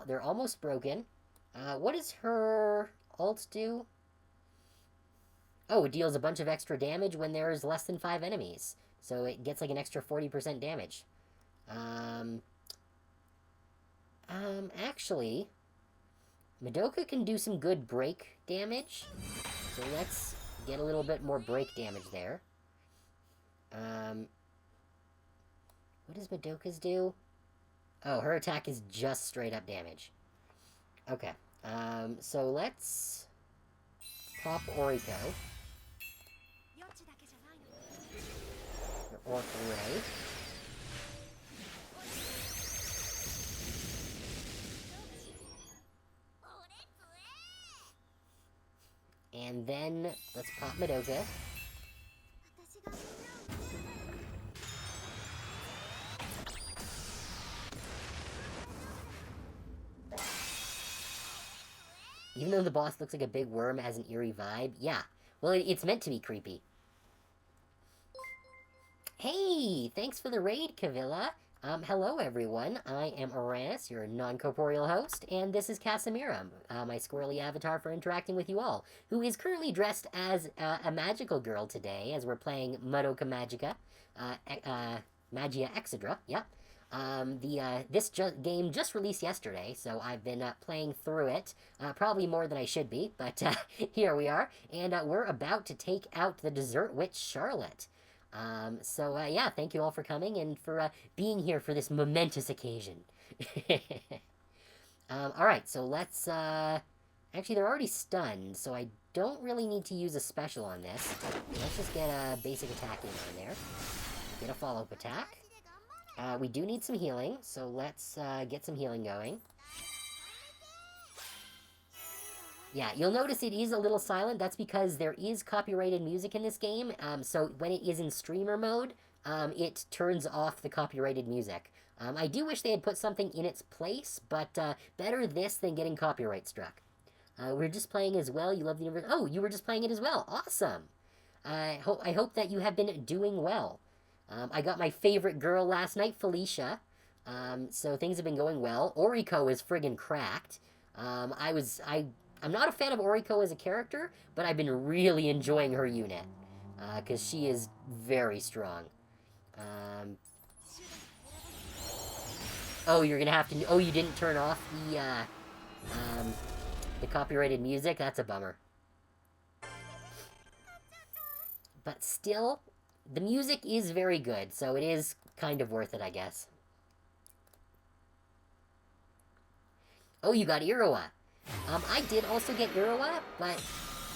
They're almost broken. What does her ult do? Oh, it deals a bunch of extra damage when there's less than 5 enemies. So it gets like an extra 40% damage. Actually, Madoka can do some good break damage. So let's get a little bit more break damage there. What does Madoka's do? Oh, her attack is just straight up damage. Okay. So let's pop Oriko. Or Ray. And then let's pop Madoka. Even though the boss looks like a big worm, has an eerie vibe, yeah. Well, it's meant to be creepy. Hey! Thanks for the raid, Kavilla. Hello everyone. I am Uranus, your non-corporeal host, and this is Casimira, my squirrely avatar for interacting with you all, who is currently dressed as a magical girl today, as we're playing Madoka Magica, Magia Exedra, yep. This game just released yesterday, so I've been playing through it, probably more than I should be, but here we are, and we're about to take out the Dessert Witch Charlotte. Yeah, thank you all for coming and for being here for this momentous occasion. Alright, so let's, actually, they're already stunned, so I don't really need to use a special on this. Let's just get a basic attack in on there. Get a follow-up attack. We do need some healing, so let's get some healing going. Yeah, you'll notice it is a little silent. That's because there is copyrighted music in this game, so when it is in streamer mode, it turns off the copyrighted music. I do wish they had put something in its place, but better this than getting copyright struck. We're just playing as well. You love the universe. Oh, you were just playing it as well. Awesome. I hope that you have been doing well. I got my favorite girl last night, Felicia. So things have been going well. Oriko is friggin' cracked. I'm not a fan of Oriko as a character, but I've been really enjoying her unit. Because she is very strong. Oh, you're gonna have to... Oh, you didn't turn off the copyrighted music? That's a bummer. But still, the music is very good, so it is kind of worth it, I guess. Oh, you got Iroha. I did also get Iroha, but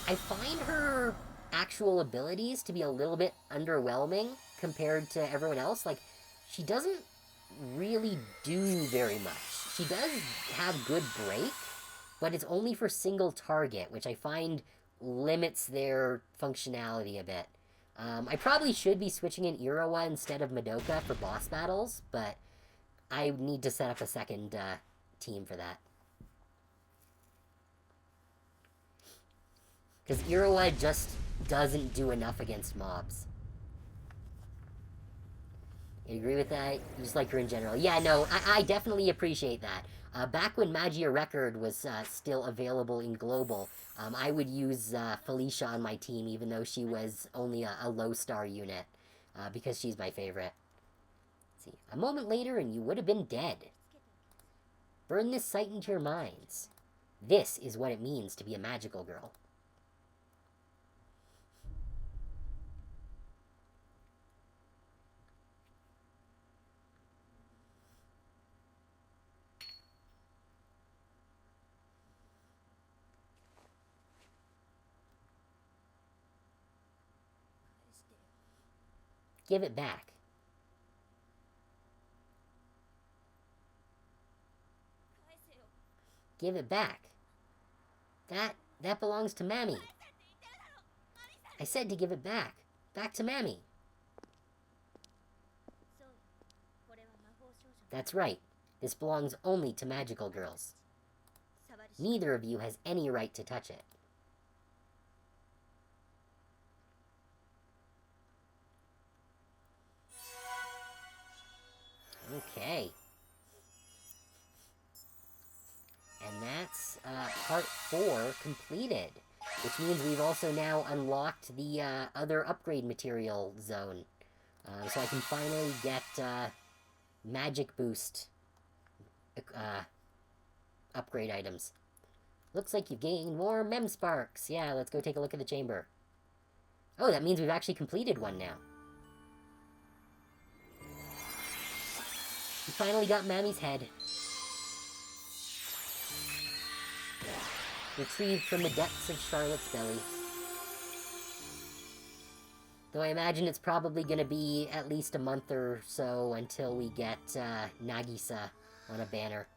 I find her actual abilities to be a little bit underwhelming compared to everyone else. Like, she doesn't really do very much. She does have good break, but it's only for single target, which I find limits their functionality a bit. I probably should be switching in Iroha instead of Madoka for boss battles, but I need to set up a second team for that. Because Iroha just doesn't do enough against mobs. You agree with that? You just like her in general. Yeah, no, I definitely appreciate that. Back when Magia Record was still available in Global, I would use Felicia on my team, even though she was only a low-star unit, because she's my favorite. Let's see. A moment later, and you would have been dead. Burn this sight into your minds. This is what it means to be a magical girl. Give it back. Give it back. That belongs to Mammy. I said to give it back. Back to Mammy. That's right. This belongs only to magical girls. Neither of you has any right to touch it. Okay. And that's part 4 completed. Which means we've also now unlocked the other upgrade material zone. So I can finally get magic boost upgrade items. Looks like you've gained more mem sparks. Yeah, let's go take a look at the chamber. Oh, that means we've actually completed one now. We finally got Mammy's head. Retrieved from the depths of Charlotte's belly. Though I imagine it's probably going to be at least a month or so until we get Nagisa on a banner.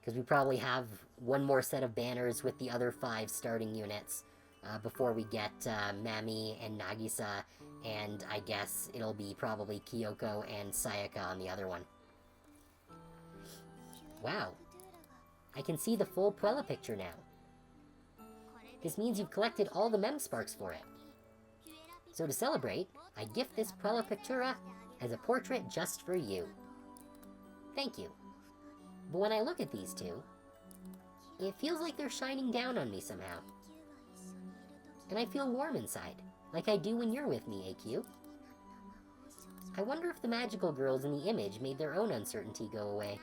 Because we probably have one more set of banners with the other 5 starting units before we get Mammy and Nagisa, and I guess it'll be probably Kyoko and Sayaka on the other one. Wow. I can see the full Puella picture now. This means you've collected all the mem sparks for it. So to celebrate, I gift this Puella Pictura as a portrait just for you. Thank you. But when I look at these two, it feels like they're shining down on me somehow. And I feel warm inside, like I do when you're with me, AQ. I wonder if the magical girls in the image made their own uncertainty go away.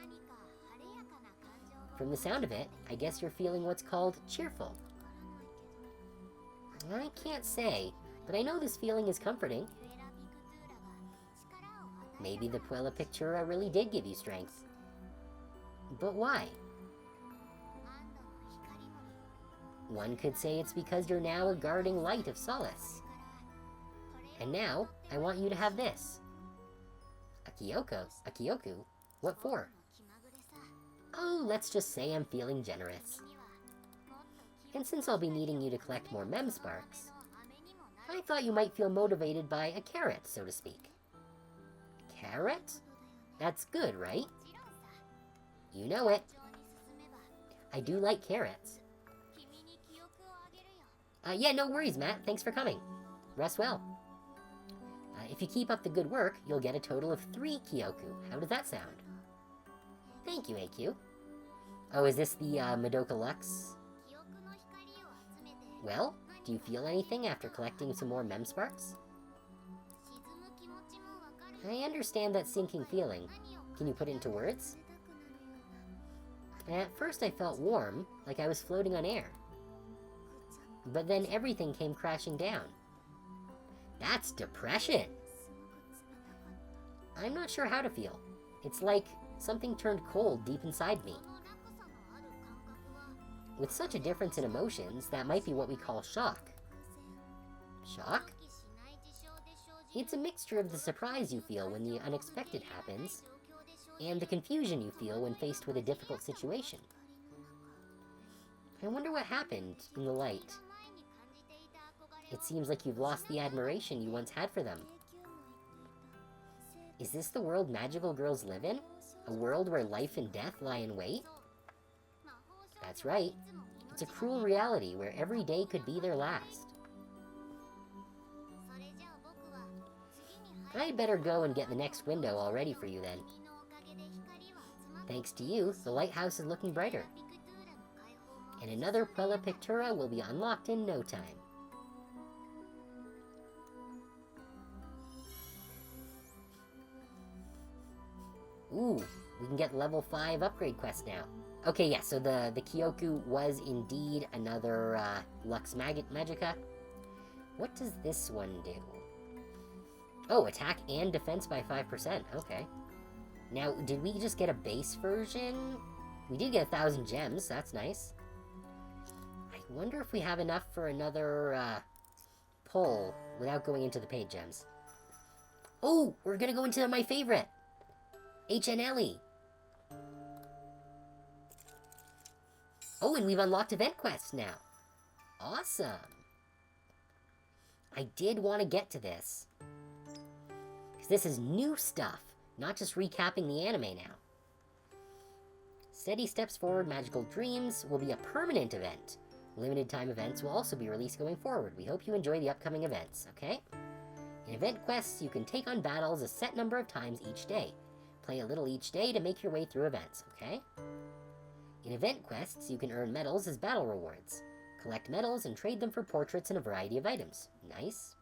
From the sound of it, I guess you're feeling what's called cheerful. I can't say, but I know this feeling is comforting. Maybe the Puella Pictura really did give you strength. But why? One could say it's because you're now a guarding light of solace. And now, I want you to have this. A Kyoku? What for? Oh, let's just say I'm feeling generous. And since I'll be needing you to collect more mem sparks, I thought you might feel motivated by a carrot, so to speak. Carrot? That's good, right? You know it. I do like carrots. Yeah, no worries, Matt. Thanks for coming. Rest well. If you keep up the good work, you'll get a total of 3 Kyoku. How does that sound? Thank you, AQ. Oh, is this the Madoka Lux? Well, do you feel anything after collecting some more mem sparks? I understand that sinking feeling. Can you put it into words? At first I felt warm, like I was floating on air. But then everything came crashing down. That's depression! I'm not sure how to feel. It's like something turned cold deep inside me. With such a difference in emotions, that might be what we call shock. Shock? It's a mixture of the surprise you feel when the unexpected happens, and the confusion you feel when faced with a difficult situation. I wonder what happened in the light. It seems like you've lost the admiration you once had for them. Is this the world magical girls live in? A world where life and death lie in wait? That's right. It's a cruel reality where every day could be their last. I'd better go and get the next window all ready for you then. Thanks to you, the lighthouse is looking brighter. And another Puella Pictura will be unlocked in no time. Ooh, we can get level 5 upgrade quest now. Okay, yeah, so the Kyoku was indeed another Lux Magica. What does this one do? Oh, attack and defense by 5%. Okay. Now, did we just get a base version? We did get 1,000 gems. That's nice. I wonder if we have enough for another pull without going into the paid gems. Oh, we're gonna go into my favorite. HNLE. Oh, and we've unlocked event quests now. Awesome. I did want to get to this. Because this is new stuff, not just recapping the anime now. Steady Steps Forward Magical Dreams will be a permanent event. Limited time events will also be released going forward. We hope you enjoy the upcoming events, okay? In event quests, you can take on battles a set number of times each day. Play a little each day to make your way through events, okay? In event quests, you can earn medals as battle rewards. Collect medals and trade them for portraits and a variety of items. Nice.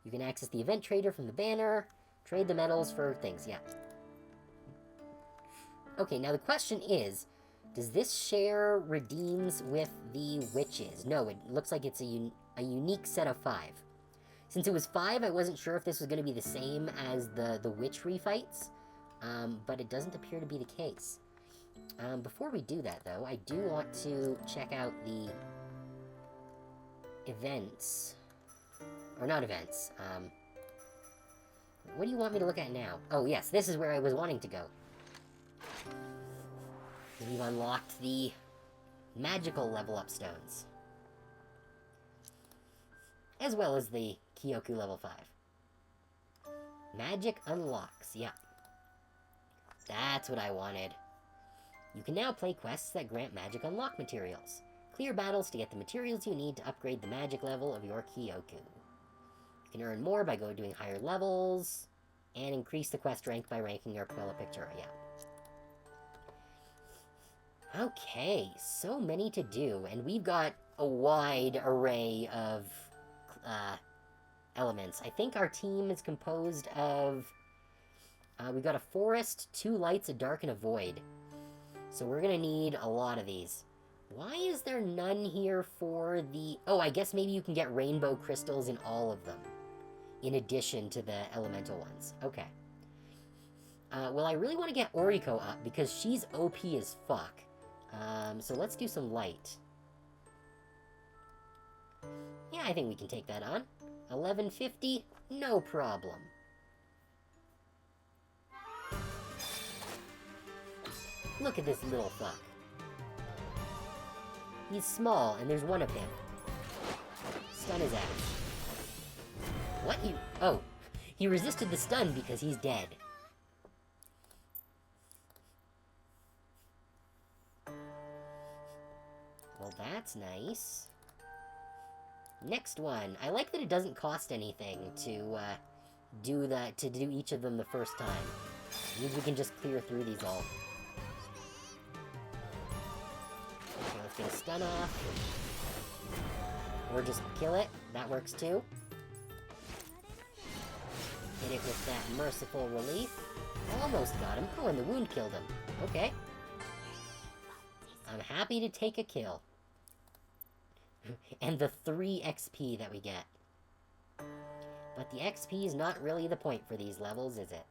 You can access the event trader from the banner, trade the medals for things, yeah. Okay, now the question is, does this share redeems with the witches? No, it looks like it's a unique set of 5. Since it was 5, I wasn't sure if this was going to be the same as the witch refights, but it doesn't appear to be the case. Before we do that, though, I do want to check out the events. Or not events. What do you want me to look at now? Oh, yes, this is where I was wanting to go. We've unlocked the magical level up stones. As well as the Kyoku level 5. Magic unlocks, yeah. That's what I wanted. You can now play quests that grant magic unlock materials. Clear battles to get the materials you need to upgrade the magic level of your Kyoku. You can earn more by doing higher levels, and increase the quest rank by ranking your Puella Pictura, yeah. Okay, so many to do, and we've got a wide array of elements. I think our team is composed of... we've got a forest, 2 lights, a dark, and a void. So we're gonna need a lot of these. Why is there none here for the... Oh, I guess maybe you can get rainbow crystals in all of them, in addition to the elemental ones. Okay. Well, I really want to get Oriko up, because she's OP as fuck. So let's do some light. Yeah, I think we can take that on. 1150, no problem. Look at this little fuck. He's small, and there's one of him. Stun his ass. What you... Oh, he resisted the stun because he's dead. that's nice. Next one. I like that it doesn't cost anything to do each of them the first time. It means we can just clear through these all. Okay, let's get a stun off. Or just kill it. That works too. Hit it with that merciful relief. Almost got him. Oh, and the wound killed him. Okay. I'm happy to take a kill. And the 3 XP that we get. But the XP is not really the point for these levels, is it?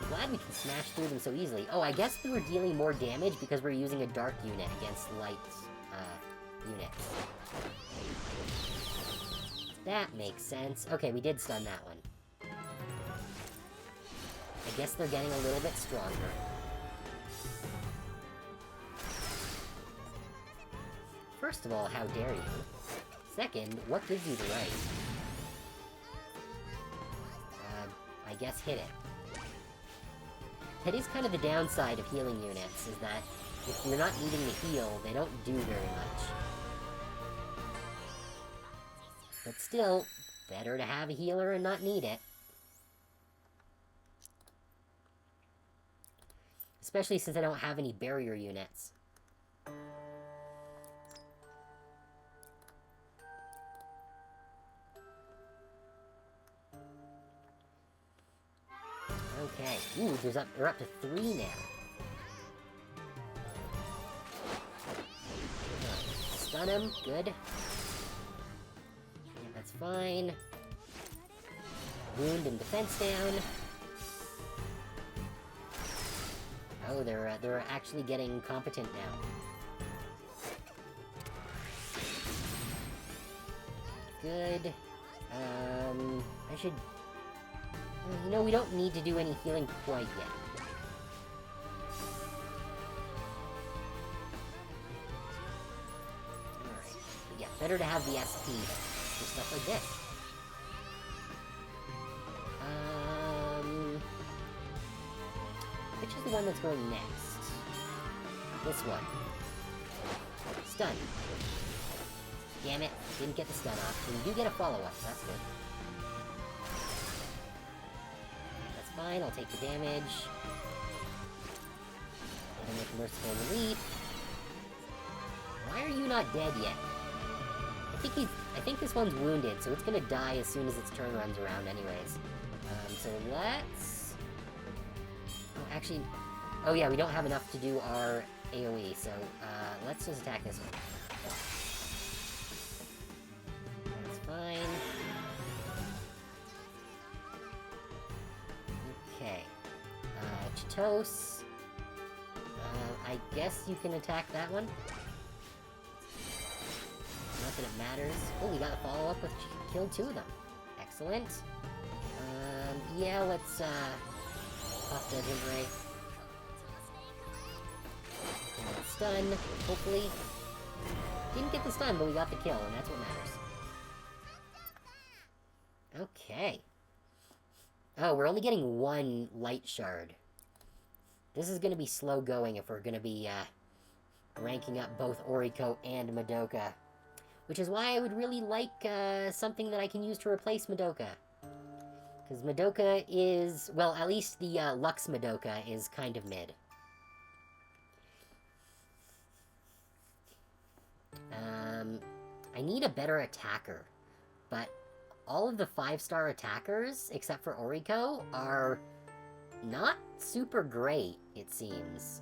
I'm glad we can smash through them so easily. Oh, I guess we were dealing more damage because we're using a dark unit against light units. That makes sense. Okay, we did stun that one. I guess they're getting a little bit stronger. First of all, how dare you? Second, what gives you the right? I guess hit it. That is kind of the downside of healing units, is that if you're not needing to heal, they don't do very much. But still, better to have a healer and not need it. Especially since I don't have any barrier units. Okay. Ooh, we're up to 3 now. Stun him. Good. Yeah, that's fine. Wound and defense down. Oh, they're actually getting competent now. Good. I should... You know, we don't need to do any healing quite yet. Alright. Yeah, better to have the SP for stuff like this. Which is the one that's going next? This one. Stun. Damn it, didn't get the stun off. And you do get a follow-up, so that's good. Fine, I'll take the damage. Hit him with merciful relief. Why are you not dead yet? I think this one's wounded, so it's gonna die as soon as its turn runs around anyways. So let's... Oh, actually... Oh yeah, we don't have enough to do our AoE, so let's just attack this one. That's fine. Okay. Chitos. I guess you can attack that one. Not that it matters. Oh, we got a follow-up with killed 2 of them. Excellent. Yeah, let's, pop Judgment Ray. And stun, hopefully. Didn't get the stun, but we got the kill, and that's what matters. Okay. Oh, we're only getting 1 light shard. This is gonna be slow going if we're gonna be, ranking up both Oriko and Madoka. Which is why I would really like, something that I can use to replace Madoka. Because Madoka is... Well, at least the, Lux Madoka is kind of mid. I need a better attacker. But... all of the 5-star attackers, except for Oriko, are not super great, it seems.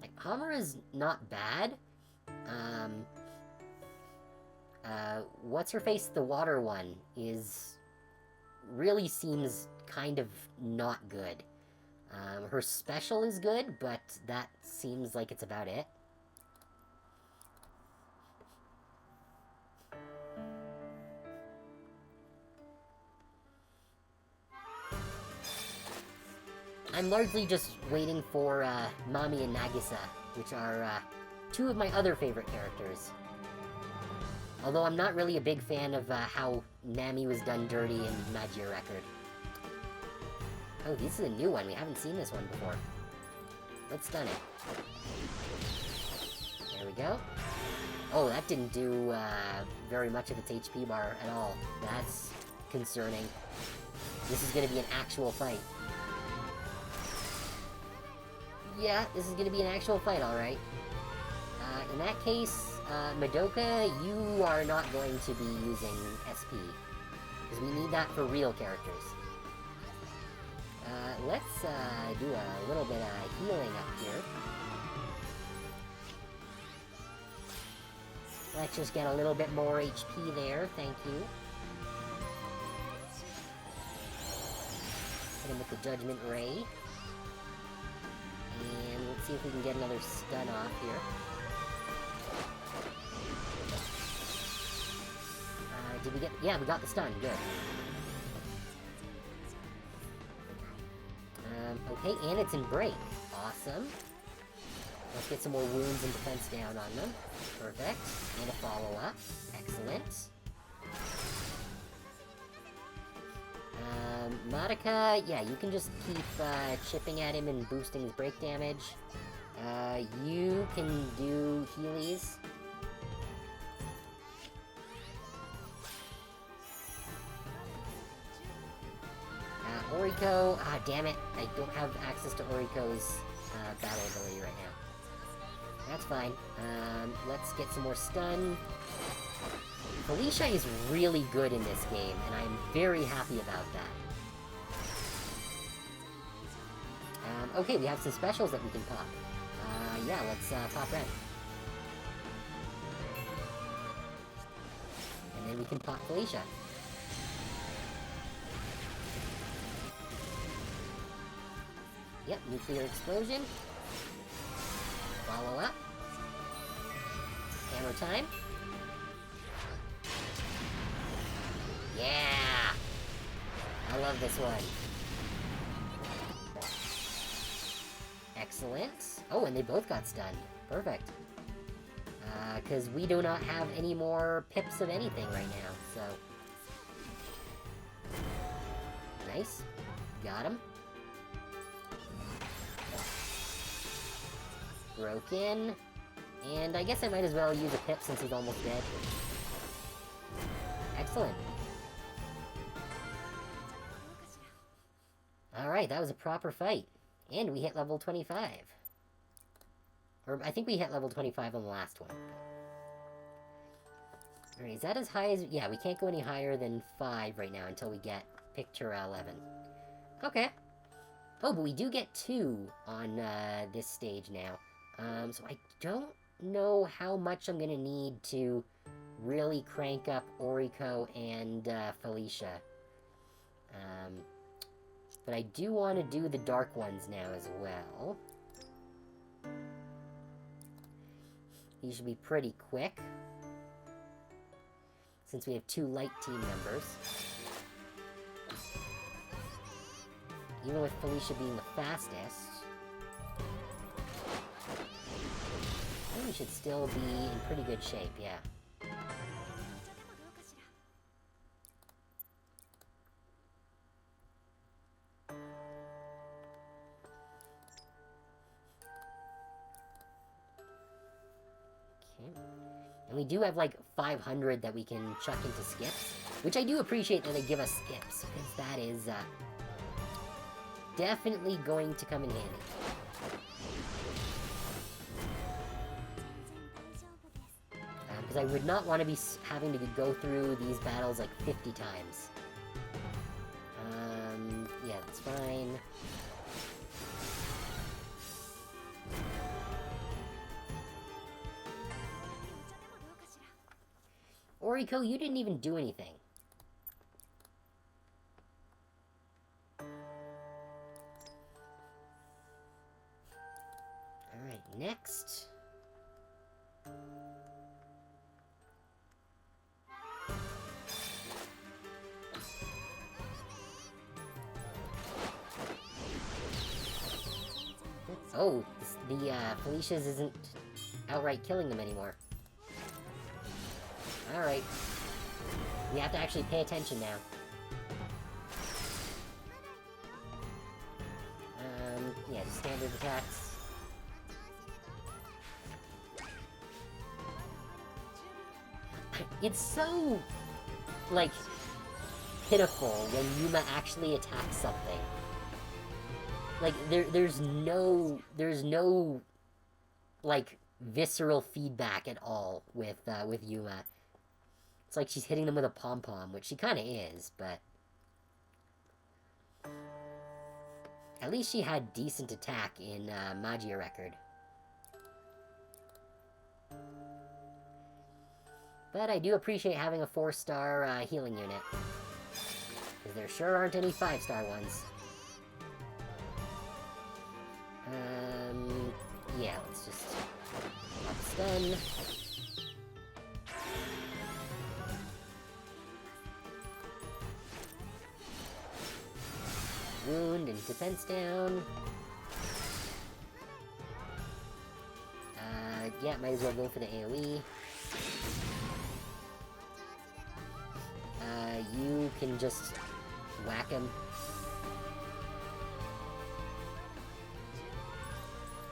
Like, Hamura's not bad. What's-her-face, the water one, really seems kind of not good. Her special is good, but that seems like it's about it. I'm largely just waiting for, Mami and Nagisa, which are, 2 of my other favorite characters. Although I'm not really a big fan of, how Nami was done dirty in Magia Record. Oh, this is a new one. We haven't seen this one before. let's stun it. There we go. Oh, that didn't do, very much of its HP bar at all. That's concerning. This is gonna be an actual fight. Yeah, this is gonna be an actual fight, alright. In that case, Madoka, you are not going to be using SP. Because we need that for real characters. Let's, do a little bit of healing up here. Let's just get a little bit more HP there, thank you. Hit him with the Judgment Ray. And let's see if we can get another stun off here. Did we get... Yeah, we got the stun. Good. Okay, and it's in break. Awesome. Let's get some more wounds and defense down on them. Perfect. And a follow-up. Excellent. Madoka, yeah, you can just keep chipping at him and boosting his break damage. You can do Heelys. Oriko, damn it, I don't have access to Oriko's battle ability right now. That's fine. Let's get some more stun. Felicia is really good in this game, and I'm very happy about that. Okay, we have some specials that we can pop. Yeah, let's pop Ren. And then we can pop Felicia. Yep, nuclear explosion. Follow up. Hammer time. Yeah! I love this one. Excellent. Oh, and they both got stunned. Perfect. Because we do not have any more pips of anything right now, so... Nice. Got him. Broken. And I guess I might as well use a pip since he's almost dead. Excellent. Alright, that was a proper fight. And we hit level 25. Or, I think we hit level 25 on the last one. Alright, is that as high as... Yeah, we can't go any higher than 5 right now until we get picture 11. Okay. Oh, but we do get 2 on this stage now. So I don't know how much I'm gonna need to really crank up Oriko and Felicia. But I do want to do the dark ones now as well. These should be pretty quick, since we have 2 light team members. Even with Felicia being the fastest, I think we should still be in pretty good shape, yeah. And we do have, like, 500 that we can chuck into skips, which I do appreciate that they give us skips, because that is, definitely going to come in handy. Because I would not want to be having to go through these battles, like, 50 times. Yeah, that's fine. Oriko, you didn't even do anything. Alright, next. Oh, the Felicia's isn't outright killing them anymore. Alright. We have to actually pay attention now. Yeah, just standard attacks. It's so, like, pitiful when Yuma actually attacks something. Like, there's no, like, visceral feedback at all with Yuma. It's like she's hitting them with a pom-pom, which she kind of is, but... At least she had decent attack in Magia Record. But I do appreciate having a 4-star healing unit. Because there sure aren't any 5-star ones. Yeah, let's just pop stun. Wound and defense down. Yeah, might as well go for the AoE. You can just whack him.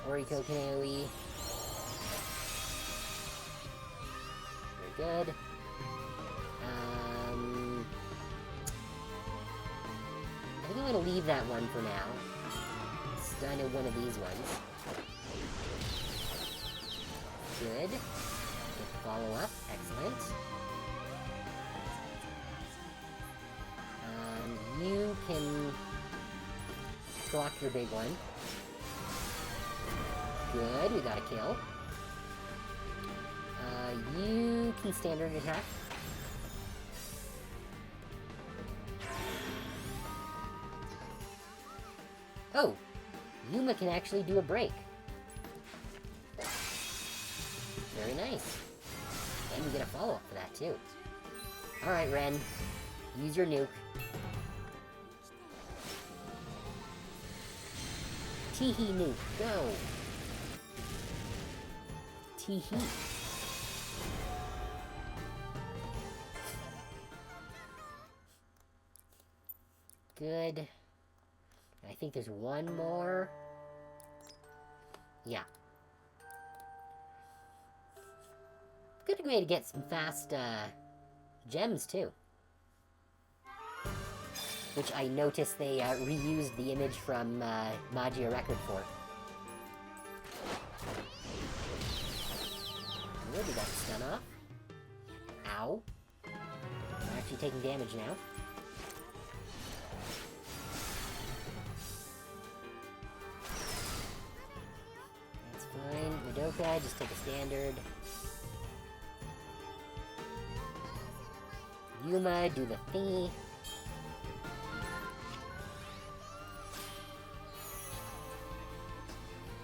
Oriko can AoE. Very good. I think I'm gonna leave that one for now. Stun in one of these ones. Good. Good follow-up. Excellent. You can block your big one. Good, we got a kill. You can standard attack. Oh! Yuma can actually do a break. Very nice. And we get a follow-up for that, too. Alright, Ren. Use your nuke. Teehee nuke, go! Teehee. Good. I think there's one more. Yeah. Good way to get some fast, gems, too. Which I noticed they, reused the image from, Magia Record for. Good, we got the stun off. Ow. We're actually taking damage now. That's fine. Madoka, just take a standard. Yuma, do the thingy.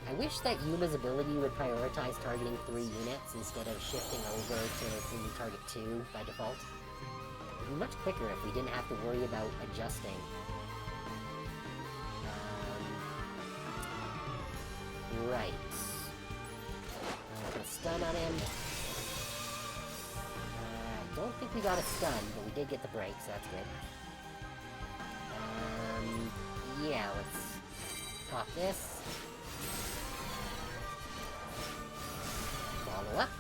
I wish that Yuma's ability would prioritize targeting 3 units instead of shifting over to only target 2 by default. It would be much quicker if we didn't have to worry about adjusting. Right. Put a stun on him. I don't think we got a stun, but we did get the break, so that's good. Yeah, let's pop this. Follow up.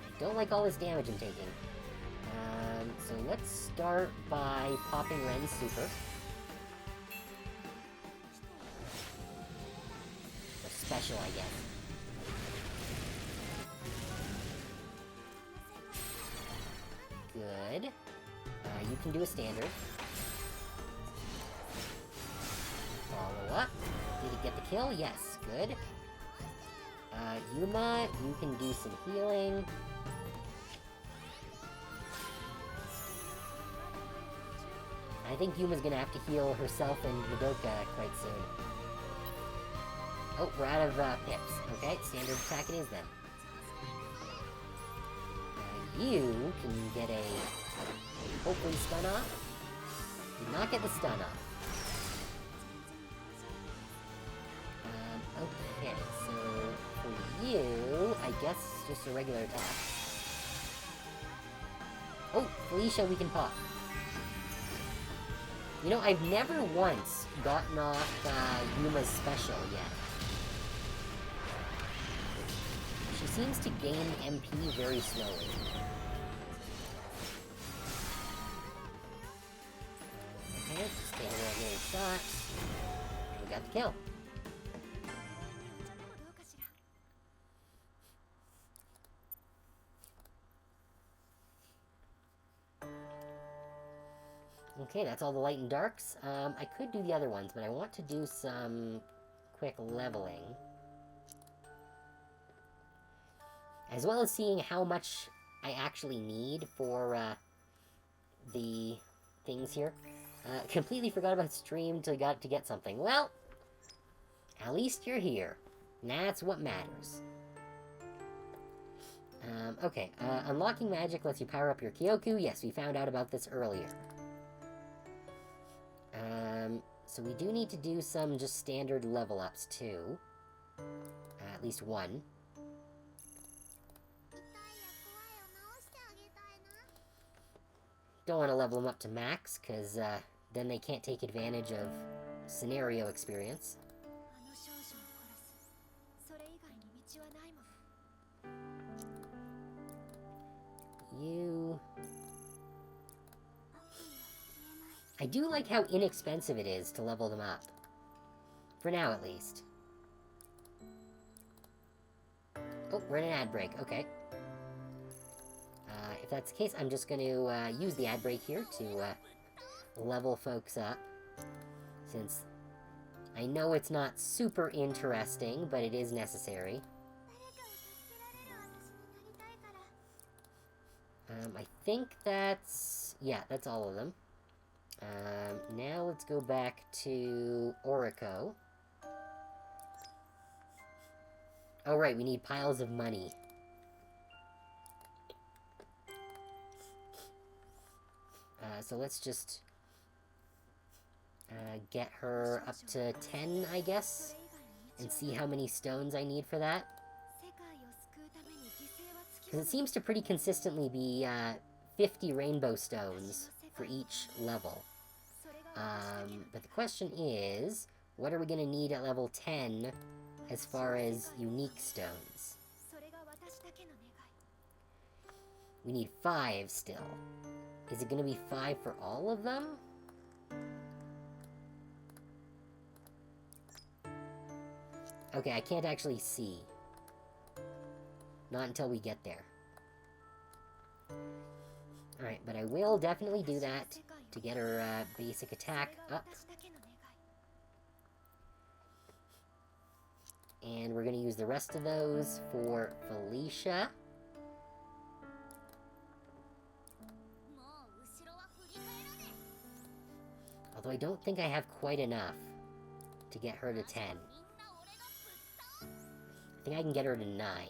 I don't like all this damage I'm taking. So let's start by popping Ren's super. Or special, I guess. Good. You can do a standard. Follow up. Did it get the kill? Yes. Good. Yuma, you can do some healing. I think Yuma's gonna have to heal herself and Madoka quite soon. Oh, we're out of pips. Okay, standard attack it is then. You can get a hopefully stun off. Did not get the stun off. Okay, so for you, I guess just a regular attack. Oh, Felicia, we can pop. You know, I've never once gotten off Yuma's special yet. She's seems to gain MP very slowly. Okay, just take a little shot. And we got the kill. Okay, that's all the light and darks. I could do the other ones, but I want to do some quick leveling. As well as seeing how much I actually need for, the things here. Completely forgot about stream till I got to get something. Well, at least you're here. That's what matters. Okay, unlocking magic lets you power up your Kyoku. Yes, we found out about this earlier. So we do need to do some just standard level ups too. At least one. Don't want to level them up to max, because then they can't take advantage of scenario experience. You... I do like how inexpensive it is to level them up. For now, at least. Oh, we're in an ad break. Okay. If that's the case, I'm just going to use the ad break here to level folks up. Since I know it's not super interesting, but it is necessary. I think that's... yeah, that's all of them. Now let's go back to Oriko. Oh, right, we need piles of money. So let's just get her up to 10, I guess, and see how many stones I need for that. Because it seems to pretty consistently be 50 rainbow stones for each level. But the question is, what are we going to need at level 10 as far as unique stones? We need 5 still. Is it going to be 5 for all of them? Okay, I can't actually see. Not until we get there. Alright, but I will definitely do that to get her basic attack up. And we're going to use the rest of those for Felicia. Although I don't think I have quite enough to get her to 10. I think I can get her to 9.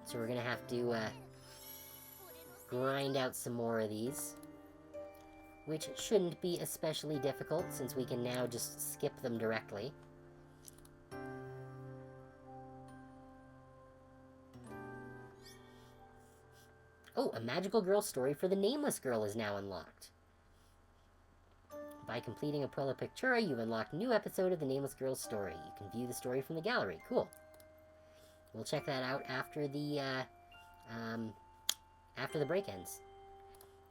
So we're gonna have to, grind out some more of these. Which shouldn't be especially difficult, since we can now just skip them directly. Oh, a magical girl story for the Nameless Girl is now unlocked. By completing a Puella Pictura, you've unlocked a new episode of the Nameless Girl's story. You can view the story from the gallery. Cool. We'll check that out after the break ends.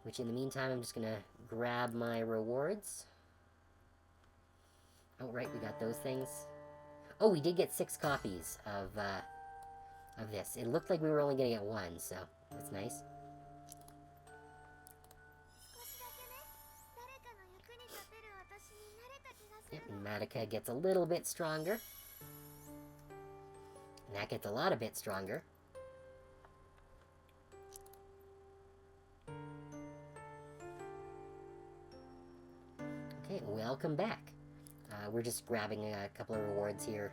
Which, in the meantime, I'm just gonna grab my rewards. Oh, right, we got those things. Oh, we did get 6 copies of this. It looked like we were only gonna get 1, so that's nice. Yep, Madoka gets a little bit stronger. And that gets a lot of bit stronger. Okay, welcome back. We're just grabbing a couple of rewards here.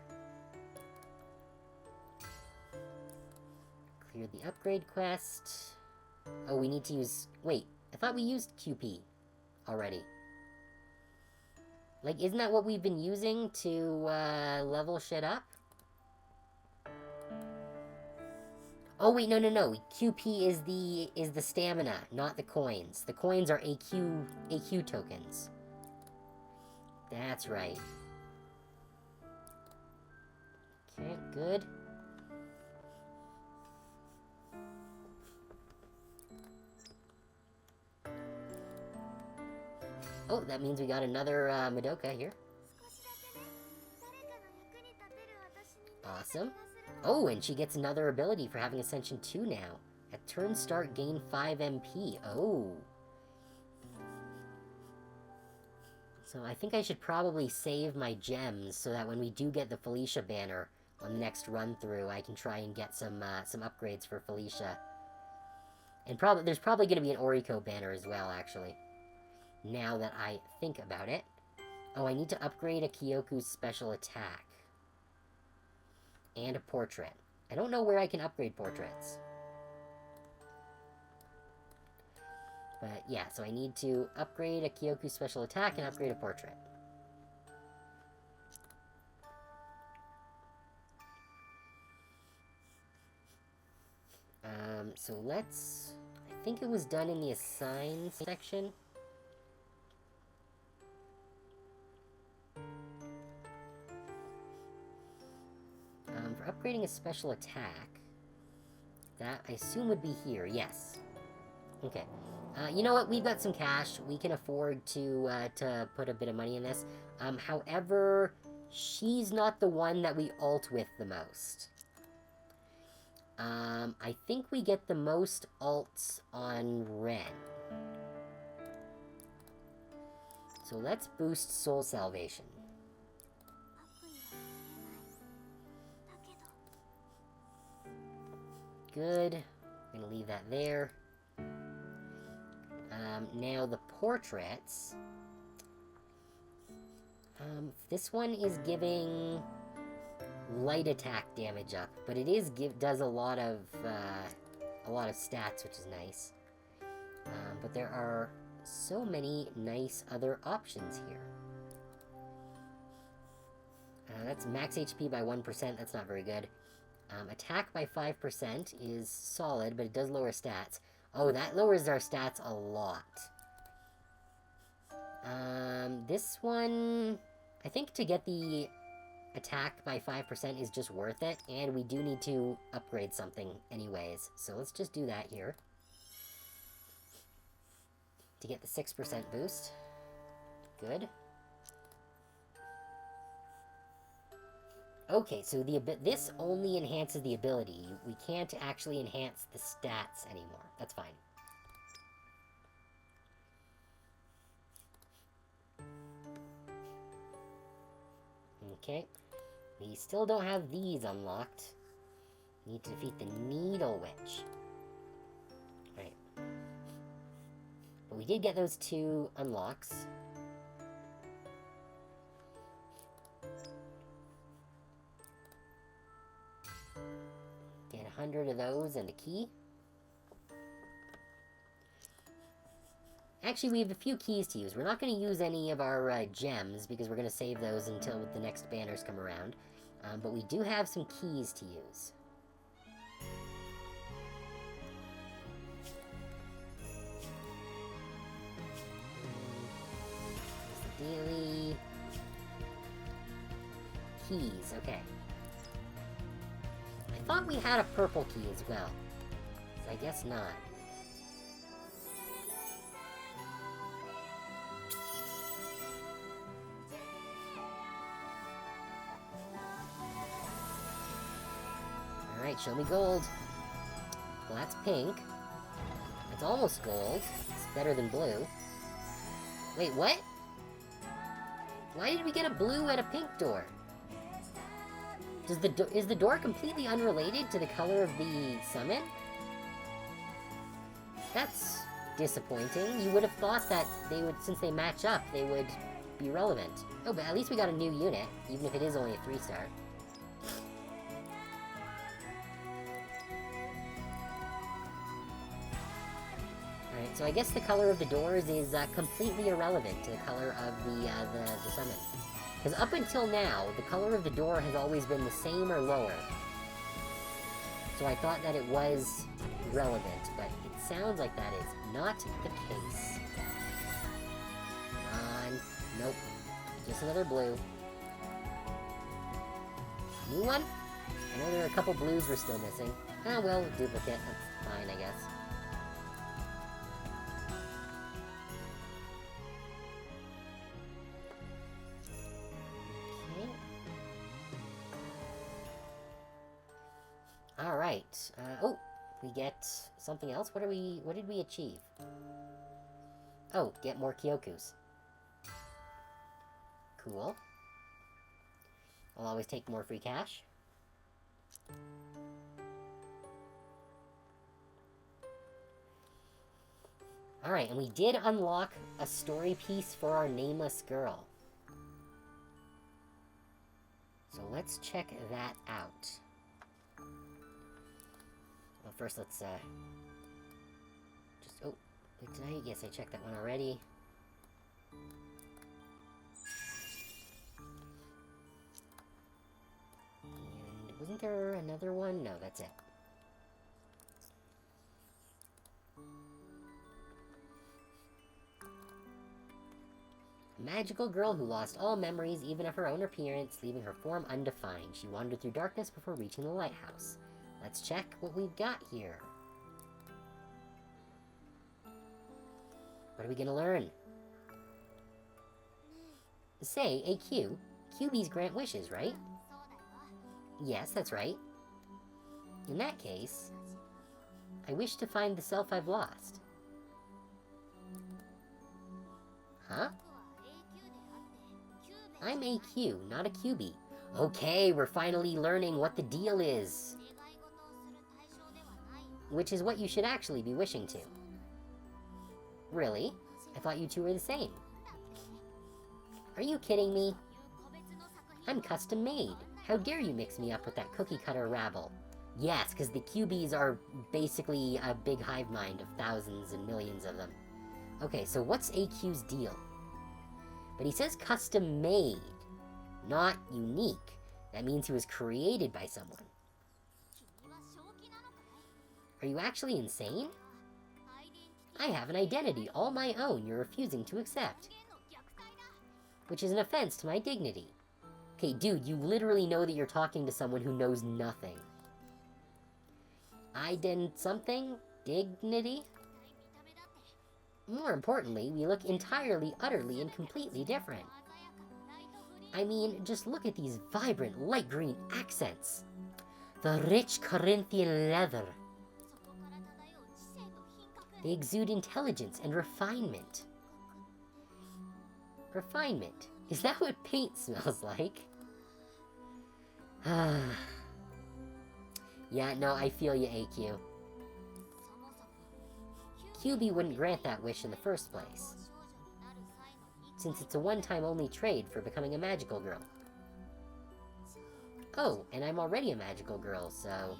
Cleared the upgrade quest. Oh, we need to use... Wait, I thought we used QP already. Like, isn't that what we've been using to level shit up? Oh wait, no. QP is the stamina, not the coins. The coins are AQ tokens. That's right. Okay, good. Oh, that means we got another Madoka here. Awesome. Oh, and she gets another ability for having Ascension 2 now. At turn start, gain 5 MP. Oh. So I think I should probably save my gems so that when we do get the Felicia banner on the next run-through, I can try and get some upgrades for Felicia. And there's probably going to be an Oriko banner as well, actually. Now that I think about it. Oh, I need to upgrade a Kyoku's special attack. And a portrait. I don't know where I can upgrade portraits. But yeah, so I need to upgrade a Kyoku's special attack and upgrade a portrait. So let's... I think it was done in the assign section. For upgrading a special attack, that I assume would be here, yes. Okay. You know what? We've got some cash. We can afford to put a bit of money in this. However, she's not the one that we ult with the most. I think we get the most ults on Ren. So let's boost Soul Salvation. Good. I'm gonna leave that there. Now the portraits. This one is giving light attack damage up, but it does a lot of stats, which is nice. But there are so many nice other options here. That's max HP by 1%. That's not very good. Attack by 5% is solid, but it does lower stats. Oh, that lowers our stats a lot. This one... I think to get the attack by 5% is just worth it, and we do need to upgrade something anyways. So let's just do that here. To get the 6% boost. Good. Okay, so this only enhances the ability. We can't actually enhance the stats anymore. That's fine. Okay. We still don't have these unlocked. Need to defeat the Needle Witch. Right. But we did get those 2 unlocks. Get 100 of those and a key. Actually, we have a few keys to use. We're not going to use any of our gems, because we're going to save those until the next banners come around. But we do have some keys to use. Daily... keys, okay. I thought we had a purple key as well. So I guess not. Alright, show me gold. Well, that's pink. It's almost gold. It's better than blue. Wait, what? Why did we get a blue and a pink door? Is the door completely unrelated to the color of the summon? That's disappointing. You would have thought that they would, since they match up, they would be relevant. Oh, but at least we got a new unit, even if it is only a 3-star. Alright, so I guess the color of the doors is completely irrelevant to the color of the summon. Because up until now, the color of the door has always been the same or lower. So I thought that it was relevant, but it sounds like that is not the case. Come on. Nope. Just another blue. New one? I know there are a couple blues we're still missing. Oh, well, duplicate. That's fine, I guess. Okay. Alright. Oh, we get something else? What did we achieve? Oh, get more Kyokus. Cool. I'll always take more free cash. Alright, and we did unlock a story piece for our nameless girl. So let's check that out. Well, first let's, oh, wait, did I? Yes, I checked that one already. And wasn't there another one? No, that's it. Magical girl who lost all memories, even of her own appearance, leaving her form undefined. She wandered through darkness before reaching the lighthouse. Let's check what we've got here. What are we gonna learn? Say, AQ, QBs grant wishes, right? Yes, that's right. In that case, I wish to find the self I've lost. Huh? I'm AQ, not a QB. Okay, we're finally learning what the deal is. Which is what you should actually be wishing to. Really? I thought you two were the same. Are you kidding me? I'm custom made. How dare you mix me up with that cookie cutter rabble? Yes, because the QBs are basically a big hive mind of thousands and millions of them. Okay, so what's AQ's deal? But he says custom made, not unique. That means he was created by someone. Are you actually insane? I have an identity all my own you're refusing to accept. Which is an offense to my dignity. Okay, dude, you literally know that you're talking to someone who knows nothing. Something? Dignity? More importantly, we look entirely, utterly, and completely different. I mean, just look at these vibrant, light green accents. The rich Corinthian leather. They exude intelligence and refinement. Refinement? Is that what paint smells like? Yeah, no, I feel you, AQ. QB wouldn't grant that wish in the first place, since it's a one-time only trade for becoming a magical girl. Oh, and I'm already a magical girl, so...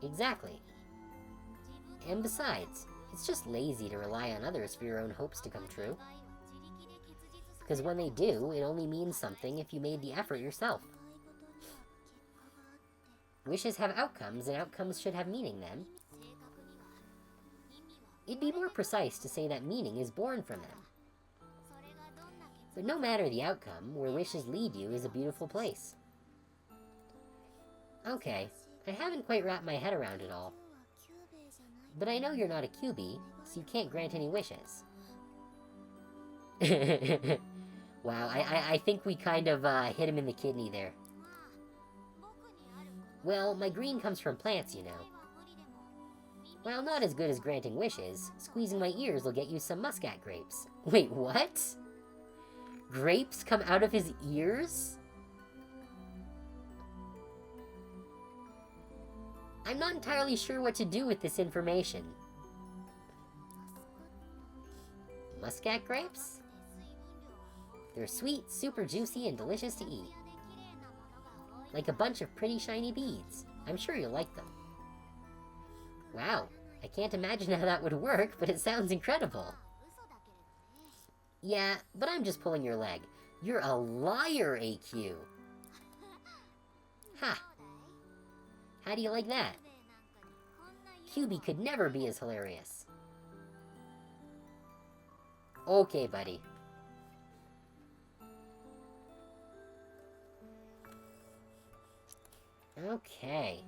Exactly. And besides, it's just lazy to rely on others for your own hopes to come true. Because when they do, it only means something if you made the effort yourself. Wishes have outcomes, and outcomes should have meaning then. It'd be more precise to say that meaning is born from them. But no matter the outcome, where wishes lead you is a beautiful place. Okay, I haven't quite wrapped my head around it all. But I know you're not a QB, so you can't grant any wishes. Wow, I think we kind of hit him in the kidney there. Well, my green comes from plants, you know. While not as good as granting wishes, squeezing my ears will get you some muscat grapes. Wait, what? Grapes come out of his ears? I'm not entirely sure what to do with this information. Muscat grapes? They're sweet, super juicy, and delicious to eat. Like a bunch of pretty shiny beads. I'm sure you'll like them. Wow, I can't imagine how that would work, but it sounds incredible. Yeah, but I'm just pulling your leg. You're a liar, AQ. Ha! How do you like that? QB could never be as hilarious. Okay, buddy. Okay.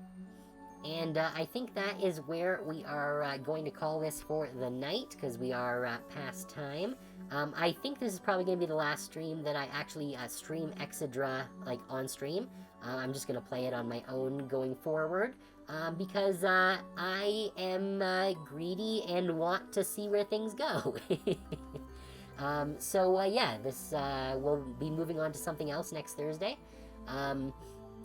And I think that is where we are going to call this for the night, because we are past time. I think this is probably going to be the last stream that I actually stream Exedra, like, on stream. I'm just going to play it on my own going forward, because I am greedy and want to see where things go. Yeah, this will be moving on to something else next Thursday.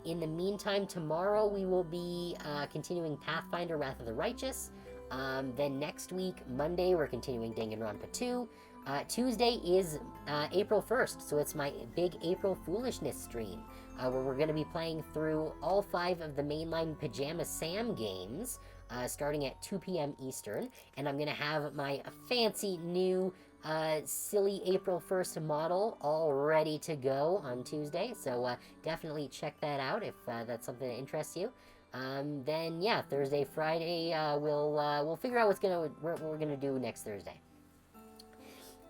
In the meantime, tomorrow we will be continuing Pathfinder Wrath of the Righteous. Then next week, Monday, we're continuing Danganronpa 2. Tuesday is April 1st, so it's my big April Foolishness stream, where we're going to be playing through all 5 of the mainline Pajama Sam games, starting at 2 p.m. Eastern, and I'm going to have my fancy new silly April 1st model all ready to go on Tuesday, so definitely check that out if that's something that interests you. Then yeah, Thursday, Friday, we'll figure out what we're gonna do next Thursday.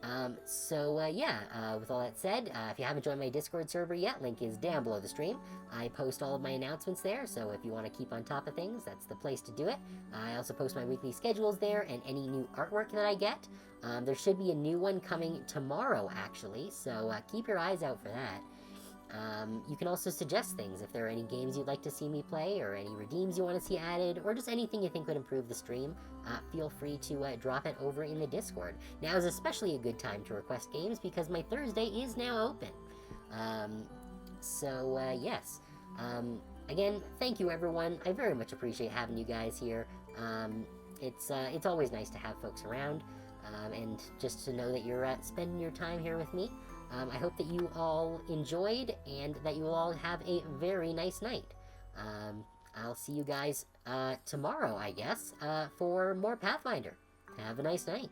With all that said, if you haven't joined my Discord server yet, link is down below the stream. I post all of my announcements there, so if you want to keep on top of things, that's the place to do it. I also post my weekly schedules there and any new artwork that I get. There should be a new one coming tomorrow, actually, so keep your eyes out for that. You can also suggest things if there are any games you'd like to see me play, or any redeems you want to see added, or just anything you think would improve the stream. Feel free to drop it over in the Discord. Now is especially a good time to request games because my Thursday is now open. Yes. Again, thank you everyone. I very much appreciate having you guys here. It's always nice to have folks around, and just to know that you're spending your time here with me. I hope that you all enjoyed, and that you will all have a very nice night. I'll see you guys tomorrow, I guess, for more Pathfinder. Have a nice night.